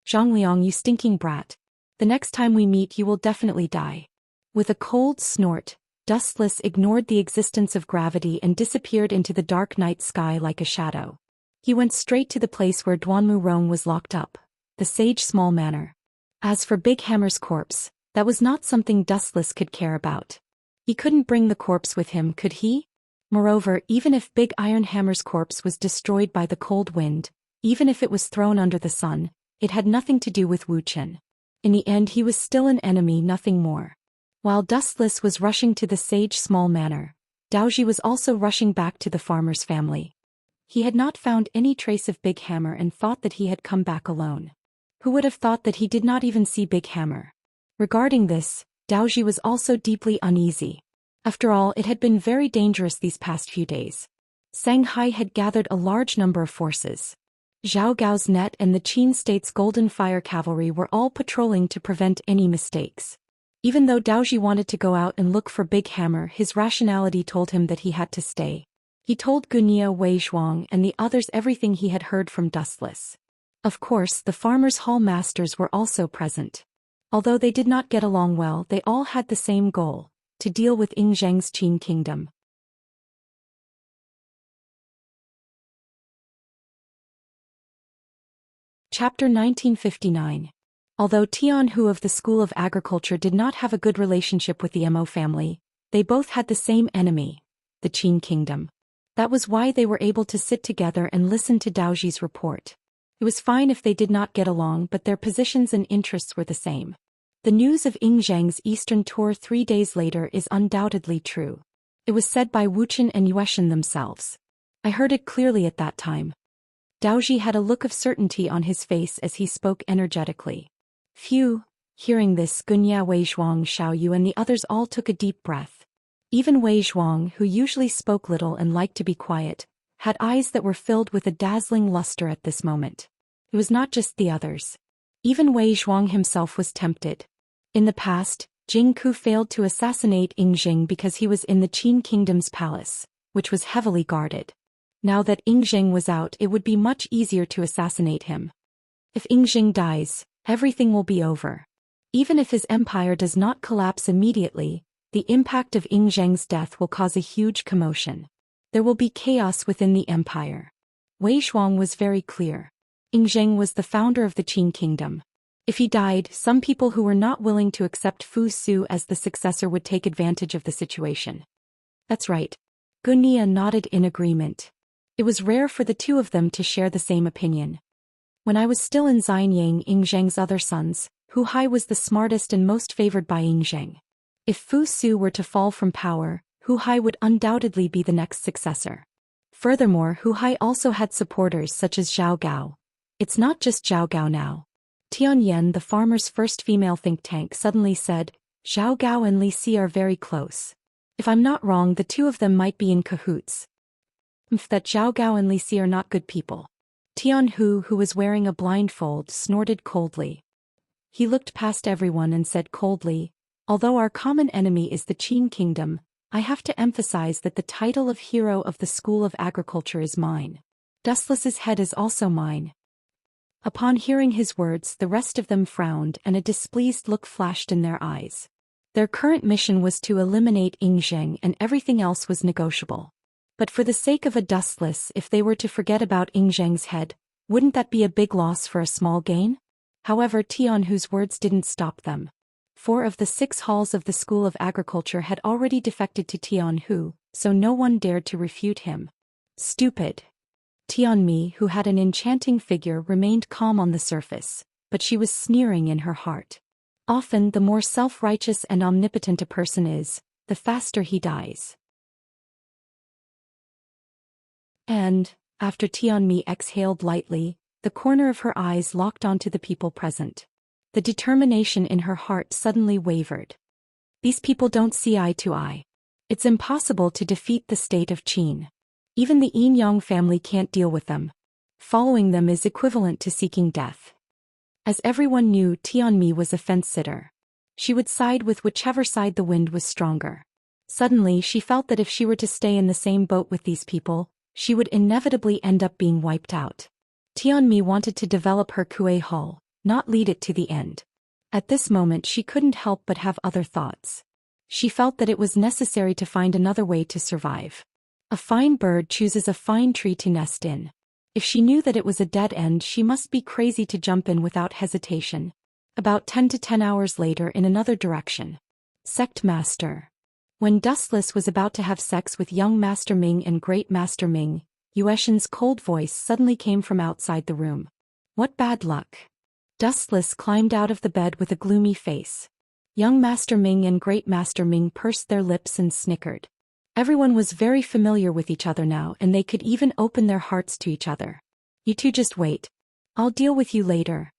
S1: Zhang Liang, you stinking brat. The next time we meet you will definitely die. With a cold snort, Dustless ignored the existence of gravity and disappeared into the dark night sky like a shadow. He went straight to the place where Duanmu Rong was locked up, the sage small manor. As for Big Hammer's corpse, that was not something Dustless could care about. He couldn't bring the corpse with him, could he? Moreover, even if Big Iron Hammer's corpse was destroyed by the cold wind, even if it was thrown under the sun, it had nothing to do with Wu Chen. In the end he was still an enemy, nothing more. While Dustless was rushing to the sage small manor, Daoji was also rushing back to the farmer's family. He had not found any trace of Big Hammer and thought that he had come back alone. Who would have thought that he did not even see Big Hammer? Regarding this, Daoji was also deeply uneasy. After all, it had been very dangerous these past few days. Shanghai had gathered a large number of forces. Zhao Gao's net and the Qin State's Golden Fire Cavalry were all patrolling to prevent any mistakes. Even though Daoji wanted to go out and look for Big Hammer, his rationality told him that he had to stay. He told Gunia, Wei Zhuang and the others everything he had heard from Dustless. Of course, the farmers' hall masters were also present. Although they did not get along well, they all had the same goal: to deal with Ying Zheng's Qin kingdom. Chapter 1959. Although Tian Hu of the School of Agriculture did not have a good relationship with the Mo family, they both had the same enemy, the Qin kingdom. That was why they were able to sit together and listen to Daoji's report. It was fine if they did not get along, but their positions and interests were the same. The news of Ying Zheng's eastern tour 3 days later is undoubtedly true. It was said by Wu Chen and Yueshan themselves. I heard it clearly at that time. Daoji had a look of certainty on his face as he spoke energetically. Phew. Hearing this, Gunya Wei Zhuang, Xiao Yu and the others all took a deep breath. Even Wei Zhuang, who usually spoke little and liked to be quiet, had eyes that were filled with a dazzling luster at this moment. It was not just the others. Even Wei Zhuang himself was tempted. In the past, Jing Ku failed to assassinate Ying Zheng because he was in the Qin kingdom's palace, which was heavily guarded. Now that Ying Zheng was out, it would be much easier to assassinate him. If Ying Zheng dies, everything will be over. Even if his empire does not collapse immediately, the impact of Ying Zheng's death will cause a huge commotion. There will be chaos within the empire. Wei Zhuang was very clear. Ying Zheng was the founder of the Qin kingdom. If he died, some people who were not willing to accept Fu Su as the successor would take advantage of the situation. That's right. Gunia nodded in agreement. It was rare for the two of them to share the same opinion. When I was still in Xianyang, Ying Zheng's other sons, Hu Hai was the smartest and most favored by Ying Zheng. If Fu Su were to fall from power, Hu Hai would undoubtedly be the next successor. Furthermore, Hu Hai also had supporters such as Zhao Gao. It's not just Zhao Gao now. Tianyan, the farmer's first female think tank, suddenly said, Zhao Gao and Li Si are very close. If I'm not wrong, the two of them might be in cahoots. That Zhao Gao and Li Si are not good people. Tian Hu, who was wearing a blindfold, snorted coldly. He looked past everyone and said coldly, although our common enemy is the Qin kingdom, I have to emphasize that the title of hero of the School of Agriculture is mine. Dustless's head is also mine. Upon hearing his words, the rest of them frowned and a displeased look flashed in their eyes. Their current mission was to eliminate Ying Zheng and everything else was negotiable. But for the sake of a Dustless, if they were to forget about Ying Zheng's head, wouldn't that be a big loss for a small gain? However, Tian Hu's words didn't stop them. 4 of the 6 halls of the School of Agriculture had already defected to Tian Hu, so no one dared to refute him. Stupid. Tian Mi, who had an enchanting figure, remained calm on the surface, but she was sneering in her heart. Often, the more self-righteous and omnipotent a person is, the faster he dies. And, after Tian Mi exhaled lightly, the corner of her eyes locked onto the people present. The determination in her heart suddenly wavered. These people don't see eye to eye. It's impossible to defeat the state of Qin. Even the Yin Yang family can't deal with them. Following them is equivalent to seeking death. As everyone knew, Tian Mi was a fence-sitter. She would side with whichever side the wind was stronger. Suddenly she felt that if she were to stay in the same boat with these people, she would inevitably end up being wiped out. Tian Mi wanted to develop her Kuei hull, not lead it to the end. At this moment she couldn't help but have other thoughts. She felt that it was necessary to find another way to survive. A fine bird chooses a fine tree to nest in. If she knew that it was a dead end, she must be crazy to jump in without hesitation. About 10 to 10 hours later, in another direction. Sect Master. When Dustless was about to have sex with young Master Ming and Great Master Ming, Yueshan's cold voice suddenly came from outside the room. What bad luck. Dustless climbed out of the bed with a gloomy face. Young Master Ming and Great Master Ming pursed their lips and snickered. Everyone was very familiar with each other now, and they could even open their hearts to each other. You two just wait. I'll deal with you later.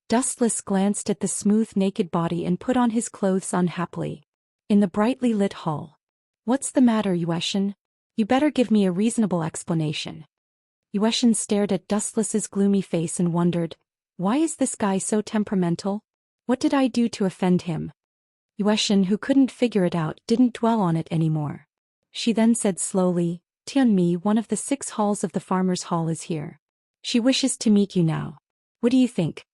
S1: Dustless glanced at the smooth naked body and put on his clothes unhappily. In the brightly lit hall. What's the matter, Yueshan? You better give me a reasonable explanation. Yueshan stared at Dustless's gloomy face and wondered, why is this guy so temperamental? What did I do to offend him? Yueshan, who couldn't figure it out, didn't dwell on it anymore. She then said slowly, Tian Mi, one of the 6 halls of the Farmer's Hall, is here. She wishes to meet you now. What do you think?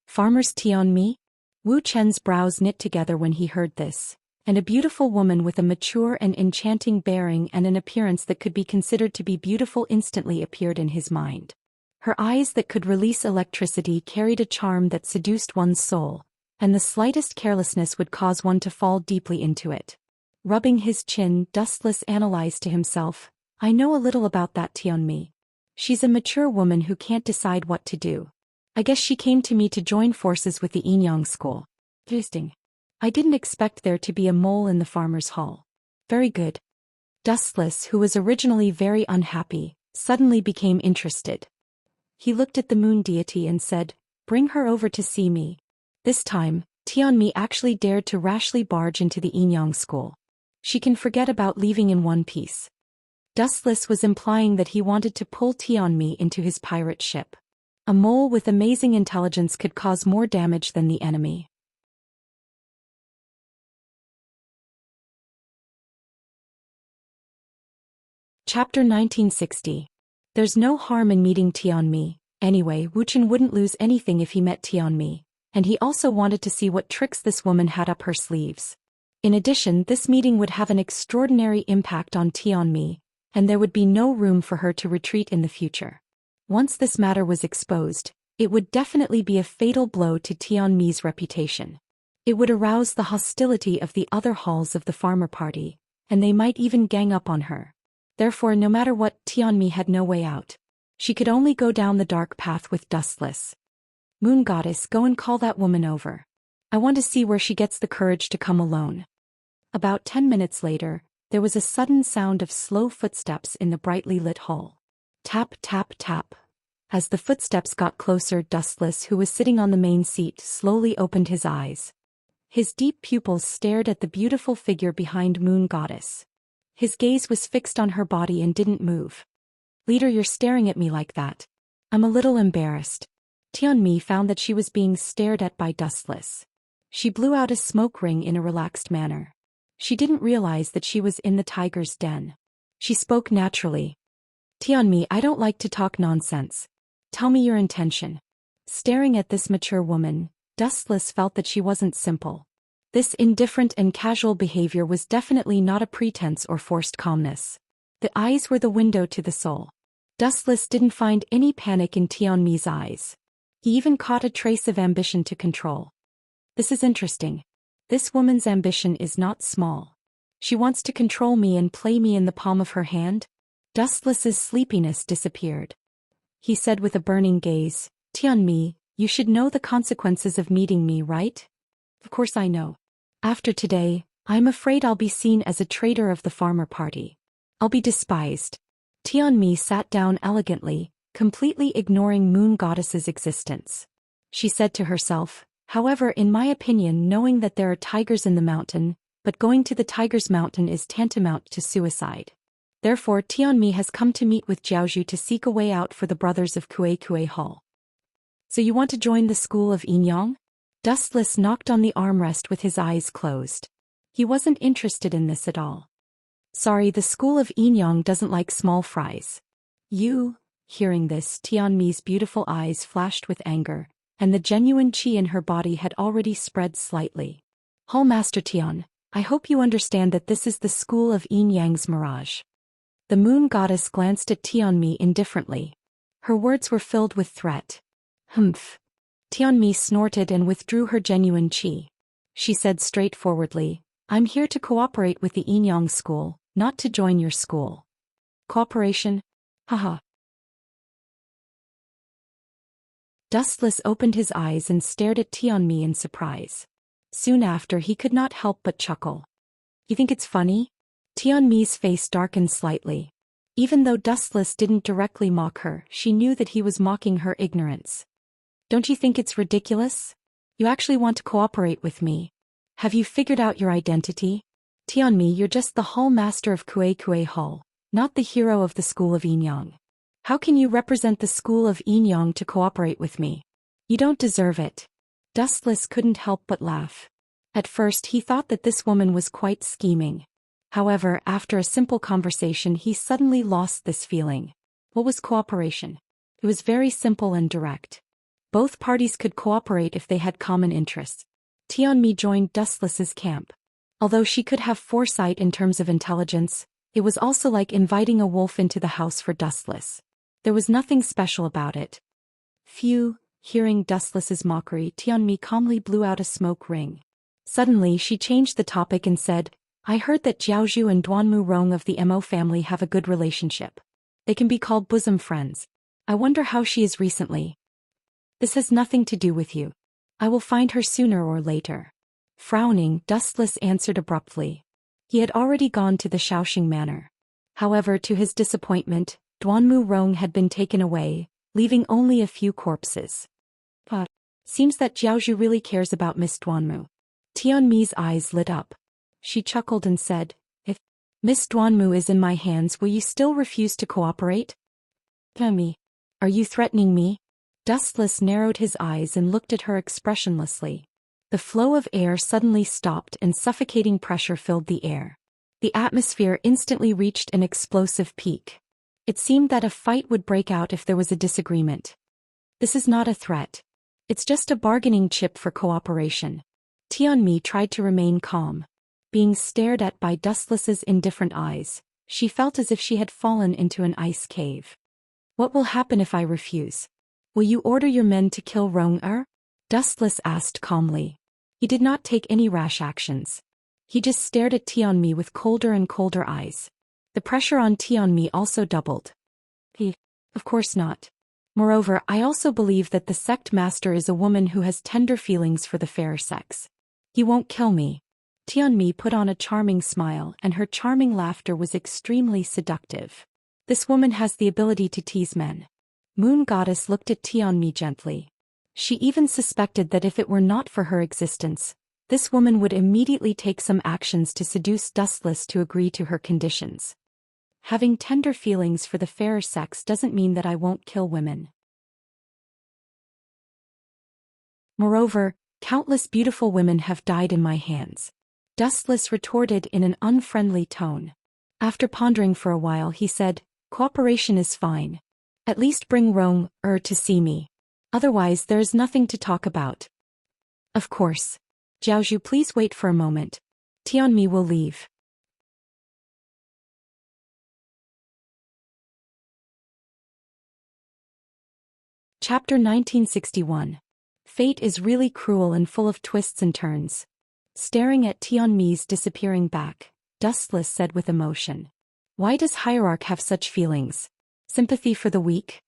S1: Farmer's Tian Mi? Wu Chen's brows knit together when he heard this, and a beautiful woman with a mature and enchanting bearing and an appearance that could be considered to be beautiful instantly appeared in his mind. Her eyes that could release electricity carried a charm that seduced one's soul, and the slightest carelessness would cause one to fall deeply into it. Rubbing his chin, Dustless analyzed to himself, I know a little about that Tianmi. She's a mature woman who can't decide what to do. I guess she came to me to join forces with the Enyang school. Interesting. I didn't expect there to be a mole in the farmer's hall. Very good. Dustless, who was originally very unhappy, suddenly became interested. He looked at the moon deity and said, bring her over to see me. This time, Tianmi actually dared to rashly barge into the Enyang school. She can forget about leaving in one piece. Dustless was implying that he wanted to pull Tianmi into his pirate ship. A mole with amazing intelligence could cause more damage than the enemy. Chapter 1960. There's no harm in meeting Tianmi. Anyway, Wuchen wouldn't lose anything if he met Tianmi, and he also wanted to see what tricks this woman had up her sleeves. In addition, this meeting would have an extraordinary impact on Tianmi, and there would be no room for her to retreat in the future. Once this matter was exposed, it would definitely be a fatal blow to Tianmi's reputation. It would arouse the hostility of the other halls of the farmer party, and they might even gang up on her. Therefore, no matter what, Tianmi had no way out. She could only go down the dark path with Dustless. Moon Goddess, go and call that woman over. I want to see where she gets the courage to come alone. About 10 minutes later, there was a sudden sound of slow footsteps in the brightly lit hall. Tap, tap, tap. As the footsteps got closer, Dustless, who was sitting on the main seat, slowly opened his eyes. His deep pupils stared at the beautiful figure behind Moon Goddess. His gaze was fixed on her body and didn't move. Leader, you're staring at me like that. I'm a little embarrassed. Tianmi found that she was being stared at by Dustless. She blew out a smoke ring in a relaxed manner. She didn't realize that she was in the tiger's den. She spoke naturally. Tianmi, I don't like to talk nonsense. Tell me your intention. Staring at this mature woman, Dustless felt that she wasn't simple. This indifferent and casual behavior was definitely not a pretense or forced calmness. The eyes were the window to the soul. Dustless didn't find any panic in Tianmi's eyes. He even caught a trace of ambition to control. This is interesting. This woman's ambition is not small. She wants to control me and play me in the palm of her hand. Dustless's sleepiness disappeared. He said with a burning gaze, Tianmi, you should know the consequences of meeting me, right? Of course I know. After today, I'm afraid I'll be seen as a traitor of the farmer party. I'll be despised. Tianmi sat down elegantly, completely ignoring Moon Goddess's existence. She said to herself, however, in my opinion, knowing that there are tigers in the mountain, but going to the tiger's mountain is tantamount to suicide. Therefore, Tianmi has come to meet with Jiaozhu to seek a way out for the brothers of Kue Hall. So you want to join the school of Enyang? Dustless knocked on the armrest with his eyes closed. He wasn't interested in this at all. Sorry, the school of Enyang doesn't like small fries. You. Hearing this, Tianmi's beautiful eyes flashed with anger, and the genuine qi in her body had already spread slightly. Hall Master Tian, I hope you understand that this is the school of Enyang's mirage. The Moon Goddess glanced at Tianmi indifferently. Her words were filled with threat. Humph. Tianmi snorted and withdrew her genuine qi. She said straightforwardly, I'm here to cooperate with the Enyang school, not to join your school. Cooperation? Haha. Dustless opened his eyes and stared at Tianmi in surprise. Soon after, he could not help but chuckle. You think it's funny? Tianmi's face darkened slightly. Even though Dustless didn't directly mock her, she knew that he was mocking her ignorance. Don't you think it's ridiculous? You actually want to cooperate with me. Have you figured out your identity? Tianmi, you're just the hall master of Kue Hall, not the hero of the school of Enyang. How can you represent the school of Enyang to cooperate with me? You don't deserve it. Dustless couldn't help but laugh. At first he thought that this woman was quite scheming. However, after a simple conversation he suddenly lost this feeling. What was cooperation? It was very simple and direct. Both parties could cooperate if they had common interests. Tianmi joined Dustless's camp. Although she could have foresight in terms of intelligence, it was also like inviting a wolf into the house for Dustless. There was nothing special about it. Phew, hearing Dustless's mockery, Tianmi calmly blew out a smoke ring. Suddenly she changed the topic and said, I heard that Jiaozhu and Duanmu Rong of the Mo family have a good relationship. They can be called bosom friends. I wonder how she is recently. This has nothing to do with you. I will find her sooner or later. Frowning, Dustless answered abruptly. He had already gone to the Shaoxing manor. However, to his disappointment, Duanmu Rong had been taken away, leaving only a few corpses. But seems that Jiaozhu really cares about Miss Duanmu. Tianmi's eyes lit up. She chuckled and said, If Miss Duanmu is in my hands, will you still refuse to cooperate? Me. Are you threatening me? Dustless narrowed his eyes and looked at her expressionlessly. The flow of air suddenly stopped and suffocating pressure filled the air. The atmosphere instantly reached an explosive peak. It seemed that a fight would break out if there was a disagreement. This is not a threat. It's just a bargaining chip for cooperation. Tianmi tried to remain calm. Being stared at by Dustless's indifferent eyes, she felt as if she had fallen into an ice cave. What will happen if I refuse? Will you order your men to kill Rong-er? Dustless asked calmly. He did not take any rash actions. He just stared at Tianmi with colder and colder eyes. The pressure on Tianmi also doubled. Of course not. Moreover, I also believe that the sect master is a woman who has tender feelings for the fairer sex. He won't kill me. Tianmi put on a charming smile, and her charming laughter was extremely seductive. This woman has the ability to tease men. Moon Goddess looked at Tianmi gently. She even suspected that if it were not for her existence, this woman would immediately take some actions to seduce Dustless to agree to her conditions. Having tender feelings for the fairer sex doesn't mean that I won't kill women. Moreover, countless beautiful women have died in my hands. Dustless retorted in an unfriendly tone. After pondering for a while, he said, Cooperation is fine. At least bring Rong-er to see me. Otherwise there is nothing to talk about. Of course. Jiaozhu, please wait for a moment. Tianmi will leave. Chapter 1961. Fate is really cruel and full of twists and turns. Staring at Tianmi's disappearing back, Dustless said with emotion. Why does Hierarch have such feelings? Sympathy for the weak?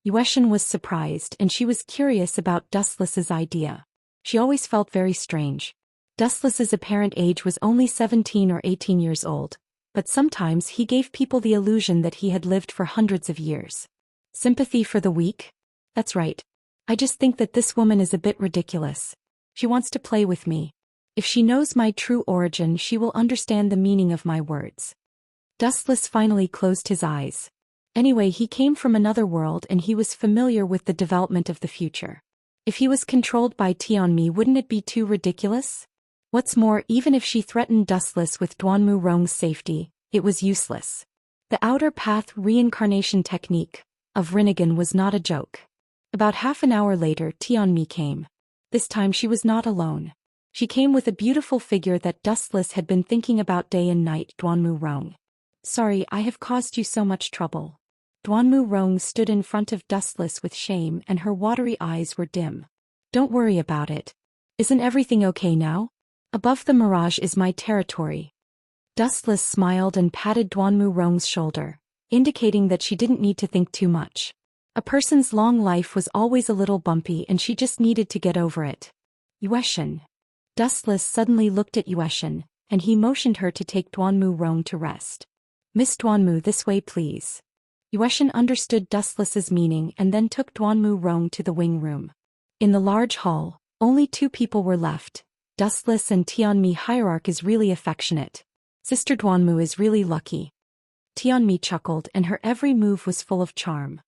S1: Yueshin was surprised and she was curious about Dustless's idea. She always felt very strange. Dustless's apparent age was only 17 or 18 years old, but sometimes he gave people the illusion that he had lived for hundreds of years. Sympathy for the weak? That's right. I just think that this woman is a bit ridiculous. She wants to play with me. If she knows my true origin, she will understand the meaning of my words. Dustless finally closed his eyes. Anyway, he came from another world and he was familiar with the development of the future. If he was controlled by Tianmi, wouldn't it be too ridiculous? What's more, even if she threatened Dustless with Duanmu Rong's safety, it was useless. The outer path reincarnation technique of Rinnegan was not a joke. About half an hour later, Tianmi came. This time she was not alone. She came with a beautiful figure that Dustless had been thinking about day and night, Duanmu Rong. Sorry, I have caused you so much trouble. Duanmu Rong stood in front of Dustless with shame and her watery eyes were dim. Don't worry about it. Isn't everything okay now? Above the mirage is my territory. Dustless smiled and patted Duanmu Rong's shoulder, indicating that she didn't need to think too much. A person's long life was always a little bumpy and she just needed to get over it. Yueshin. Dustless suddenly looked at Yueshin, and he motioned her to take Duanmu Rong to rest. Miss Duanmu, this way please. Yueshin understood Dustless's meaning and then took Duanmu Rong to the wing room. In the large hall, only two people were left. Dustless and Tianmi. Hierarch is really affectionate. Sister Duanmu is really lucky. Tianmi chuckled and her every move was full of charm.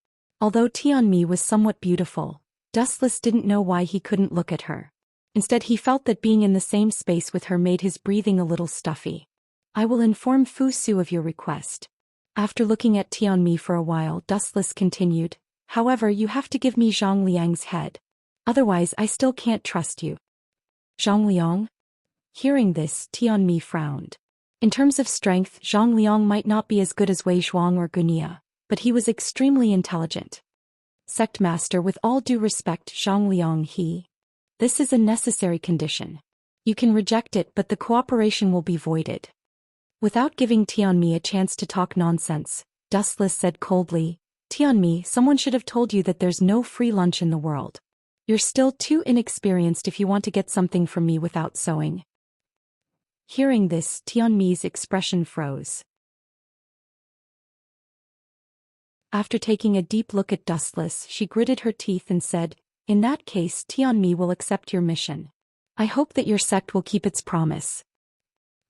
S1: Although Tianmi was somewhat beautiful, Dustless didn't know why he couldn't look at her. Instead, he felt that being in the same space with her made his breathing a little stuffy. I will inform Fu Su of your request. After looking at Tianmi for a while, Dustless continued, however, you have to give me Zhang Liang's head. Otherwise, I still can't trust you. Zhang Liang? Hearing this, Tianmi frowned. In terms of strength, Zhang Liang might not be as good as Wei Zhuang or Gunia, but he was extremely intelligent. Sect Master, with all due respect, Zhang Liang, this is a necessary condition. You can reject it, but the cooperation will be voided. Without giving Tianmi a chance to talk nonsense, Dustless said coldly, Tianmi, someone should have told you that there's no free lunch in the world. You're still too inexperienced if you want to get something from me without sewing. Hearing this, Tianmi's expression froze. After taking a deep look at Dustless, she gritted her teeth and said, in that case, Tianmi will accept your mission. I hope that your sect will keep its promise.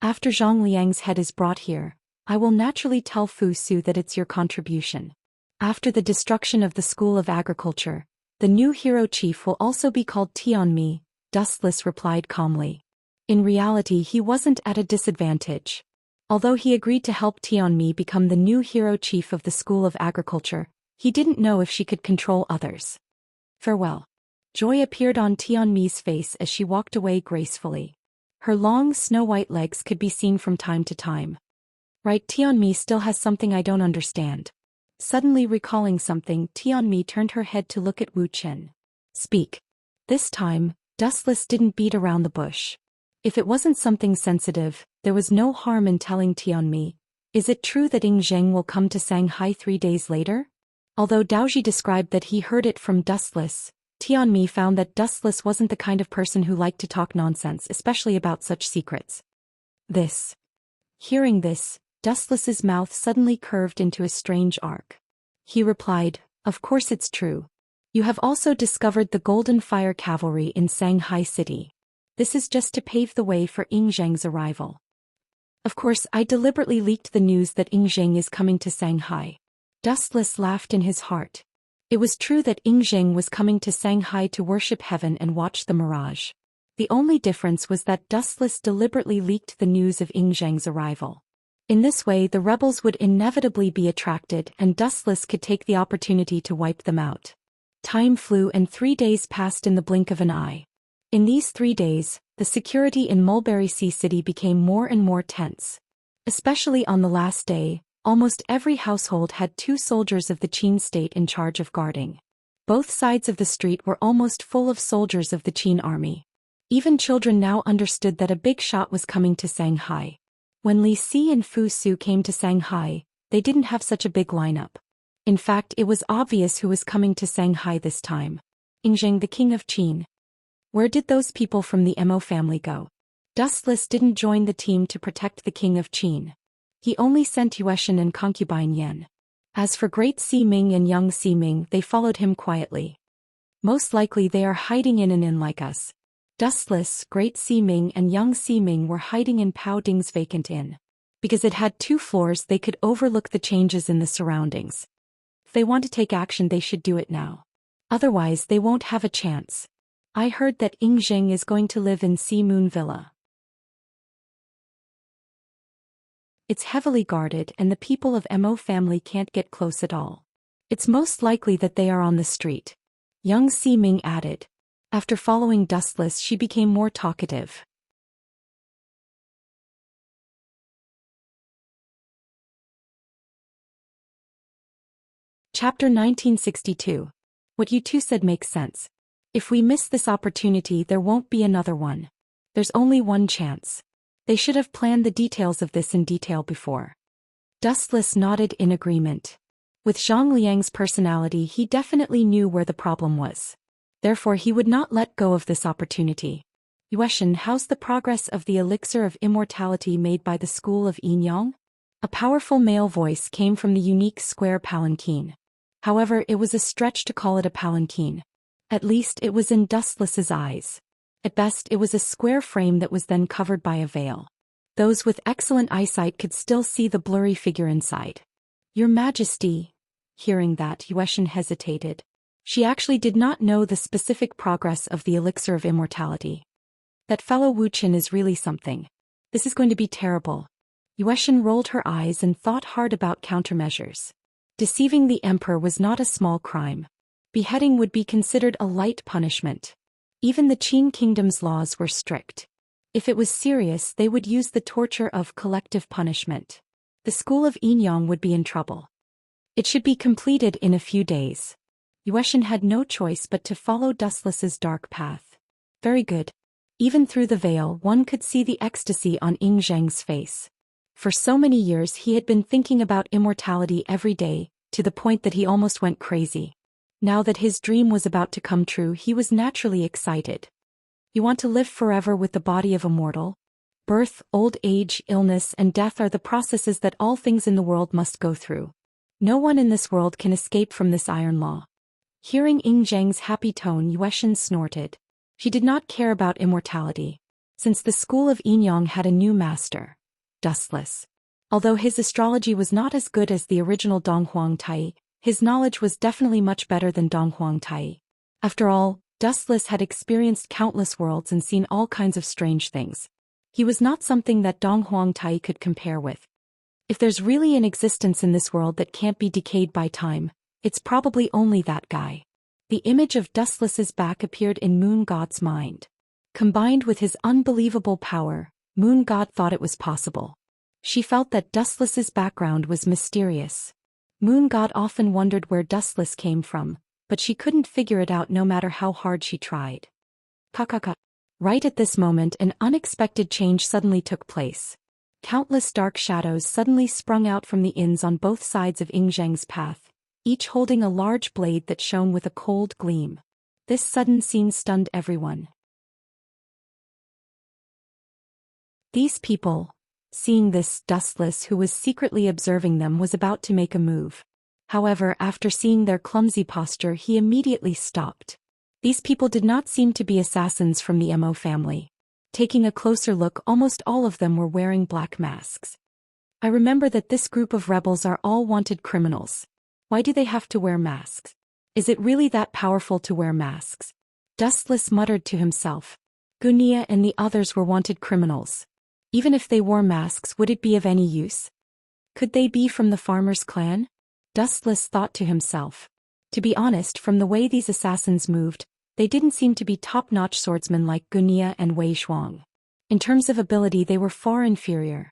S1: After Zhang Liang's head is brought here, I will naturally tell Fu Su that it's your contribution. After the destruction of the School of Agriculture, the new hero chief will also be called Tianmi, Dustless replied calmly. In reality, he wasn't at a disadvantage. Although he agreed to help Tianmi become the new hero chief of the School of Agriculture, he didn't know if she could control others. Farewell. Joy appeared on Tianmi's face as she walked away gracefully. Her long snow-white legs could be seen from time to time. Right, Tianmi still has something I don't understand. Suddenly recalling something, Tianmi turned her head to look at Wu Chen. Speak. This time, Dustless didn't beat around the bush. If it wasn't something sensitive, there was no harm in telling Tianmi. Is it true that Ying Zheng will come to Shanghai 3 days later? Although Daoji described that he heard it from Dustless, Tianmi found that Dustless wasn't the kind of person who liked to talk nonsense, especially about such secrets. Hearing this, Dustless's mouth suddenly curved into a strange arc. He replied, of course it's true. You have also discovered the Golden Fire Cavalry in Shanghai City. This is just to pave the way for Ying Zheng's arrival. Of course, I deliberately leaked the news that Ying Zheng is coming to Shanghai. Dustless laughed in his heart. It was true that Ying Zheng was coming to Shanghai to worship heaven and watch the mirage. The only difference was that Dustless deliberately leaked the news of Ying Zheng's arrival. In this way, the rebels would inevitably be attracted, and Dustless could take the opportunity to wipe them out. Time flew and 3 days passed in the blink of an eye. In these 3 days, the security in Mulberry Sea City became more and more tense. Especially on the last day, almost every household had 2 soldiers of the Qin state in charge of guarding. Both sides of the street were almost full of soldiers of the Qin army. Even children now understood that a big shot was coming to Shanghai. When Li Si and Fu Su came to Shanghai, they didn't have such a big lineup. In fact, it was obvious who was coming to Shanghai this time. Ying Zheng, the king of Qin. Where did those people from the Mo family go? Dustless didn't join the team to protect the king of Qin. He only sent Yueshan and concubine Yan. As for Great Si Ming and Young Si Ming, they followed him quietly. Most likely they are hiding in an inn like us. Dustless, Great Si Ming and Young Si Ming were hiding in Pao Ding's vacant inn. Because it had 2 floors, they could overlook the changes in the surroundings. If they want to take action, they should do it now. Otherwise, they won't have a chance. I heard that Ying Zheng is going to live in Sea Moon Villa. It's heavily guarded and the people of Mo family can't get close at all. It's most likely that they are on the street. Young Si Ming added. After following Dustless, she became more talkative. Chapter 1962. What you two said makes sense. If we miss this opportunity, there won't be another one. There's only one chance. They should have planned the details of this in detail before. Dustless nodded in agreement. With Zhang Liang's personality, he definitely knew where the problem was. Therefore, he would not let go of this opportunity. Yueshan, how's the progress of the elixir of immortality made by the school of Yinyang? A powerful male voice came from the unique square palanquin. However, it was a stretch to call it a palanquin. At least it was in Dustless's eyes. At best, it was a square frame that was then covered by a veil. Those with excellent eyesight could still see the blurry figure inside. Your Majesty. Hearing that, Yueshan hesitated. She actually did not know the specific progress of the elixir of immortality. That fellow Wu Chen is really something. This is going to be terrible. Yueshan rolled her eyes and thought hard about countermeasures. Deceiving the emperor was not a small crime. Beheading would be considered a light punishment. Even the Qin kingdom's laws were strict. If it was serious, they would use the torture of collective punishment. The school of Yinyang would be in trouble. It should be completed in a few days. Yueshin had no choice but to follow Dustless's dark path. Very good. Even through the veil, one could see the ecstasy on Ying Zheng's face. For so many years he had been thinking about immortality every day, to the point that he almost went crazy. Now that his dream was about to come true, he was naturally excited. You want to live forever with the body of a mortal? Birth, old age, illness, and death are the processes that all things in the world must go through. No one in this world can escape from this iron law. Hearing Ying Zheng's happy tone, Yueshin snorted. She did not care about immortality. Since the school of Yinyang had a new master, Dustless. Although his astrology was not as good as the original Donghuang Tai, his knowledge was definitely much better than Donghuang Tai. After all, Dustless had experienced countless worlds and seen all kinds of strange things. He was not something that Donghuang Tai could compare with. If there's really an existence in this world that can't be decayed by time, it's probably only that guy. The image of Dustless's back appeared in Moon God's mind. Combined with his unbelievable power, Moon God thought it was possible. She felt that Dustless's background was mysterious. Moon God often wondered where Dustless came from, but she couldn't figure it out no matter how hard she tried. Kakaka. Right at this moment, an unexpected change suddenly took place. Countless dark shadows suddenly sprung out from the inns on both sides of Ying Zheng's path, each holding a large blade that shone with a cold gleam. This sudden scene stunned everyone. These people, seeing this, Dustless, who was secretly observing them, was about to make a move. However, after seeing their clumsy posture, he immediately stopped. These people did not seem to be assassins from the Mo family. Taking a closer look, almost all of them were wearing black masks. I remember that this group of rebels are all wanted criminals. Why do they have to wear masks? Is it really that powerful to wear masks? Dustless muttered to himself. Gunia and the others were wanted criminals. Even if they wore masks, would it be of any use? Could they be from the farmer's clan? Dustless thought to himself. To be honest, from the way these assassins moved, they didn't seem to be top-notch swordsmen like Gunia and Wei Shuang. In terms of ability, they were far inferior.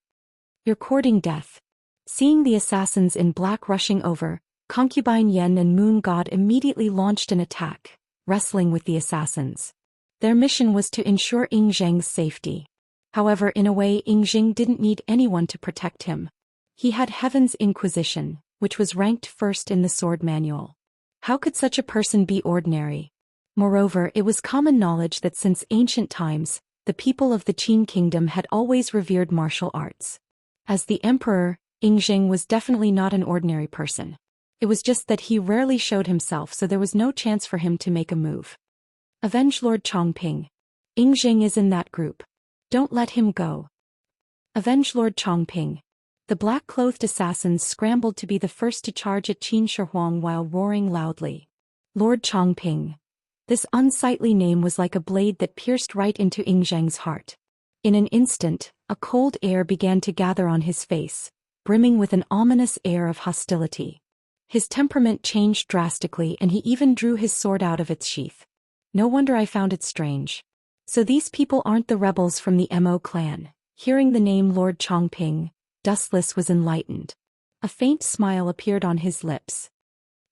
S1: You're courting death. Seeing the assassins in black rushing over, Concubine Yen and Moon God immediately launched an attack, wrestling with the assassins. Their mission was to ensure Ying Zheng's safety. However, in a way, Ying Zheng didn't need anyone to protect him. He had Heaven's Inquisition, which was ranked first in the sword manual. How could such a person be ordinary? Moreover, it was common knowledge that since ancient times, the people of the Qin kingdom had always revered martial arts. As the emperor, Ying Zheng was definitely not an ordinary person. It was just that he rarely showed himself, so there was no chance for him to make a move. Avenge Lord Chongping. Ying Zheng is in that group. Don't let him go. Avenge Lord Chongping. The black-clothed assassins scrambled to be the first to charge at Qin Shi Huang while roaring loudly. Lord Chongping. This unsightly name was like a blade that pierced right into Ying Zheng's heart. In an instant, a cold air began to gather on his face, brimming with an ominous air of hostility. His temperament changed drastically, and he even drew his sword out of its sheath. No wonder I found it strange. So these people aren't the rebels from the Mo clan. Hearing the name Lord Chongping, Dustless was enlightened. A faint smile appeared on his lips.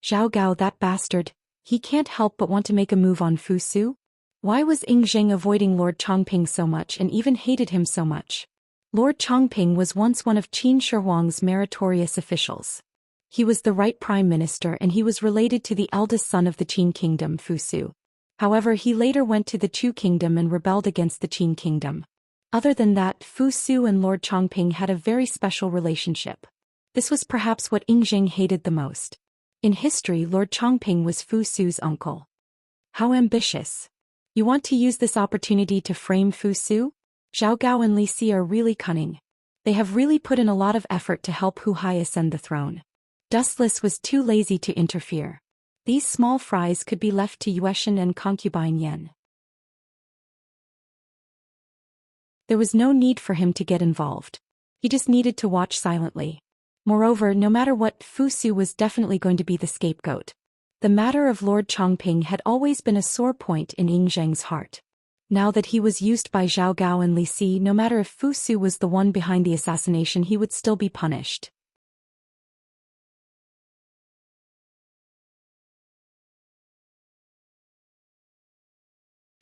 S1: Zhao Gao, that bastard, he can't help but want to make a move on Fu Su? Why was Ying Zheng avoiding Lord Chongping so much and even hated him so much? Lord Chongping was once one of Qin Shi Huang's meritorious officials. He was the right prime minister, and he was related to the eldest son of the Qin kingdom, Fu Su. However, he later went to the Chu kingdom and rebelled against the Qin kingdom. Other than that, Fu Su and Lord Chongping had a very special relationship. This was perhaps what Ying Zheng hated the most. In history, Lord Chongping was Fu Su's uncle. How ambitious. You want to use this opportunity to frame Fu Su? Zhao Gao and Li Si are really cunning. They have really put in a lot of effort to help Hu Hai ascend the throne. Dustless was too lazy to interfere. These small fries could be left to Yueshin and Concubine Yen. There was no need for him to get involved. He just needed to watch silently. Moreover, no matter what, Fu Su was definitely going to be the scapegoat. The matter of Lord Chongping had always been a sore point in Ying Zheng's heart. Now that he was used by Zhao Gao and Li Si, no matter if Fu Su was the one behind the assassination, he would still be punished.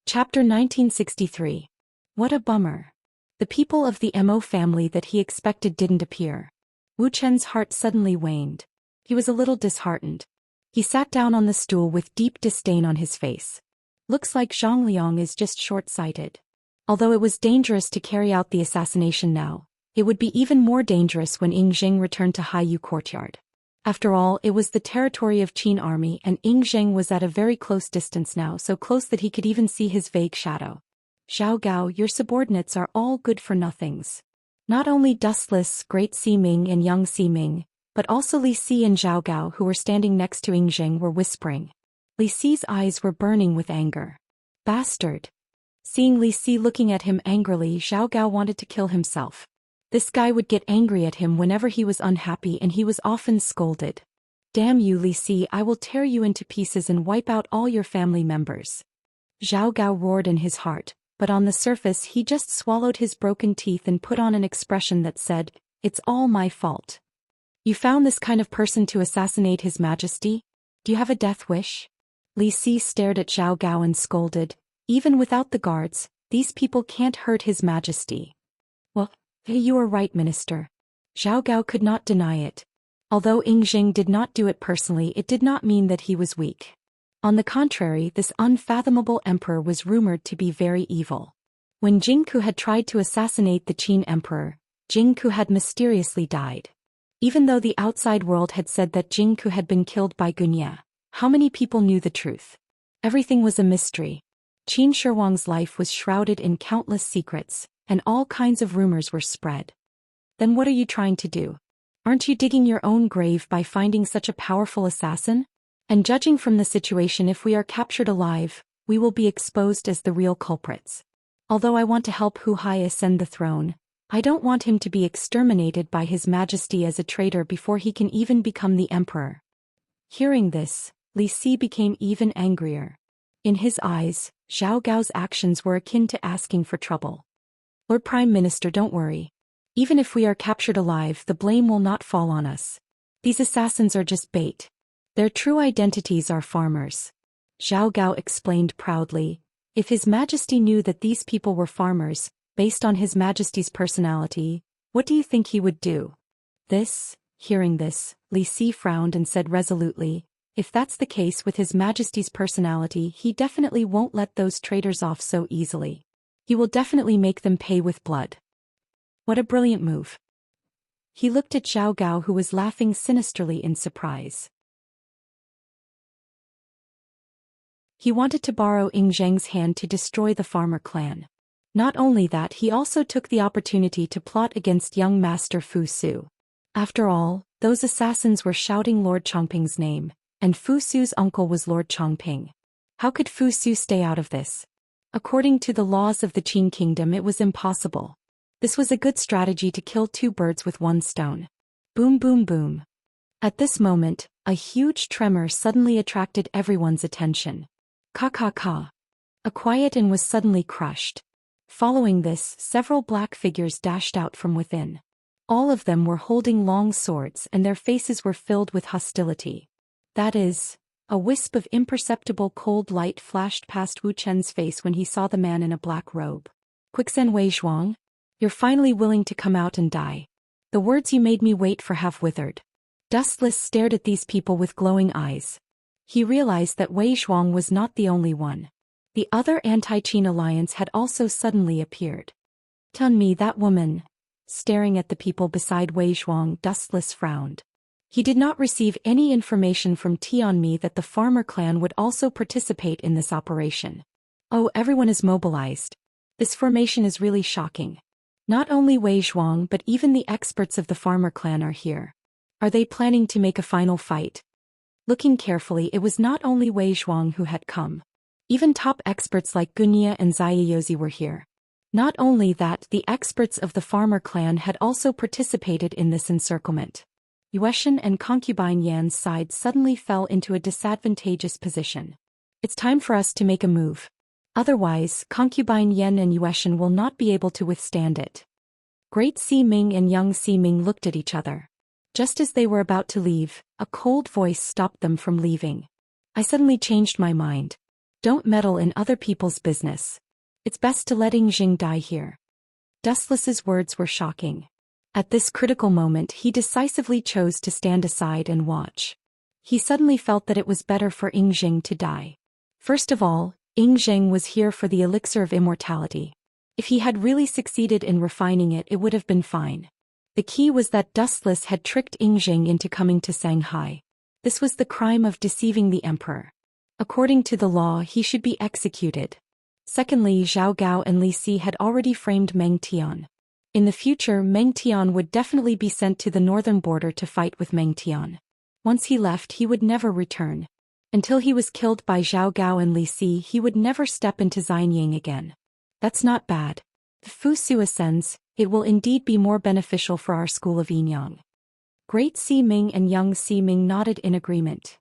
S1: Chapter 1963. What a bummer. The people of the Mo family that he expected didn't appear. Wu Chen's heart suddenly waned. He was a little disheartened. He sat down on the stool with deep disdain on his face. Looks like Zhang Liang is just short-sighted. Although it was dangerous to carry out the assassination now, it would be even more dangerous when Ying Zheng returned to Haiyu courtyard. After all, it was the territory of Qin army and Ying Zheng was at a very close distance now, so close that he could even see his vague shadow. Zhao Gao, your subordinates are all good-for-nothings. Not only Dustless, Great Ximing and Young Ximing, but also Li Si and Zhao Gao who were standing next to Ying Zheng were whispering. Li Si's eyes were burning with anger. Bastard. Seeing Li Si looking at him angrily, Zhao Gao wanted to kill himself. This guy would get angry at him whenever he was unhappy and he was often scolded. Damn you, Li Si, I will tear you into pieces and wipe out all your family members. Zhao Gao roared in his heart, but on the surface he just swallowed his broken teeth and put on an expression that said, "It's all my fault." You found this kind of person to assassinate His Majesty? Do you have a death wish? Li Si stared at Zhao Gao and scolded, even without the guards, these people can't hurt His Majesty. Well, you are right, Minister. Zhao Gao could not deny it. Although Ying Zheng did not do it personally, it did not mean that he was weak. On the contrary, this unfathomable emperor was rumored to be very evil. When Jingku had tried to assassinate the Qin emperor, Jingku had mysteriously died. Even though the outside world had said that Jingku had been killed by Gunya, how many people knew the truth? Everything was a mystery. Qin Shi Huang's life was shrouded in countless secrets, and all kinds of rumors were spread. Then what are you trying to do? Aren't you digging your own grave by finding such a powerful assassin? And judging from the situation, if we are captured alive, we will be exposed as the real culprits. Although I want to help Hu Hai ascend the throne, I don't want him to be exterminated by His Majesty as a traitor before he can even become the emperor. Hearing this, Li Si became even angrier. In his eyes, Zhao Gao's actions were akin to asking for trouble. Lord Prime Minister, don't worry. Even if we are captured alive, the blame will not fall on us. These assassins are just bait. Their true identities are farmers. Zhao Gao explained proudly. If His Majesty knew that these people were farmers, based on His Majesty's personality, what do you think he would do? Hearing this, Li Si frowned and said resolutely, if that's the case with His Majesty's personality, he definitely won't let those traitors off so easily. He will definitely make them pay with blood. What a brilliant move. He looked at Zhao Gao, who was laughing sinisterly in surprise. He wanted to borrow Ying Zheng's hand to destroy the farmer clan. Not only that, he also took the opportunity to plot against young Master Fu Su. After all, those assassins were shouting Lord Chongping's name, and Fu Su's uncle was Lord Chongping. How could Fu Su stay out of this? According to the laws of the Qin kingdom, it was impossible. This was a good strategy to kill two birds with one stone. Boom, boom, boom. At this moment, a huge tremor suddenly attracted everyone's attention. Ka ka ka. A quiet and was suddenly crushed. Following this, several black figures dashed out from within. All of them were holding long swords and their faces were filled with hostility. That is, a wisp of imperceptible cold light flashed past Wu Chen's face when he saw the man in a black robe. Quixen Wei Zhuang? You're finally willing to come out and die. The words you made me wait for have withered. Dustless stared at these people with glowing eyes. He realized that Wei Zhuang was not the only one. The other anti-Qin alliance had also suddenly appeared. Tun Mi, that woman. Staring at the people beside Wei Zhuang, Dustless frowned. He did not receive any information from Tianmi that the farmer clan would also participate in this operation. Oh, everyone is mobilized. This formation is really shocking. Not only Wei Zhuang but even the experts of the farmer clan are here. Are they planning to make a final fight? Looking carefully, it was not only Wei Zhuang who had come. Even top experts like Gunya and Zaiyozi were here. Not only that, the experts of the farmer clan had also participated in this encirclement. Yueshan and concubine Yan's side suddenly fell into a disadvantageous position. It's time for us to make a move. Otherwise, concubine Yan and Yueshan will not be able to withstand it. Great Ximing and young Ximing looked at each other. Just as they were about to leave, a cold voice stopped them from leaving. I suddenly changed my mind. Don't meddle in other people's business. It's best to let Ying die here. Dustless's words were shocking. At this critical moment he decisively chose to stand aside and watch. He suddenly felt that it was better for Ying to die. First of all, Ying was here for the elixir of immortality. If he had really succeeded in refining it, it would have been fine. The key was that Dustless had tricked Ying into coming to Shanghai. This was the crime of deceiving the emperor. According to the law, he should be executed. Secondly, Zhao Gao and Li Si had already framed Meng Tian. In the future, Meng Tian would definitely be sent to the northern border to fight with Meng Tian. Once he left, he would never return. Until he was killed by Zhao Gao and Li Si, he would never step into Xianying again. That's not bad. If Fu Su ascends, it will indeed be more beneficial for our school of Yinyang. Great Siming and young Siming nodded in agreement.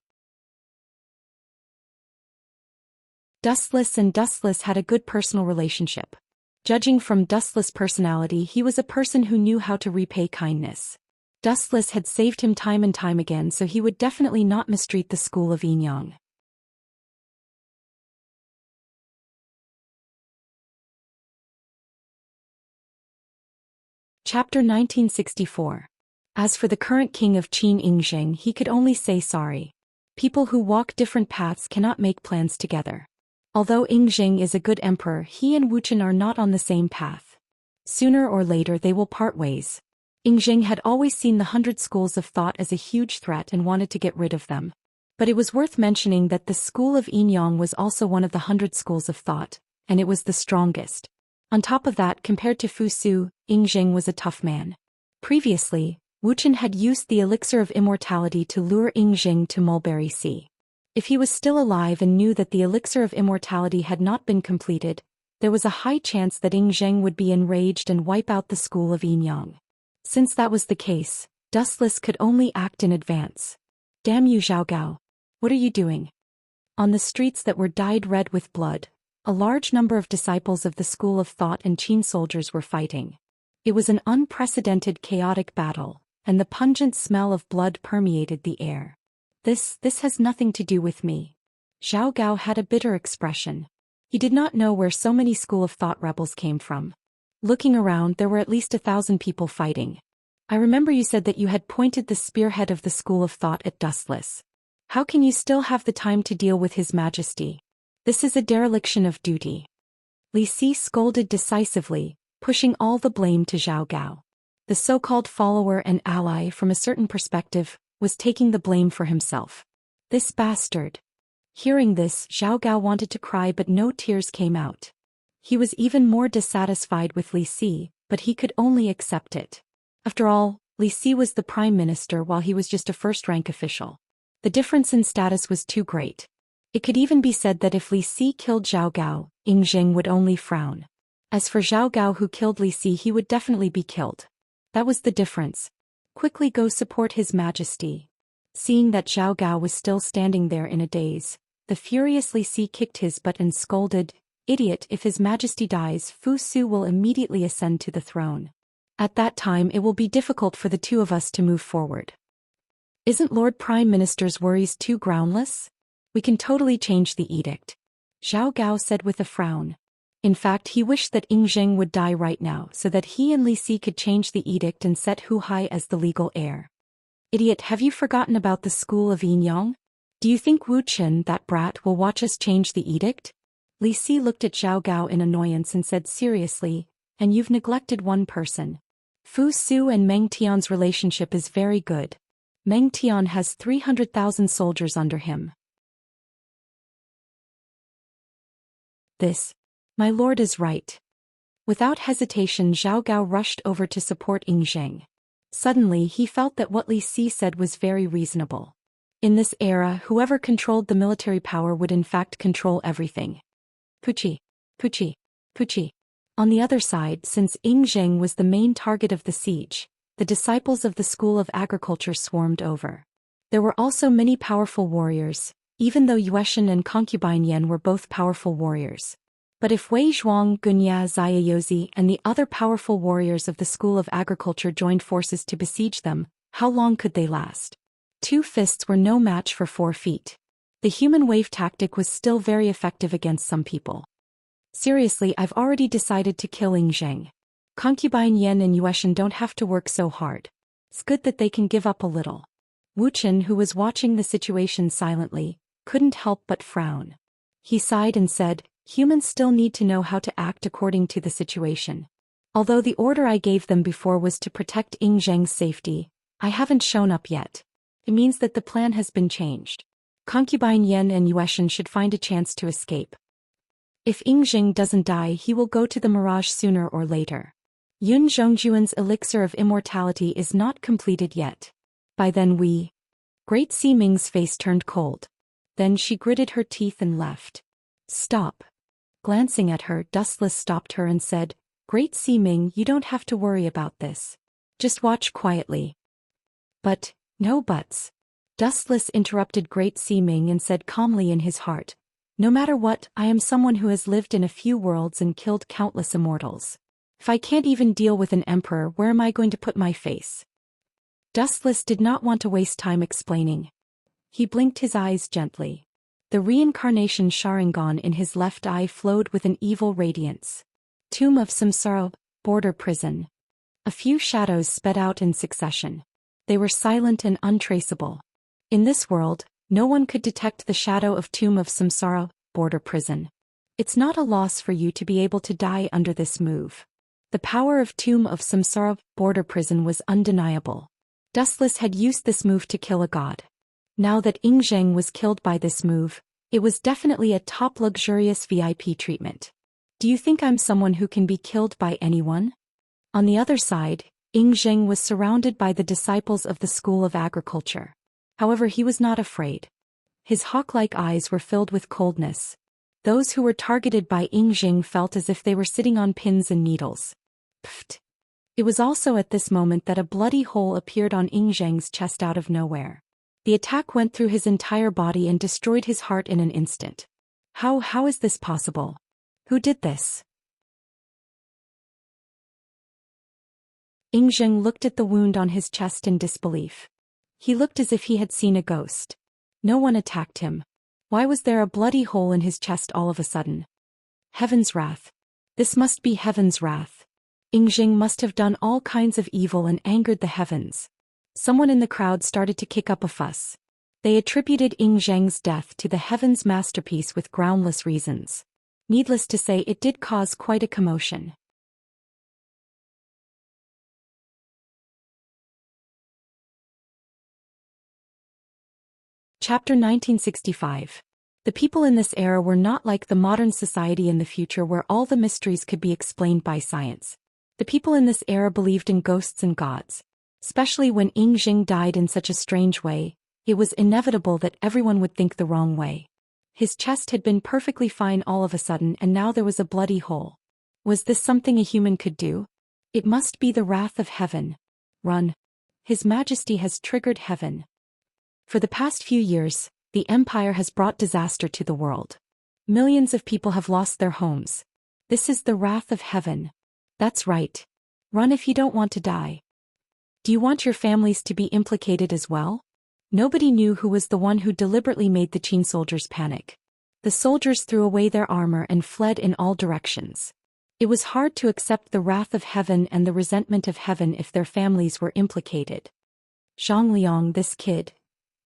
S1: Dustless and Dustless had a good personal relationship. Judging from Dustless' personality, he was a person who knew how to repay kindness. Dustless had saved him time and time again, so he would definitely not mistreat the school of Yinyang. Chapter 1964. As for the current king of Qin Yingzheng, he could only say sorry. People who walk different paths cannot make plans together. Although Yingzheng is a good emperor, he and Wuchen are not on the same path. Sooner or later they will part ways. Yingzheng had always seen the 100 schools of thought as a huge threat and wanted to get rid of them. But it was worth mentioning that the school of Yinyang was also one of the 100 schools of thought, and it was the strongest. On top of that, compared to Fu Su, Yingzheng was a tough man. Previously, Wuchen had used the elixir of immortality to lure Yingzheng to Mulberry Sea. If he was still alive and knew that the elixir of immortality had not been completed, there was a high chance that Yingzheng would be enraged and wipe out the school of Yinyang. Since that was the case, Dustless could only act in advance. Damn you, Zhao Gao. What are you doing? On the streets that were dyed red with blood, a large number of disciples of the school of thought and Qin soldiers were fighting. It was an unprecedented chaotic battle, and the pungent smell of blood permeated the air. This has nothing to do with me. Zhao Gao had a bitter expression. He did not know where so many school of thought rebels came from. Looking around, there were at least 1,000 people fighting. I remember you said that you had pointed the spearhead of the school of thought at Dustless. How can you still have the time to deal with His Majesty? This is a dereliction of duty. Li Si scolded decisively, pushing all the blame to Zhao Gao. The so-called follower and ally, from a certain perspective, was taking the blame for himself. This bastard. Hearing this, Zhao Gao wanted to cry, but no tears came out. He was even more dissatisfied with Li Si, but he could only accept it. After all, Li Si was the prime minister while he was just a first-rank official. The difference in status was too great. It could even be said that if Li Si killed Zhao Gao, Yingzheng would only frown. As for Zhao Gao who killed Li Si, he would definitely be killed. That was the difference. Quickly go support His Majesty. Seeing that Zhao Gao was still standing there in a daze, the furious Li Si kicked his butt and scolded, "Idiot, if His Majesty dies, Fu Su will immediately ascend to the throne. At that time it will be difficult for the two of us to move forward. Isn't Lord Prime Minister's worries too groundless? We can totally change the edict," Zhao Gao said with a frown. In fact, he wished that Yingzheng would die right now so that he and Li Si could change the edict and set Hu Hai as the legal heir. "Idiot, have you forgotten about the school of Yinyang? Do you think Wu Chen, that brat, will watch us change the edict?" Li Si looked at Zhao Gao in annoyance and said seriously, "And you've neglected one person. Fu Su and Meng Tian's relationship is very good. Meng Tian has 300,000 soldiers under him. This, my lord, is right." Without hesitation, Zhao Gao rushed over to support Yingzheng. Suddenly he felt that what Li Si said was very reasonable. In this era, whoever controlled the military power would in fact control everything. Puchi, Puchi, Puchi. On the other side, since Yingzheng was the main target of the siege, the disciples of the School of Agriculture swarmed over. There were also many powerful warriors, even though Yueshan and Concubine Yan were both powerful warriors. But if Wei Zhuang, Gunya, Xiaozi, and the other powerful warriors of the School of Agriculture joined forces to besiege them, how long could they last? 2 fists were no match for 4 feet. The human wave tactic was still very effective against some people. Seriously, I've already decided to kill Zheng. Concubine Yan and Yueshan don't have to work so hard. It's good that they can give up a little. Wu Chen, who was watching the situation silently, couldn't help but frown. He sighed and said, humans still need to know how to act according to the situation. Although the order I gave them before was to protect Zheng's safety, I haven't shown up yet. It means that the plan has been changed. Concubine Yan and Yueshan should find a chance to escape. If Zheng doesn't die, he will go to the mirage sooner or later. Yun Zhongjuan's elixir of immortality is not completed yet. By then Great Siming's face turned cold. Then she gritted her teeth and left. Stop. Glancing at her, Dustless stopped her and said, Great Siming, you don't have to worry about this. Just watch quietly. But, no buts. Dustless interrupted Great Siming and said calmly in his heart, no matter what, I am someone who has lived in a few worlds and killed countless immortals. If I can't even deal with an emperor, where am I going to put my face? Dustless did not want to waste time explaining. He blinked his eyes gently. The reincarnation Sharingan in his left eye flowed with an evil radiance. Tomb of Samsara, border prison. A few shadows sped out in succession. They were silent and untraceable. In this world, no one could detect the shadow of Tomb of Samsara, border prison. It's not a loss for you to be able to die under this move. The power of Tomb of Samsara, border prison was undeniable. Dustless had used this move to kill a god. Now that Zheng was killed by this move, it was definitely a top luxurious VIP treatment. Do you think I'm someone who can be killed by anyone? On the other side, Zheng was surrounded by the disciples of the School of Agriculture. However, he was not afraid. His hawk-like eyes were filled with coldness. Those who were targeted by Zheng felt as if they were sitting on pins and needles. Pfft. It was also at this moment that a bloody hole appeared on Zheng's chest out of nowhere. The attack went through his entire body and destroyed his heart in an instant. How is this possible? Who did this? Zheng looked at the wound on his chest in disbelief. He looked as if he had seen a ghost. No one attacked him. Why was there a bloody hole in his chest all of a sudden? Heaven's wrath. This must be heaven's wrath. Zheng must have done all kinds of evil and angered the heavens. Someone in the crowd started to kick up a fuss. They attributed Zheng's death to the heavens' masterpiece with groundless reasons. Needless to say, it did cause quite a commotion. Chapter 1965. The people in this era were not like the modern society in the future where all the mysteries could be explained by science. The people in this era believed in ghosts and gods. Especially when Zheng died in such a strange way, it was inevitable that everyone would think the wrong way. His chest had been perfectly fine all of a sudden and now there was a bloody hole. Was this something a human could do? It must be the wrath of heaven. Run. His Majesty has triggered heaven. For the past few years, the Empire has brought disaster to the world. Millions of people have lost their homes. This is the wrath of heaven. That's right. Run if you don't want to die. Do you want your families to be implicated as well? Nobody knew who was the one who deliberately made the Qin soldiers panic. The soldiers threw away their armor and fled in all directions. It was hard to accept the wrath of heaven and the resentment of heaven if their families were implicated. Zhang Liang, this kid.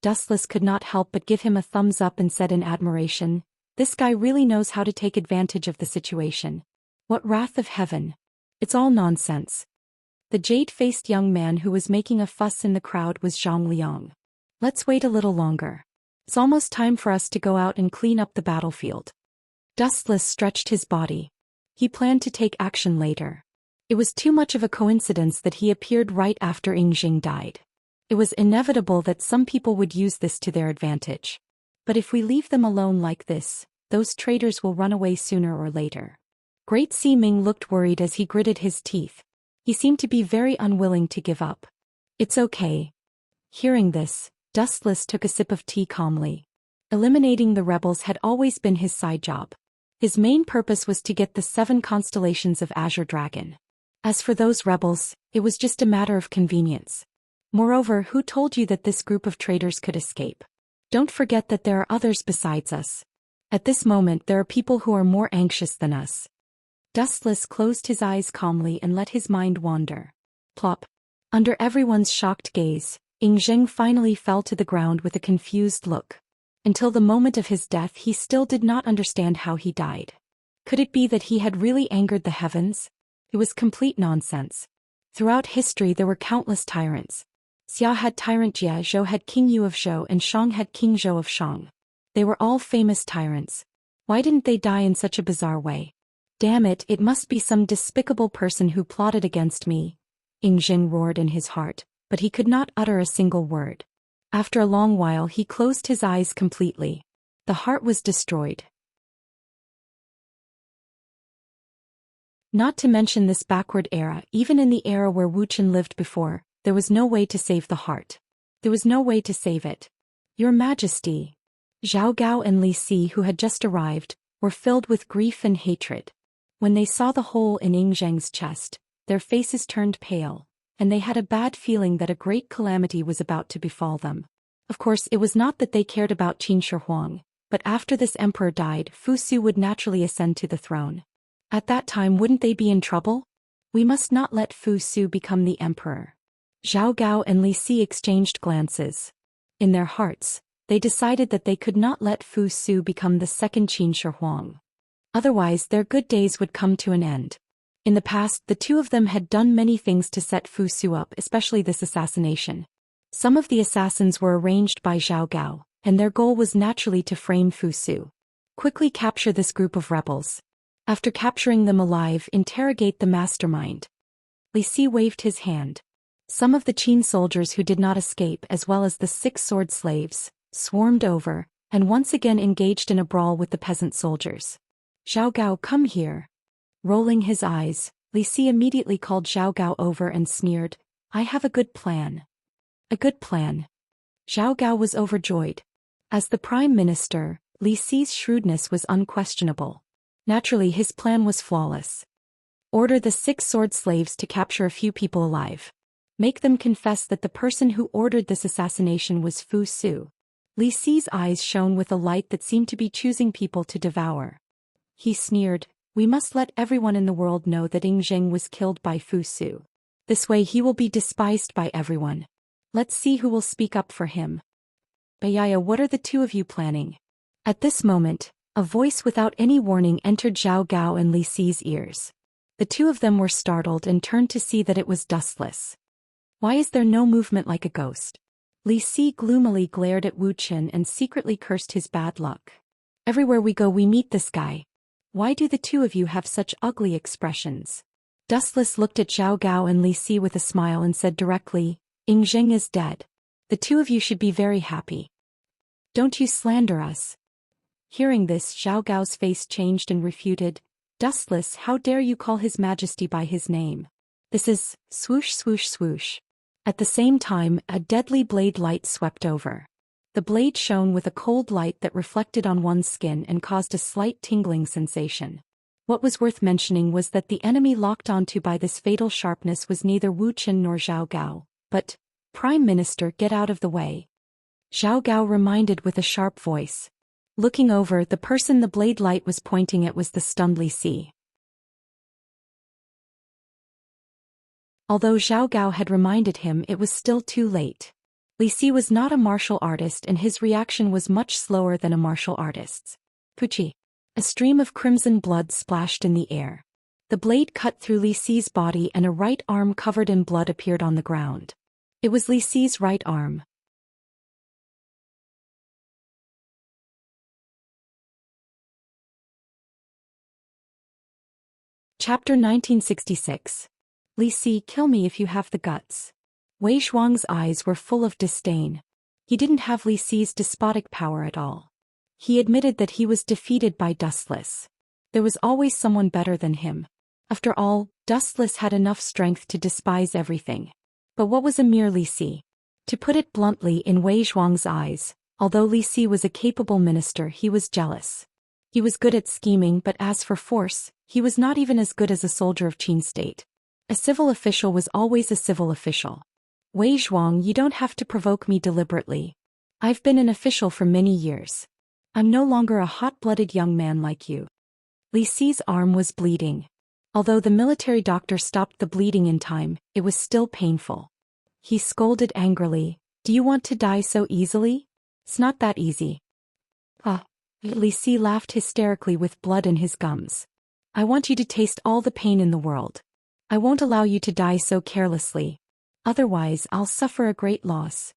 S1: Dustless could not help but give him a thumbs up and said in admiration, this guy really knows how to take advantage of the situation. What wrath of heaven? It's all nonsense. The jade-faced young man who was making a fuss in the crowd was Zhang Liang. Let's wait a little longer. It's almost time for us to go out and clean up the battlefield. Dustless stretched his body. He planned to take action later. It was too much of a coincidence that he appeared right after Zheng died. It was inevitable that some people would use this to their advantage. But if we leave them alone like this, those traitors will run away sooner or later. Great Siming looked worried as he gritted his teeth. He seemed to be very unwilling to give up. It's okay. Hearing this, Dustless took a sip of tea calmly. Eliminating the rebels had always been his side job. His main purpose was to get the 7 constellations of Azure Dragon. As for those rebels, it was just a matter of convenience. Moreover, who told you that this group of traitors could escape? Don't forget that there are others besides us. At this moment there are people who are more anxious than us. Dustless closed his eyes calmly and let his mind wander. Plop. Under everyone's shocked gaze, Zheng finally fell to the ground with a confused look. Until the moment of his death he still did not understand how he died. Could it be that he had really angered the heavens? It was complete nonsense. Throughout history there were countless tyrants. Xia had tyrant Jia, Zhou had King Yu of Zhou, and Shang had King Zhou of Shang. They were all famous tyrants. Why didn't they die in such a bizarre way? Damn it, it must be some despicable person who plotted against me, Zheng roared in his heart, but he could not utter a single word. After a long while he closed his eyes completely. The heart was destroyed. Not to mention this backward era, even in the era where Wuchen lived before, there was no way to save the heart. There was no way to save it. Your Majesty. Zhao Gao and Li Si, who had just arrived, were filled with grief and hatred. When they saw the hole in Zheng's chest, their faces turned pale, and they had a bad feeling that a great calamity was about to befall them. Of course, it was not that they cared about Qin Shi Huang, but after this emperor died, Fu Su would naturally ascend to the throne. At that time, wouldn't they be in trouble? We must not let Fu Su become the emperor. Zhao Gao and Li Si exchanged glances. In their hearts, they decided that they could not let Fu Su become the second Qin Shi Huang. Otherwise their good days would come to an end. In the past, the two of them had done many things to set Fu Su up, especially this assassination. Some of the assassins were arranged by Zhao Gao, and their goal was naturally to frame Fu Su. Quickly capture this group of rebels. After capturing them alive, interrogate the mastermind. Li Si waved his hand. Some of the Qin soldiers who did not escape, as well as the 6 sword slaves, swarmed over, and once again engaged in a brawl with the peasant soldiers. Zhao Gao, come here. Rolling his eyes, Li Si immediately called Zhao Gao over and sneered, I have a good plan. A good plan. Zhao Gao was overjoyed. As the prime minister, Li Si's shrewdness was unquestionable. Naturally, his plan was flawless. Order the 6 sword slaves to capture a few people alive. Make them confess that the person who ordered this assassination was Fu Su. Li Si's eyes shone with a light that seemed to be choosing people to devour. He sneered, we must let everyone in the world know that Zheng was killed by Fu Su. This way he will be despised by everyone. Let's see who will speak up for him. Bayaya, what are the two of you planning? At this moment, a voice without any warning entered Zhao Gao and Li Si's ears. The two of them were startled and turned to see that it was Dustless. Why is there no movement like a ghost? Li Si gloomily glared at Wu Chen and secretly cursed his bad luck. Everywhere we go we meet this guy. Why do the two of you have such ugly expressions? Dustless looked at Zhao Gao and Li Si with a smile and said directly, Zheng is dead. The two of you should be very happy. Don't you slander us. Hearing this, Zhao Gao's face changed and refuted, Dustless, how dare you call His Majesty by his name? This is, swoosh swoosh swoosh. At the same time, a deadly blade light swept over. The blade shone with a cold light that reflected on one's skin and caused a slight tingling sensation. What was worth mentioning was that the enemy locked onto by this fatal sharpness was neither Wu Chen nor Zhao Gao, but, Prime Minister, get out of the way. Zhao Gao reminded with a sharp voice. Looking over, the person the blade light was pointing at was the stunned Li Si. Although Zhao Gao had reminded him, it was still too late. Li Si was not a martial artist and his reaction was much slower than a martial artist's. Puchi. A stream of crimson blood splashed in the air. The blade cut through Li Si's body and a right arm covered in blood appeared on the ground. It was Li Si's right arm. Chapter 1966. Li Si, kill me if you have the guts. Wei Zhuang's eyes were full of disdain. He didn't have Li Si's despotic power at all. He admitted that he was defeated by Dustless. There was always someone better than him. After all, Dustless had enough strength to despise everything. But what was a mere Li Si? To put it bluntly, in Wei Zhuang's eyes, although Li Si was a capable minister, he was jealous. He was good at scheming, but as for force, he was not even as good as a soldier of Qin state. A civil official was always a civil official. Wei Zhuang, you don't have to provoke me deliberately. I've been an official for many years. I'm no longer a hot-blooded young man like you. Li Si's arm was bleeding. Although the military doctor stopped the bleeding in time, it was still painful. He scolded angrily, "Do you want to die so easily? It's not that easy." Li Si laughed hysterically with blood in his gums. "I want you to taste all the pain in the world. I won't allow you to die so carelessly. Otherwise I'll suffer a great loss."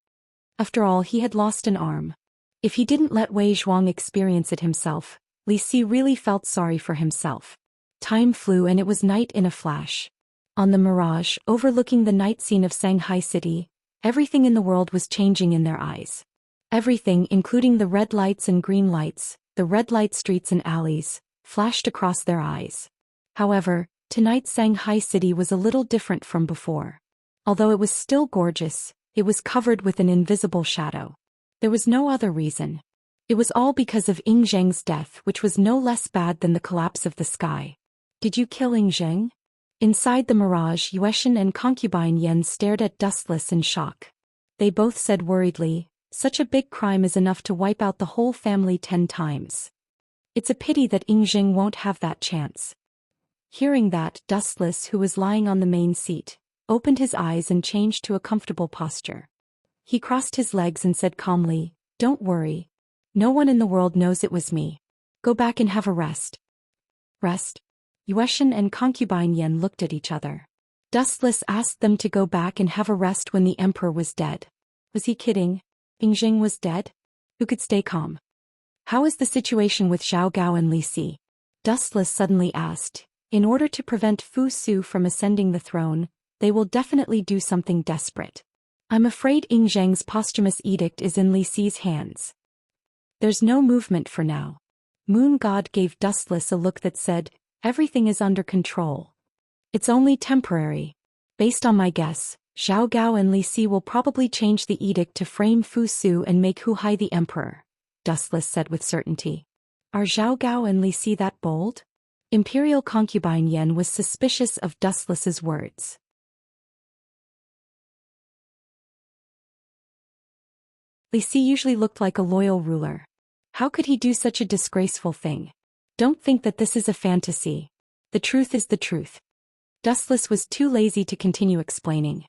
S1: After all, he had lost an arm. If he didn't let Wei Zhuang experience it himself, Li Si really felt sorry for himself. Time flew and it was night in a flash. On the mirage, overlooking the night scene of Shanghai City, everything in the world was changing in their eyes. Everything, including the red lights and green lights, the red light streets and alleys, flashed across their eyes. However, tonight's Shanghai City was a little different from before. Although it was still gorgeous, it was covered with an invisible shadow. There was no other reason. It was all because of Ying Zheng's death, which was no less bad than the collapse of the sky. "Did you kill Ying Zheng?" Inside the mirage, Yueshan and concubine Yan stared at Dustless in shock. They both said worriedly, "Such a big crime is enough to wipe out the whole family 10 times. It's a pity that Ying Zheng won't have that chance." Hearing that, Dustless, who was lying on the main seat, opened his eyes and changed to a comfortable posture. He crossed his legs and said calmly, "Don't worry. No one in the world knows it was me. Go back and have a rest." "Rest?" Yueshan and concubine Yan looked at each other. Dustless asked them to go back and have a rest when the emperor was dead. Was he kidding? Ying Zheng was dead? Who could stay calm? "How is the situation with Xiao Gao and Li Si?" Dustless suddenly asked. "In order to prevent Fu Su from ascending the throne, they will definitely do something desperate. I'm afraid Ying Zheng's posthumous edict is in Li Si's hands. There's no movement for now." Moon God gave Dustless a look that said, "Everything is under control. It's only temporary. Based on my guess, Xiao Gao and Li Si will probably change the edict to frame Fu Su and make Hu Hai the emperor," Dustless said with certainty. "Are Xiao Gao and Li Si that bold?" Imperial concubine Yan was suspicious of Dustless's words. Li Si usually looked like a loyal ruler. How could he do such a disgraceful thing? Don't think that this is a fantasy. The truth is the truth. Dustless was too lazy to continue explaining.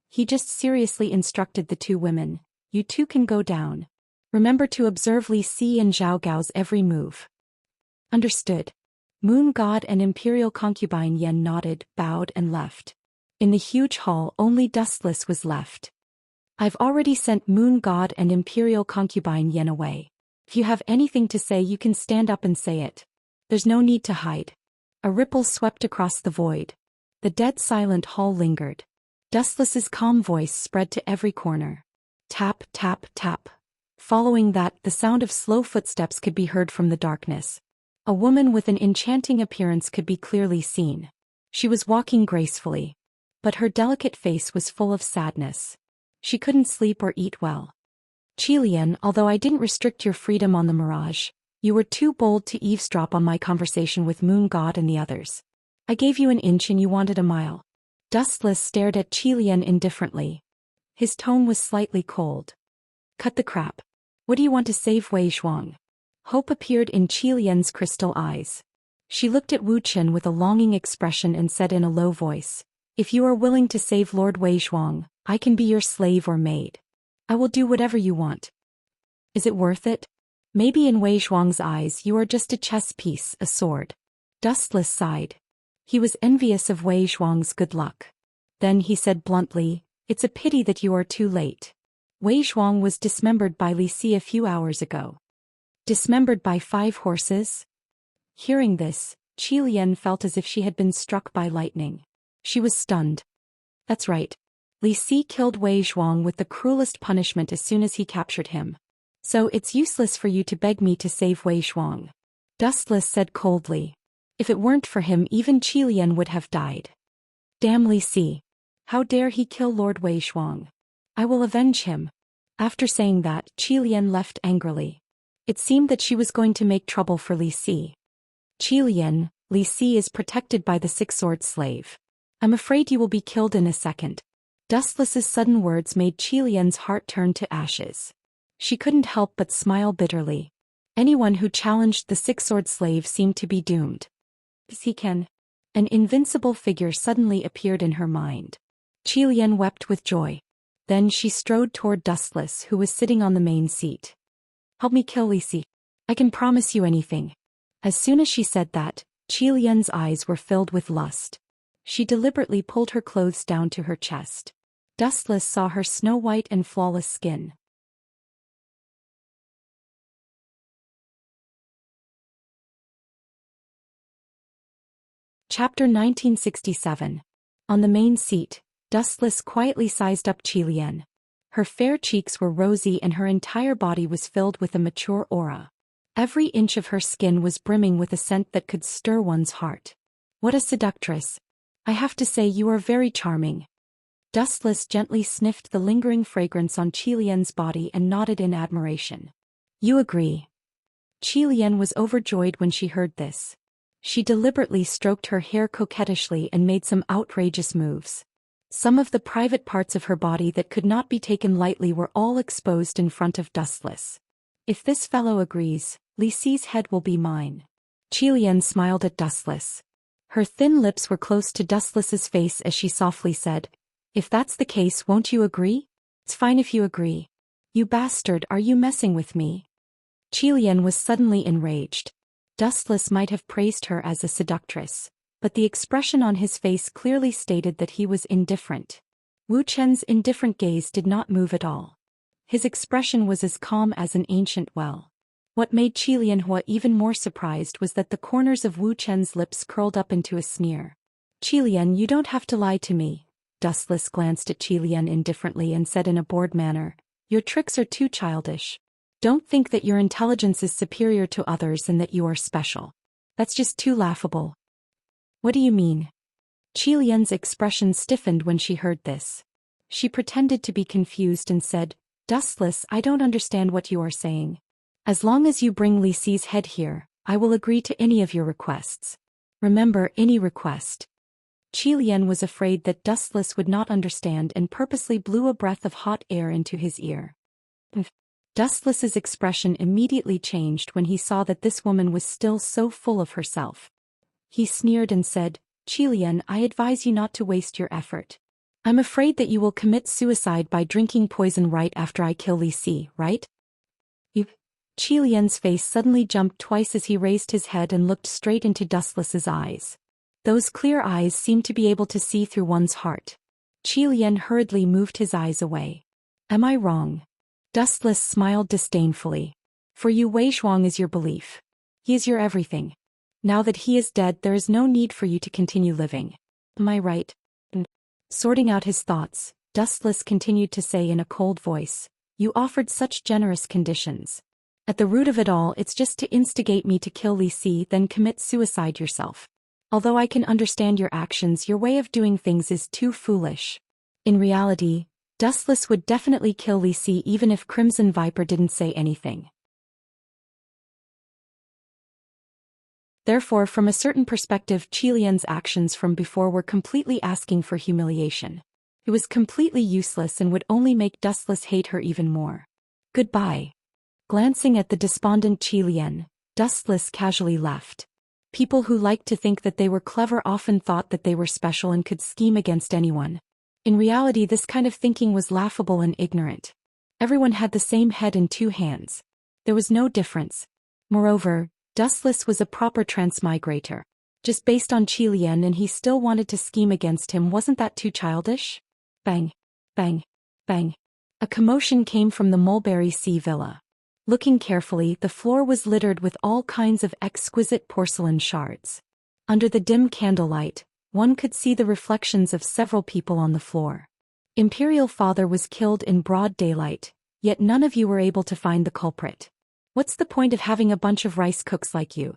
S1: He just seriously instructed the two women, "You two can go down. Remember to observe Li Si and Zhao Gao's every move." "Understood." Moon God and Imperial concubine Yan nodded, bowed and left. In the huge hall only Dustless was left. "I've already sent Moon God and Imperial concubine Yan away. If you have anything to say you can stand up and say it. There's no need to hide." A ripple swept across the void. The dead silent hall lingered. Dustless's calm voice spread to every corner. Tap, tap, tap. Following that, the sound of slow footsteps could be heard from the darkness. A woman with an enchanting appearance could be clearly seen. She was walking gracefully. But her delicate face was full of sadness. She couldn't sleep or eat well. "Qilian, although I didn't restrict your freedom on the mirage, you were too bold to eavesdrop on my conversation with Moon God and the others. I gave you an inch and you wanted a mile." Dustless stared at Qilian indifferently. His tone was slightly cold. "Cut the crap. What do you want to save Wei Zhuang?" Hope appeared in Qilian's crystal eyes. She looked at Wu Chen with a longing expression and said in a low voice, "If you are willing to save Lord Wei Zhuang, I can be your slave or maid. I will do whatever you want. Is it worth it? Maybe in Wei Zhuang's eyes you are just a chess piece, a sword." Dustless sighed. He was envious of Wei Zhuang's good luck. Then he said bluntly, "It's a pity that you are too late. Wei Zhuang was dismembered by Li Si a few hours ago." "Dismembered by 5 horses?" Hearing this, Qilian felt as if she had been struck by lightning. She was stunned. "That's right. Li Si killed Wei Zhuang with the cruelest punishment as soon as he captured him. So it's useless for you to beg me to save Wei Zhuang." Dustless said coldly. If it weren't for him even Qilian would have died. "Damn Li Si. How dare he kill Lord Wei Zhuang? I will avenge him." After saying that, Qilian left angrily. It seemed that she was going to make trouble for Li Si. "Qilian, Li Si is protected by the 6-sword slave. I'm afraid you will be killed in a second." Dustless's sudden words made Qilian's heart turn to ashes. She couldn't help but smile bitterly. Anyone who challenged the six-sword slave seemed to be doomed. He can. An invincible figure suddenly appeared in her mind. Qilian wept with joy. Then she strode toward Dustless, who was sitting on the main seat. Help me kill Lisi. I can promise you anything. As soon as she said that, Qilian's eyes were filled with lust. She deliberately pulled her clothes down to her chest. Dustless saw her snow-white and flawless skin. Chapter 1967. On the main seat, Dustless quietly sized up Qilian. Her fair cheeks were rosy and her entire body was filled with a mature aura. Every inch of her skin was brimming with a scent that could stir one's heart. What a seductress. I have to say you are very charming. Dustless gently sniffed the lingering fragrance on Qilian's body and nodded in admiration. You agree. Qilian was overjoyed when she heard this. She deliberately stroked her hair coquettishly and made some outrageous moves. Some of the private parts of her body that could not be taken lightly were all exposed in front of Dustless. If this fellow agrees, Lisi's head will be mine. Qilian smiled at Dustless. Her thin lips were close to Dustless's face as she softly said, If that's the case, won't you agree? It's fine if you agree. You bastard, are you messing with me? Qilian was suddenly enraged. Dustless might have praised her as a seductress, but the expression on his face clearly stated that he was indifferent. Wu Chen's indifferent gaze did not move at all. His expression was as calm as an ancient well. What made Qilian Hua even more surprised was that the corners of Wu Chen's lips curled up into a sneer. Qilian, you don't have to lie to me. Dustless glanced at Qilian indifferently and said in a bored manner, Your tricks are too childish. Don't think that your intelligence is superior to others and that you are special. That's just too laughable. What do you mean? Qilian's expression stiffened when she heard this. She pretended to be confused and said, Dustless, I don't understand what you are saying. As long as you bring Lisi's head here, I will agree to any of your requests. Remember, any request. Qilian was afraid that Dustless would not understand and purposely blew a breath of hot air into his ear. Dustless's expression immediately changed when he saw that this woman was still so full of herself. He sneered and said, Qilian, I advise you not to waste your effort. I'm afraid that you will commit suicide by drinking poison right after I kill Lisi, right? Qilian's face suddenly jumped twice as he raised his head and looked straight into Dustless's eyes. Those clear eyes seemed to be able to see through one's heart. Qilian hurriedly moved his eyes away. Am I wrong? Dustless smiled disdainfully. For you, Wei Shuang is your belief. He is your everything. Now that he is dead, there is no need for you to continue living. Am I right? Sorting out his thoughts, Dustless continued to say in a cold voice, You offered such generous conditions. At the root of it all, it's just to instigate me to kill Lisi, then commit suicide yourself. Although I can understand your actions, your way of doing things is too foolish. In reality, Dustless would definitely kill Lisi even if Crimson Viper didn't say anything. Therefore, from a certain perspective, Qilian's actions from before were completely asking for humiliation. It was completely useless and would only make Dustless hate her even more. Goodbye. Glancing at the despondent Qilian, Dustless casually left. People who liked to think that they were clever often thought that they were special and could scheme against anyone. In reality, this kind of thinking was laughable and ignorant. Everyone had the same head and two hands. There was no difference. Moreover, Dustless was a proper transmigrator. Just based on Qilian, and he still wanted to scheme against him. Wasn't that too childish? Bang, bang, bang. A commotion came from the Mulberry Sea Villa. Looking carefully, the floor was littered with all kinds of exquisite porcelain shards. Under the dim candlelight, one could see the reflections of several people on the floor. Imperial Father was killed in broad daylight, yet none of you were able to find the culprit. What's the point of having a bunch of rice cooks like you?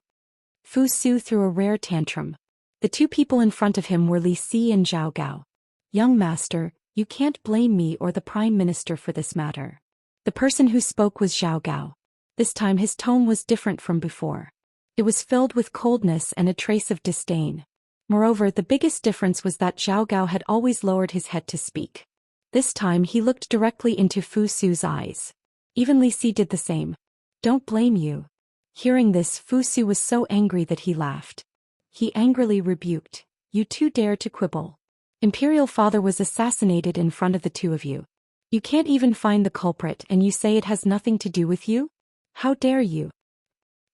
S1: Fu Su threw a rare tantrum. The two people in front of him were Li Si and Zhao Gao. Young master, you can't blame me or the Prime Minister for this matter. The person who spoke was Zhao Gao. This time his tone was different from before. It was filled with coldness and a trace of disdain. Moreover, the biggest difference was that Zhao Gao had always lowered his head to speak. This time he looked directly into Fu Su's eyes. Even Li Si did the same. Don't blame you. Hearing this, Fu Su was so angry that he laughed. He angrily rebuked, "You two dare to quibble. Imperial father was assassinated in front of the two of you. You can't even find the culprit and you say it has nothing to do with you? How dare you?"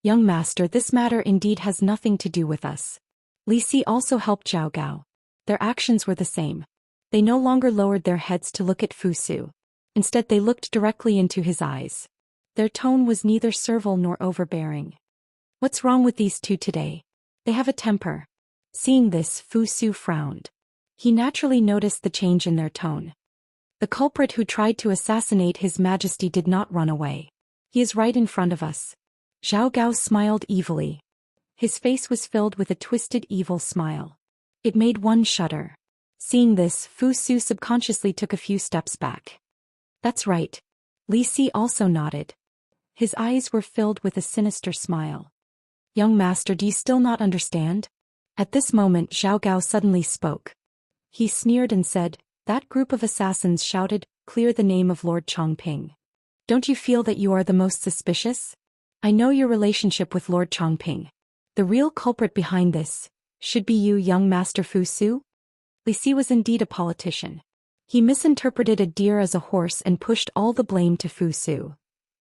S1: "Young master, this matter indeed has nothing to do with us." Li Si also helped Zhao Gao. Their actions were the same. They no longer lowered their heads to look at Fu Su. Instead they looked directly into his eyes. Their tone was neither servile nor overbearing. "What's wrong with these two today? They have a temper." Seeing this, Fu Su frowned. He naturally noticed the change in their tone. The culprit who tried to assassinate His Majesty did not run away. He is right in front of us. Zhao Gao smiled evilly. His face was filled with a twisted evil smile. It made one shudder. Seeing this, Fu Su subconsciously took a few steps back. "That's right." Li Si also nodded. His eyes were filled with a sinister smile. "Young master, do you still not understand?" At this moment Zhao Gao suddenly spoke. He sneered and said, "That group of assassins shouted, 'Clear the name of Lord Chongping.' Don't you feel that you are the most suspicious? I know your relationship with Lord Chongping. The real culprit behind this should be you, young master Fu Su." Li Si was indeed a politician. He misinterpreted a deer as a horse and pushed all the blame to Fu Su.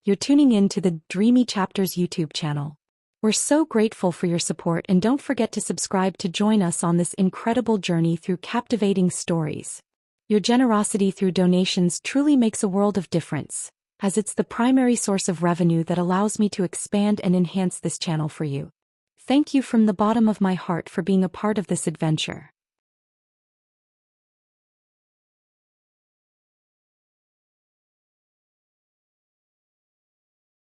S1: You're tuning in to the Dreamy Chapters YouTube channel. We're so grateful for your support, and don't forget to subscribe to join us on this incredible journey through captivating stories. Your generosity through donations truly makes a world of difference, as it's the primary source of revenue that allows me to expand and enhance this channel for you. Thank you from the bottom of my heart for being a part of this adventure.